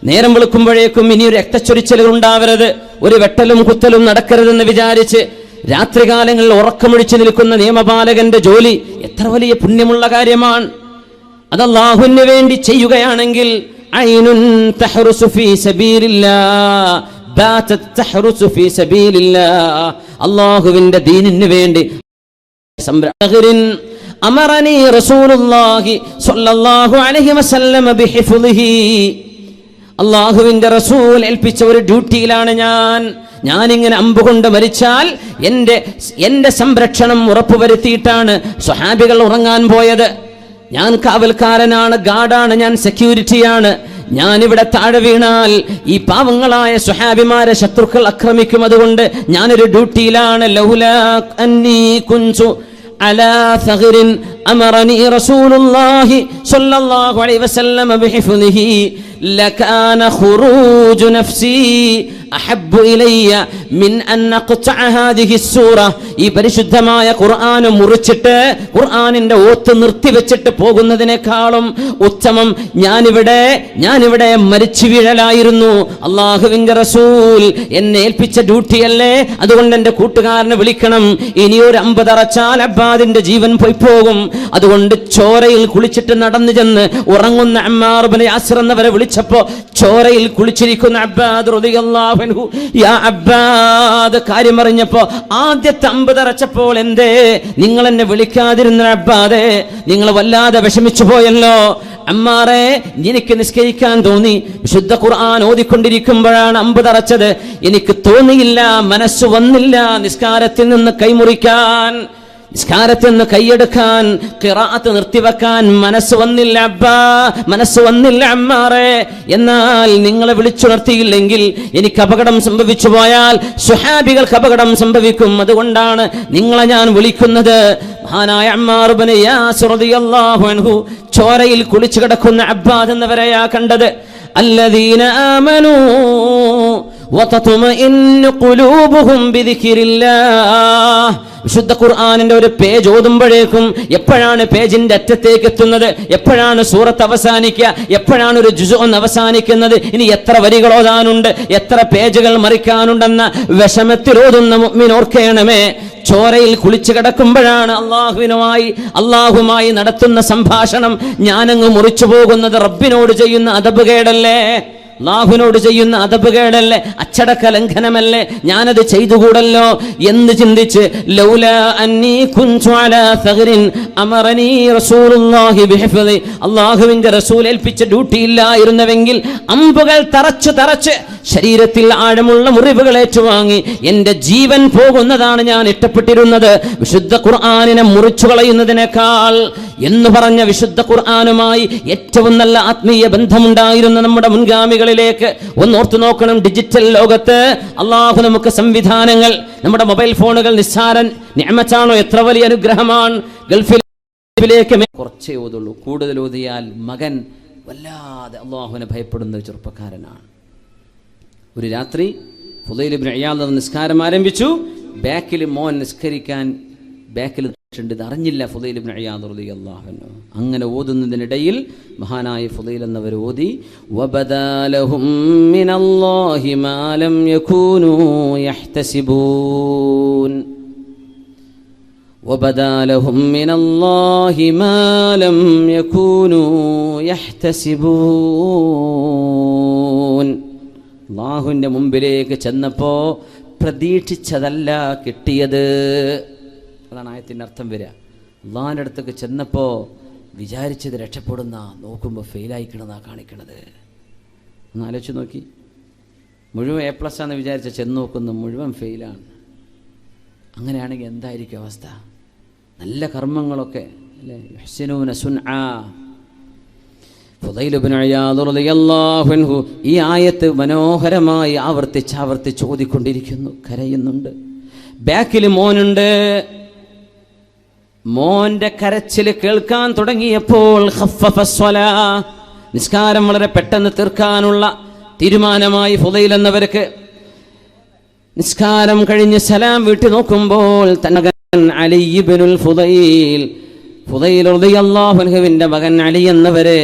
നേരം വെളുക്കുമ്പോഴേക്കും ഇനിയൊരു രക്തച്ചൊരിച്ചലുകൾ ഉണ്ടാവരുത്, ഒരു വെട്ടലും കുത്തലും നടക്കരുതെന്ന് വിചാരിച്ച് രാത്രികാലങ്ങളിൽ ഉറക്കമൊഴിച്ചു നിൽക്കുന്ന നിയമപാലകന്റെ ജോലി എത്ര വലിയ പുണ്യമുള്ള കാര്യമാണ്. അത് അല്ലാഹുവിന് വേണ്ടി ചെയ്യുകയാണെങ്കിൽ ഐനുൻ തഹ്റുസു ഫീ സബീലില്ലാഹ് ബാതത് തഹ്റുസു ഫീ സബീലില്ലാഹ്. അല്ലാഹുവിന്റെ ദീനിന് വേണ്ടി അമറനി റസൂലുള്ളാഹി സ്വല്ലല്ലാഹു അലൈഹി വസല്ലം ബിഹിഫ്ളിഹി. അല്ലാഹുവിന്റെ റസൂൽ ഏൽപ്പിച്ച ഒരു ഡ്യൂട്ടിയിലാണ് ഞാനിങ്ങനെ അമ്പുകൊണ്ട് മരിച്ചാൽ എന്റെ സംരക്ഷണം ഉറപ്പുവരുത്തിയിട്ടാണ് സ്വഹാബികൾ ഉറങ്ങാൻ പോയത്. ഞാൻ കാവൽക്കാരനാണ്, ഗാർഡാണ്, ഞാൻ സെക്യൂരിറ്റിയാണ്. ഞാനിവിടെ താഴെ വീണാൽ ഈ പാവങ്ങളായ സ്വഹാബിമാരെ ശത്രുക്കൾ ആക്രമിക്കും. അതുകൊണ്ട് ഞാനൊരു ഡ്യൂട്ടിയിലാണ്. ലൗലാ അന്നീ കുൻതു അലാ സഗ്റിൻ അമറനി റസൂലുള്ളാഹി സ്വല്ലല്ലാഹു അലൈഹി വസല്ലം ബിഹിഫ്ളിഹി ലകാന ഖുറൂജു നഫ്സി അഹബ്ബു ഇലയ്യ മിൻ അൻ നഖ്തഅ ഹാദിഹി സൂറ. ഈ പരിശുദ്ധമായ ഖുർആൻ മുറിച്ചിട്ട് ഖുർആനിന്റെ ഓത്ത് നിർത്തിവെച്ചിട്ട് പോകുന്നതിനേക്കാളും ഉത്തമം ഞാനിവിടെ മരിച്ചു വീഴലായിരുന്നു. അല്ലാഹുവിന്റെ റസൂൽ എന്നെ ഏൽപ്പിച്ച ഡ്യൂട്ടിയല്ലേ, അതുകൊണ്ട് എന്റെ കൂട്ടുകാരനെ വിളിക്കണം. ഇനിയൊരു 50 തറച്ചാൽ അബ്ബാദിന്റെ ജീവൻ പോയി പോകും. അതുകൊണ്ട് ചോരയിൽ കുളിച്ചിട്ട് നടന്നു ചെന്ന് ഉറങ്ങുന്ന അമ്മാർ ഇബ്നു യാസിർ എന്നവരെ വിളിച്ചപ്പോ ചോരയിൽ കുളിച്ചിരിക്കുന്ന അബ്ബാദ് റളിയല്ലാഹു അൻഹു, യാ അബ്ബാദ്, കാര്യം അറിഞ്ഞപ്പോ ആദ്യത്തെ 50 തറച്ചപ്പോൾ എന്തേ നിങ്ങൾ എന്നെ വിളിക്കാതിരുന്ന അബ്ബാദേ, നിങ്ങൾ വല്ലാതെ വിഷമിച്ചു പോയല്ലോ. അമ്മാറെ, എനിക്ക് നിസ്കരിക്കാൻ തോന്നി. വിശുദ്ധ ഖുർആൻ ഓതിക്കൊണ്ടിരിക്കുമ്പോഴാണ് 50 തറച്ചത്. എനിക്ക് തോന്നിയില്ല, മനസ്സ് വന്നില്ല നിസ്കാരത്തിൽ നിന്ന് കൈമുറിക്കാൻ, നിസ്കാരത്തിൽ നിന്ന് കൈയെടുക്കാൻ, ഖിറാഅത്ത് നിർത്തിവെക്കാൻ മനസ്സ് വന്നില്ല അബ്ബാ, മനസ്സ് വന്നില്ല അമ്മാറെ. എന്നാൽ നിങ്ങളെ വിളിച്ചുണർത്തിയില്ലെങ്കിൽ എനിക്ക് അപകടം സംഭവിച്ചു പോയാൽ സ്വഹാബികൾക്ക് അപകടം സംഭവിക്കും. അതുകൊണ്ടാണ് നിങ്ങളെ ഞാൻ വിളിക്കുന്നത്. മഹാനായ അമ്മാർ ഇബ്നു യാസിർ റളിയല്ലാഹു അൻഹു ചോരയിൽ കുളിച്ചു കിടക്കുന്ന അബ്ബാദ് എന്നവരെയാ കണ്ടത്. അല്ലദീന ആമനൂ വതത്മഇന്നു ഖുലൂബുഹും ബിദിക്രില്ലാഹ്. വിശുദ്ധ ഖുർആനിന്റെ ഒരു പേജ് ഓതുമ്പോഴേക്കും എപ്പോഴാണ് പേജിന്റെ അറ്റത്തേക്ക് എത്തുന്നത്, എപ്പോഴാണ് സൂറത്ത് അവസാനിക്കുക, എപ്പോഴാണ് ഒരു ജുസ് ഒന്ന് അവസാനിക്കുന്നത്, ഇനി എത്ര വരികൾ ഓതാനുണ്ട്, എത്ര പേജുകൾ മറിക്കാനുണ്ടെന്ന വിഷമത്തിൽ ഓതുന്ന മുഅ്മിൻ ഓർക്കണമേ, ചോരയിൽ കുളിച്ചു കിടക്കുമ്പോഴാണ് അള്ളാഹുമായി നടത്തുന്ന സംഭാഷണം ഞാനങ്ങ് മുറിച്ചു പോകുന്നത്. റബ്ബിനോട് ചെയ്യുന്ന അദബുകേടല്ലേ, അല്ലാഹുവിനോട് ചെയ്യുന്ന അദബുകേടല്ലേ, അച്ചടക്ക ലംഘനമല്ലേ, ഞാനത് ചെയ്തുകൂടല്ലോ എന്ന് ചിന്തിച്ച് ലൗലാ അന്നീ കുൻതു അലാ സഗ്റിൻ അമറനി റസൂലുള്ളാഹി ബിഹിഫ്ളി. അല്ലാഹുവിന്റെ റസൂൽ ഏൽപ്പിച്ച ഡ്യൂട്ടി ഇല്ലായിരുന്നുവെങ്കിൽ അമ്പുകൾ തറച്ച് ശരീരത്തിൽ ആഴമുള്ള മുറിവുകൾ ഏറ്റുവാങ്ങി എന്റെ ജീവൻ പോകുന്നതാണ് ഞാൻ ഇഷ്ടപ്പെട്ടിരുന്നത്, വിശുദ്ധ ഖുർആനിനെ മുറിച്ചു കളയുന്നതിനേക്കാൾ എന്ന് പറഞ്ഞ വിശുദ്ധ ഖുർആനുമായി ഏറ്റവും നല്ല ആത്മീയ ബന്ധമുണ്ടായിരുന്ന നമ്മുടെ മുൻഗാമികളിലേക്ക് ഒന്നോർത്തു നോക്കണം. ഡിജിറ്റൽ ലോകത്ത് അള്ളാഹു നമുക്ക് സംവിധാനങ്ങൾ, നമ്മുടെ മൊബൈൽ ഫോണുകൾ നിസ്സാരൻ നിഅമത്താണോ, എത്ര വലിയ അനുഗ്രഹമാണ്. ഗൾഫിലേക്ക് കുറച്ചേ ഓതുള്ളൂ, കൂടുതൽ ഓതിയാൽ മകൻ വല്ലാതെ അള്ളാഹുവിനെ ഭയപ്പെടുന്ന ഒരു ചെറുപ്പക്കാരനാണ്. ഒരു രാത്രി ഫുദൈൽ ഇബ്നു ഇയാദ് നിസ്കാരം ആരംഭിച്ചു. ബാക്കിൽ മോൻ നിസ്കരിക്കാൻ ബാക്കിൽ ഇത് അറിഞ്ഞില്ല ഫുദൈൽ ഇബ്നു ഇയാദ് റളിയല്ലാഹു അൻഹു. അങ്ങനെ ഓതുന്നതിനിടയിൽ മഹാനായ ഫുദൈൽ എന്നവർ ഓതി വബദാലഹും മിനല്ലാഹി മാ ലം യകൂനൂ യഹ്തസിബൂൻ, വബദാലഹും മിനല്ലാഹി മാ ലം യകൂനൂ യഹ്തസിബൂൻ. അല്ലാഹുവിൻ്റെ മുമ്പിലേക്ക് ചെന്നപ്പോ പ്രതീക്ഷിച്ചതല്ല കിട്ടിയത്. അതാണ് ആയത്തിൻ്റെ അർത്ഥം വരിക. അള്ളാഹിൻ്റെ അടുത്തേക്ക് ചെന്നപ്പോൾ വിചാരിച്ചത് രക്ഷപ്പെടുന്ന, നോക്കുമ്പോൾ ഫെയിലായിക്കണമെന്നാണ് കാണിക്കണത്. ഒന്ന് ആലോചിച്ച് നോക്കി. മുഴുവൻ A+ ആണെന്ന് വിചാരിച്ച ചെന്ന് നോക്കുന്നു, മുഴുവൻ ഫെയിലാണ്. അങ്ങനെയാണെങ്കിൽ എന്തായിരിക്കും അവസ്ഥ? നല്ല കർമ്മങ്ങളൊക്കെ അല്ലേ, യുഹ്സിനൂന സുൻആ. ഫുദൈൽ ഇബ്നു ഇയാദ് റളിയല്ലാഹു അൻഹു ഈ ആയത്ത് മനോഹരമായി ആവർത്തിച്ച് ഓതിക്കൊണ്ടിരിക്കുന്നു, കരയുന്നുണ്ട്. ബാക്കിൽ മോനുണ്ട്. മോന്റെ കരച്ചിൽ കേൾക്കാൻ തുടങ്ങിയപ്പോൾ ഖഫഫ സ്വലാ, നിസ്കാരം വളരെ പെട്ടെന്ന് തീർക്കാനുള്ള തീരുമാനമായി ഫുദൈൽ എന്നവർക്ക്. നിസ്കാരം കഴിഞ്ഞ് സലാം വീട്ടി നോക്കുമ്പോൾ തന്റെ മകൻ അലി ഇബ്നുൽ ഫുദൈൽ റളിയല്ലാഹു അൻഹുവിന്റെ മകൻ അലി എന്നവരെ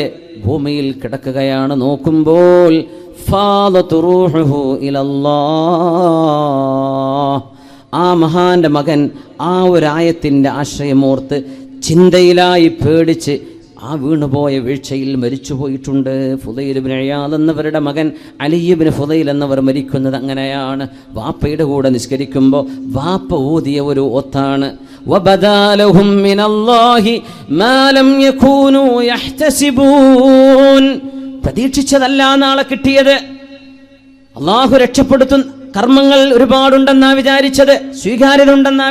ഭൂമിയിൽ കിടക്കുകയാണ്. നോക്കുമ്പോൾ ഫാദതു റൂഹുഹു ഇലല്ലാഹ്, ആ മഹാന്റെ മകൻ ആ ഒരായത്തിൻ്റെ ആശ്രയമോർത്ത് ചിന്തയിലായി പേടിച്ച് ആ വീണുപോയ വീഴ്ചയിൽ മരിച്ചുപോയിട്ടുണ്ട്. ഫുദൈൽ ഇബ്നു ഇയാദ് എന്നവരുടെ മകൻ അലി ഇബ്നു ഫുദൈൽ എന്നവർ മരിക്കുന്നത് അങ്ങനെയാണ്. വാപ്പയുടെ കൂടെ നിസ്കരിക്കുമ്പോൾ വാപ്പ ഊതിയ ഒരു ഒത്താണ്, വബദാലഹും മിനല്ലാഹി മാ ലം യകൂനു യഹ്തസിബൂൻ. പ്രതീക്ഷിച്ചതല്ല നാളെ കിട്ടിയത്. അള്ളാഹു രക്ഷപ്പെടുത്തുന്ന കർമ്മങ്ങൾ ഒരുപാടുണ്ടെന്നാ വിചാരിച്ചത്, സ്വീകാര്യത ഉണ്ടെന്നാ.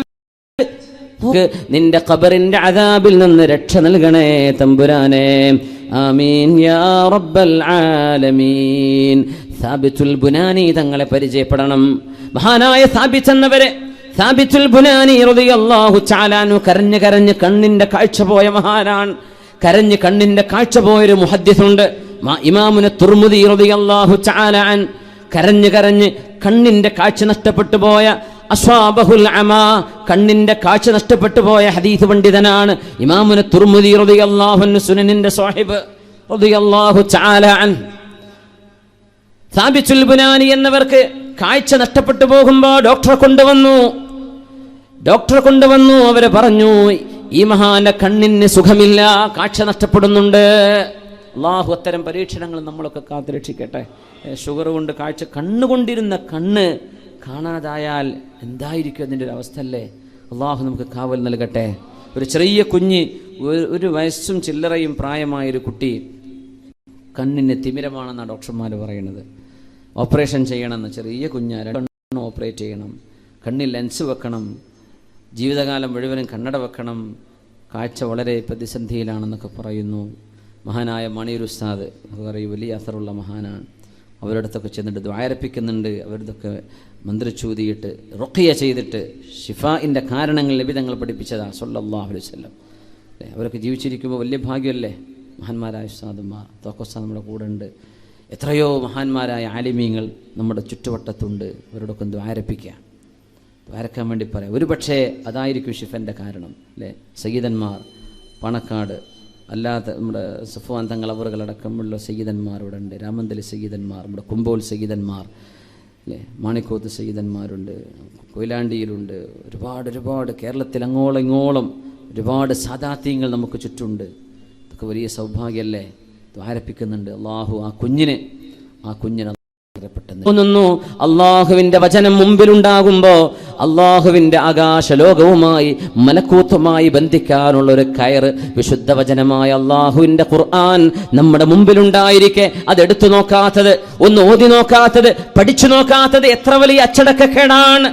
നിന്റെ ഖബറിന്റെ അദാബിൽ നിന്ന് രക്ഷ നൽകണേ തമ്പുരാനെ, ആമീൻ യാ റബ്ബൽ ആലമീൻ. സാബിത്തുൽ ബുനാനി തങ്ങളെ പരിചയപ്പെടണം. മഹാനായ സാബിത്ത് എന്നവരെ, സാബിത്തുൽ ബുനാനി റളിയല്ലാഹു തആല അൻഹു കരഞ്ഞ് കരഞ്ഞ് കണ്ണിന്റെ കാഴ്ച പോയ മഹാനാണ്. കരഞ്ഞ് കണ്ണിന്റെ കാഴ്ച പോയൊരു മുഹദ്ദിസുണ്ട്, ഇമാമുന തുർമുദി റളിയല്ലാഹു തആല അൻ. കരഞ്ഞ് കരഞ്ഞ് കണ്ണിന്റെ കാഴ്ച നഷ്ടപ്പെട്ടു പോയ, അസ്വാബഹുൽ അമാ, കണ്ണിന്റെ കാഴ്ച നഷ്ടപ്പെട്ടു പോയ ഹദീസ് പണ്ഡിതനാണ് ഇമാമുന തുർമുദി റളിയല്ലാഹു അൻഹു, സുനനിന്റെ സാഹിബ് റളിയല്ലാഹു തആല അൻ. സാബിത്തുൽ ബുനാനി എന്നവർക്ക് കാഴ്ച നഷ്ടപ്പെട്ടു പോകുമ്പോൾ ഡോക്ടറെ കൊണ്ടുവന്നു. അവര് പറഞ്ഞു, ഈ മഹാന്റെ കണ്ണിന് സുഖമില്ല, കാഴ്ച നഷ്ടപ്പെടുന്നുണ്ട്. അള്ളാഹു അത്തരം പരീക്ഷണങ്ങൾ നമ്മളൊക്കെ കാത്തുരക്ഷിക്കട്ടെ. ഷുഗർ കൊണ്ട് കാഴ്ച, കണ്ണുകൊണ്ടിരുന്ന കണ്ണ് കാണാതായാൽ എന്തായിരിക്കും അതിൻ്റെ ഒരു അവസ്ഥ അല്ലേ? അള്ളാഹു നമുക്ക് കാവൽ നൽകട്ടെ. ഒരു ചെറിയ കുഞ്ഞ്, 1 വയസ്സും ചില്ലറയും പ്രായമായൊരു കുട്ടി, കണ്ണിന് തിമിരമാണെന്നാണ് ഡോക്ടർമാർ പറയുന്നത്. ഓപ്പറേഷൻ ചെയ്യണമെന്ന്. ചെറിയ കുഞ്ഞ്, 2 കണ്ണ് ഓപ്പറേറ്റ് ചെയ്യണം, കണ്ണിൽ ലെൻസ് വെക്കണം, ജീവിതകാലം മുഴുവനും കണ്ണട വെക്കണം, കാഴ്ച വളരെ പ്രതിസന്ധിയിലാണെന്നൊക്കെ പറയുന്നു. മഹാനായ മണിയൂർ ഉസ്താദ് പറയും, വലിയ അസറുള്ള മഹാനാണ്. അവരുടെ അടുത്തൊക്കെ ചെന്നിട്ട് ദ്വാരപ്പിക്കുന്നുണ്ട്. അവരുടെയൊക്കെ മന്ത്രിച്ചൂതിയിട്ട് റുഖിയ ചെയ്തിട്ട് ഷിഫാഇൻ്റെ കാരണങ്ങൾ നബി തങ്ങൾ പഠിപ്പിച്ചതാണ് സല്ലല്ലാഹു അലൈഹി വസല്ലം. അല്ലേ, അവരൊക്കെ ജീവിച്ചിരിക്കുമ്പോൾ വലിയ ഭാഗ്യമല്ലേ. മഹാന്മാരായ ഉസ്താദുമാർ, തോക്കോസ്താദ് നമ്മുടെ കൂടെ ഉണ്ട്. എത്രയോ മഹാന്മാരായ ആലിമീങ്ങൾ നമ്മുടെ ചുറ്റുവട്ടത്തുണ്ട്. അവരോടൊക്കെ ദ്വാരക്കാൻ വേണ്ടി പറയാം. ഒരു പക്ഷേ അതായിരിക്കും ഷിഫൻ്റെ കാരണം അല്ലേ. സയ്യിദന്മാർ, പണക്കാട്, അല്ലാത്ത നമ്മുടെ സഫ്വാൻ തങ്ങൾ അവറുകളടക്കമുള്ള സയ്യിദന്മാർ ഇവിടെ ഉണ്ട്. രാമന്തലി സയ്യിദന്മാർ, നമ്മുടെ കുമ്പോൽ സയ്യിദന്മാർ അല്ലേ, മാണിക്കോത്ത് സയ്യിദന്മാരുണ്ട്, കൊയിലാണ്ടിയിലുണ്ട്. ഒരുപാട് കേരളത്തിൽ അങ്ങോളം ഇങ്ങോളം ഒരുപാട് സാദാത്യങ്ങൾ നമുക്ക് ചുറ്റുണ്ട്. ഇതൊക്കെ വലിയ സൗഭാഗ്യമല്ലേ. ദ്വാരപ്പിക്കുന്നുണ്ട്. അള്ളാഹു ആ കുഞ്ഞിനെ തോന്നുന്നു. അള്ളാഹുവിന്റെ വചനം മുമ്പിലുണ്ടാകുമ്പോ അള്ളാഹുവിന്റെ ആകാശലോകവുമായി മലക്കൂത്തുമായി ബന്ധിക്കാനുള്ള ഒരു കയറ്, വിശുദ്ധ വചനമായ അള്ളാഹുവിന്റെ ഖുർആൻ നമ്മുടെ മുമ്പിലുണ്ടായിരിക്കെ അതെടുത്തു നോക്കാത്തത്, ഒന്ന് ഓതി നോക്കാത്തത്, പഠിച്ചു നോക്കാത്തത് എത്ര വലിയ അച്ചടക്കക്കേടാണ്.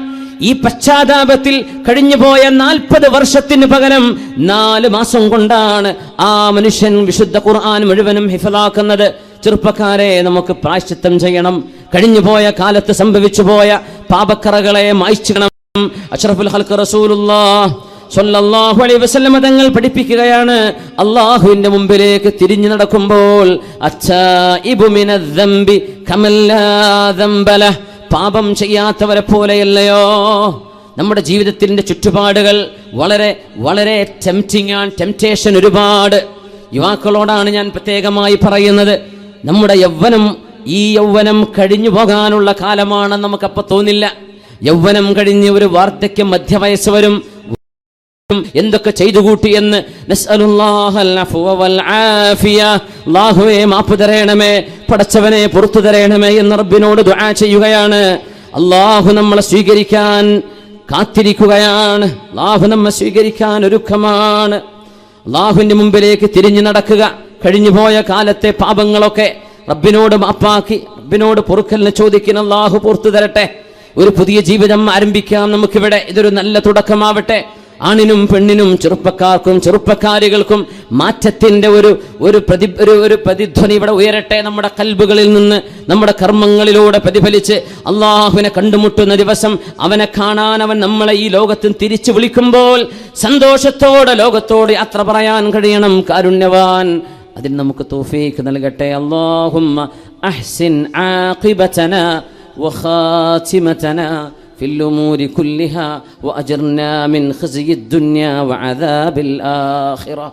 ഈ പശ്ചാത്താപത്തിൽ കഴിഞ്ഞുപോയ 40 വർഷത്തിന് പകരം 4 മാസം കൊണ്ടാണ് ആ മനുഷ്യൻ വിശുദ്ധ ഖുർആൻ മുഴുവനും ഹിഫ്ളാക്കുന്നത്. ചെറുപ്പക്കാരെ, നമുക്ക് പ്രായശ്ചിത്തം ചെയ്യണം. കഴിഞ്ഞുപോയ കാലത്ത് സംഭവിച്ചു പോയ പാപക്കറകളെ മായ്ച്ചിടണം. അഷ്റഫുൽ ഖൽഖ് റസൂലുള്ളാഹി സ്വല്ലല്ലാഹു അലൈഹി വസല്ലം തങ്ങൾ പഠിപ്പിക്കുകയാണ്, അല്ലാഹുവിന്റെ മുമ്പിലേക്ക് തിരിഞ്ഞു നടക്കുമ്പോൾ അത്തായിബു മിനദ്ദംബി കമല്ലാ ദംബല, പാപം ചെയ്യാത്തവരെ പോലെയല്ലയോ. നമ്മുടെ ജീവിതത്തിന്റെ ചുറ്റുപാടുകൾ വളരെ ടെംപ്റ്റിംഗ് ആണ്. ടെംപ്റ്റേഷൻ ഒരുപാട്. യുവാക്കളോടാണ് ഞാൻ പ്രത്യേകമായി പറയുന്നത്. നമ്മുടെ ഈ യൗവനം കഴിഞ്ഞു പോകാനുള്ള കാലമാണെന്ന് നമുക്കപ്പോൾ തോന്നില്ല. യൗവനം കഴിഞ്ഞ് ഒരു വാർദ്ധക്യം, മധ്യവയസ്സ് വരും. എന്തൊക്കെ ചെയ്തു കൂട്ടിയെന്ന്. അല്ലാഹുവേ മാപ്പ് തരണമേ, പടച്ചവനെ പുറത്തു തരണമേ എന്ന് റബ്ബിനോട് ദുആ ചെയ്യുകയാണ്. അല്ലാഹു നമ്മളെ സ്വീകരിക്കാൻ കാത്തിരിക്കുകയാണ്. അല്ലാഹു നമ്മെ സ്വീകരിക്കാൻ ഒരുക്കമാണ്. അല്ലാഹുവിന്റെ മുമ്പിലേക്ക് തിരിഞ്ഞു നടക്കുക. കഴിഞ്ഞുപോയ കാലത്തെ പാപങ്ങളൊക്കെ റബ്ബിനോട് മാപ്പാക്കി, റബ്ബിനോട് പൊറുക്കലിന് ചോദിക്കുന്ന അല്ലാഹു പുറത്തു തരട്ടെ. ഒരു പുതിയ ജീവിതം ആരംഭിക്കാം നമുക്കിവിടെ. ഇതൊരു നല്ല തുടക്കമാവട്ടെ. ആണിനും പെണ്ണിനും, ചെറുപ്പക്കാർക്കും ചെറുപ്പക്കാരികൾക്കും മാറ്റത്തിന്റെ ഒരു പ്രതിധ്വനി ഇവിടെ ഉയരട്ടെ. നമ്മുടെ കൽബുകളിൽ നിന്ന്, നമ്മുടെ കർമ്മങ്ങളിലൂടെ പ്രതിഫലിച്ച് അള്ളാഹുവിനെ കണ്ടുമുട്ടുന്ന ദിവസം, അവനെ കാണാൻ അവൻ നമ്മളെ ഈ ലോകത്ത് തിരിച്ചു വിളിക്കുമ്പോൾ സന്തോഷത്തോടെ ലോകത്തോട് യാത്ര പറയാൻ കഴിയണം. കാരുണ്യവാൻ അതിന് നമുക്ക് തൗഫീഖ് നൽകട്ടെ. അല്ലാഹുമ്മ അഹ്സിൻ ആഖിബതനാ വഖാതിമതനാ في الأمور كلها وأجرنا من خزي الدنيا وعذاب الآخرة.